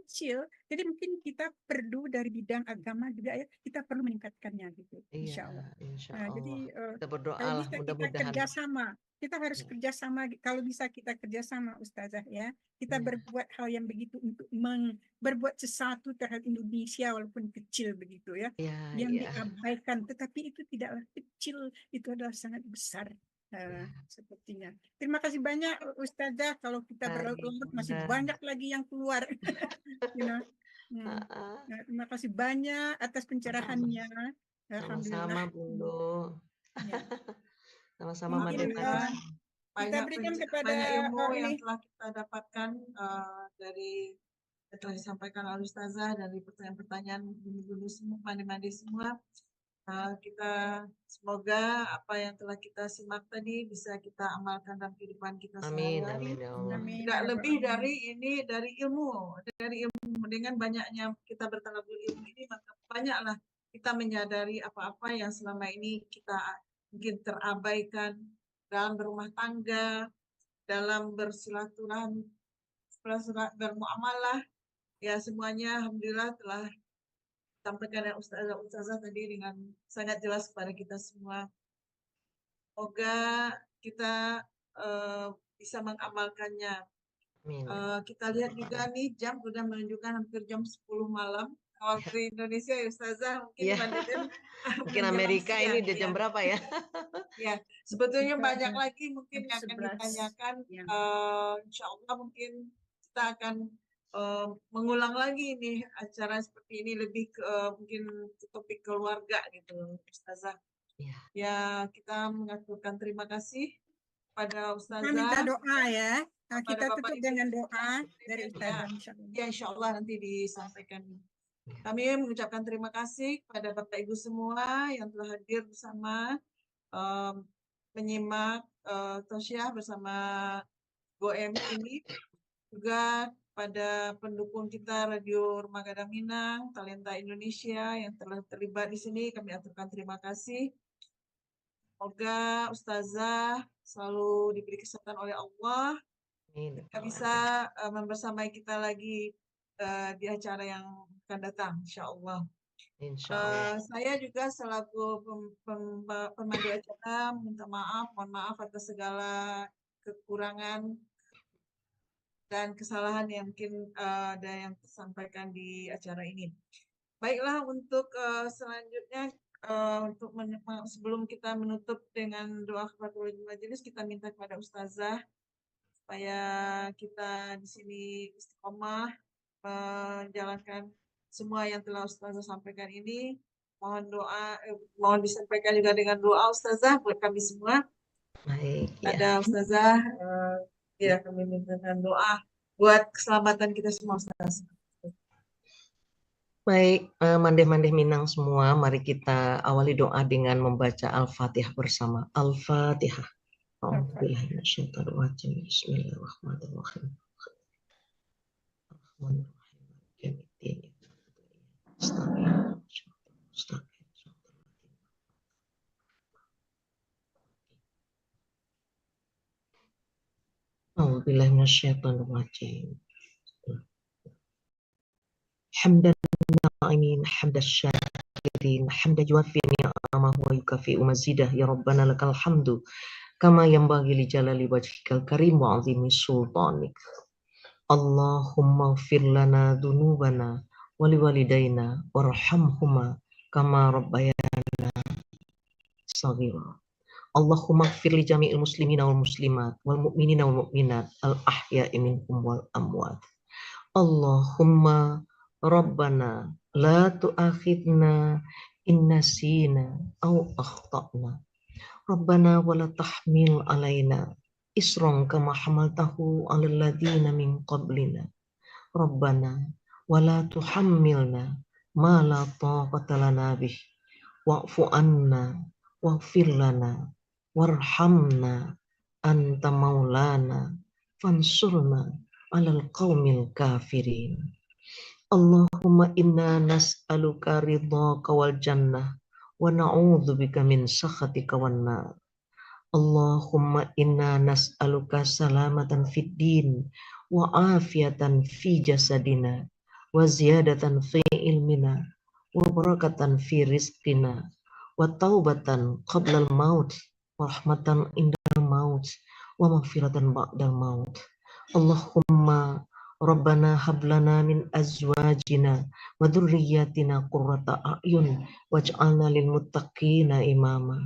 Speaker 5: kecil, jadi mungkin kita perlu dari bidang agama juga ya, kita perlu meningkatkannya gitu, insya Allah. Nah, jadi
Speaker 2: kita berdoa
Speaker 5: kalau
Speaker 2: lah,
Speaker 5: bisa kita
Speaker 2: mudah-mudahan
Speaker 5: kerjasama, kita harus kerjasama, kalau bisa kita kerjasama Ustazah ya, kita berbuat hal yang begitu untuk berbuat sesuatu terhadap Indonesia walaupun kecil begitu ya, yang diabaikan, tetapi itu tidaklah kecil, itu adalah sangat besar. Sepertinya. Terima kasih banyak Ustazah. Kalau kita berlalu-lalu masih banyak lagi yang keluar. Terima kasih banyak atas pencerahannya.
Speaker 2: Sama-sama Bunda. Sama-sama
Speaker 5: kita berikan kepada
Speaker 1: banyak ilmu yang telah kita dapatkan dari yang telah disampaikan oleh Ustazah, dari pertanyaan-pertanyaan bunda-bunda semua, mandi-mandi semua. Kita semoga apa yang telah kita simak tadi bisa kita amalkan dalam kehidupan kita
Speaker 2: Amin,
Speaker 1: sehari-hari.
Speaker 2: amin ya Allah.
Speaker 5: Amin.
Speaker 1: Tidak
Speaker 5: ya
Speaker 1: lebih
Speaker 5: Rabbal
Speaker 1: dari ini, dari ilmu dengan banyaknya kita bertalabul ilmu ini, maka banyaklah kita menyadari apa-apa yang selama ini kita mungkin terabaikan dalam berumah tangga, dalam bersilaturahmi, bermuamalah, ya semuanya alhamdulillah telah disampaikan oleh ustazah tadi dengan sangat jelas kepada kita semua. Semoga kita bisa mengamalkannya.
Speaker 2: Amin.
Speaker 1: Kita lihat juga nih jam sudah menunjukkan hampir jam 10 malam waktu Indonesia ya Ustazah, mungkin
Speaker 2: Iya.
Speaker 1: Mandatin
Speaker 2: Mungkin
Speaker 1: menjelang
Speaker 2: Amerika ini
Speaker 1: siang,
Speaker 2: udah jam
Speaker 1: ya.
Speaker 2: berapa ya?
Speaker 1: Ya, sebetulnya
Speaker 3: Kita
Speaker 1: banyak
Speaker 3: udah
Speaker 1: lagi mungkin
Speaker 3: jam
Speaker 1: yang akan
Speaker 3: 11
Speaker 1: ditanyakan.
Speaker 3: siang.
Speaker 1: Insya Allah mungkin kita akan mengulang lagi nih acara seperti ini lebih ke mungkin ke topik keluarga gitu, Ustazah.
Speaker 2: Iya.
Speaker 1: Ya, kita mengaturkan terima kasih pada
Speaker 5: Kita minta
Speaker 1: Ustazah,
Speaker 5: doa ya. Nah,
Speaker 1: kepada
Speaker 5: kita
Speaker 1: Bapak
Speaker 5: tutup
Speaker 1: Ibu
Speaker 5: dengan
Speaker 1: semua.
Speaker 5: doa dari
Speaker 1: Ya,
Speaker 5: Ustazah insyaallah.
Speaker 1: ya insya Allah nanti disampaikan. Kami mengucapkan terima kasih kepada Bapak Ibu semua yang telah hadir bersama menyimak tausiah bersama GoM ini, juga pada pendukung kita Radio Rumah Gadang Minang, Talenta Indonesia yang telah terlibat di sini, kami aturkan terima kasih. Semoga Ustazah selalu diberi kesehatan oleh Allah,
Speaker 2: Amin.
Speaker 1: kita bisa membersamai kita lagi di acara yang akan datang, insya Allah.
Speaker 2: Insya Allah.
Speaker 1: Saya juga selaku pemandu acara minta maaf, mohon maaf atas segala kekurangan dan kesalahan yang mungkin ada yang tersampaikan di acara ini. Baiklah, untuk selanjutnya untuk sebelum kita menutup dengan doa kafaratul majelis, kita minta kepada Ustazah supaya kita di sini istiqomah menjalankan semua yang telah Ustazah sampaikan ini. Mohon disampaikan juga dengan doa Ustazah buat kami semua.
Speaker 2: Baik, ya.
Speaker 1: Ada Ustazah, ya kami mintakan doa buat keselamatan kita semua Ustazah.
Speaker 2: Baik, mandeh-mandeh Minang semua, mari kita awali doa dengan membaca Al-Fatihah bersama. Al-Fatihah. A'udzubillahiminasyaitonirrajim. Bismillahirrahmanirrahim. A'udzubillahiminasyaitonirrajim. Hamdan na'imin, hamdas syakirin, hamdan yuwafi ni'amahu wa yukafi'u mazidah. Ya Rabbana lakal hamdu kama yanbaghi li jalali wajhikal karim wa 'azimi sultanik. Allahumma ighfir lana dzunubana wa liwalidayna warhamhuma kama rabbayana shaghira. Allahumma ighfir li jami'il muslimina wal muslimat wal mu'minina wal mu'minat al ahya'i minhum wal amwat. Allahumma rabbana la tu'akhidna in nasina aw akhtana. Rabbana wa la tahmil alaina isran kama hamaltahu 'alal ladzina min qablina. Rabbana wa la tuhammilna ma la taqata lana bih wa'fu anna waghfir lana warhamna anta maulana fansurna 'alal qaumil kafirin. Allahumma inna nas'aluka ridhaka wal jannah wa na'udzubika min sakhatika wan nar. Allahumma inna nas'aluka salamatan fid din wa afiatan fi jasadina wa ziyadatan fi ilmina wa barakatan fi rizqina wa taubatan qablal maut wa rahmatan indal maut wa maghfiratan ba'dal maut. Allahumma Rabbana hablana min azwajina wa dhurriyyatina qurrata a'yun waj'alna lil muttaqina imama.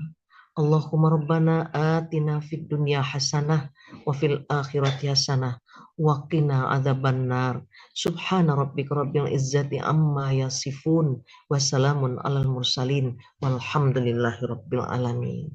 Speaker 2: Allahumma Rabbana atina fid dunya hasanah wa fil akhirati hasanah wa qina adzabannar. Subhana rabbika rabbil izzati amma yasifun wa salamun alal mursalin walhamdulillahi rabbil alamin.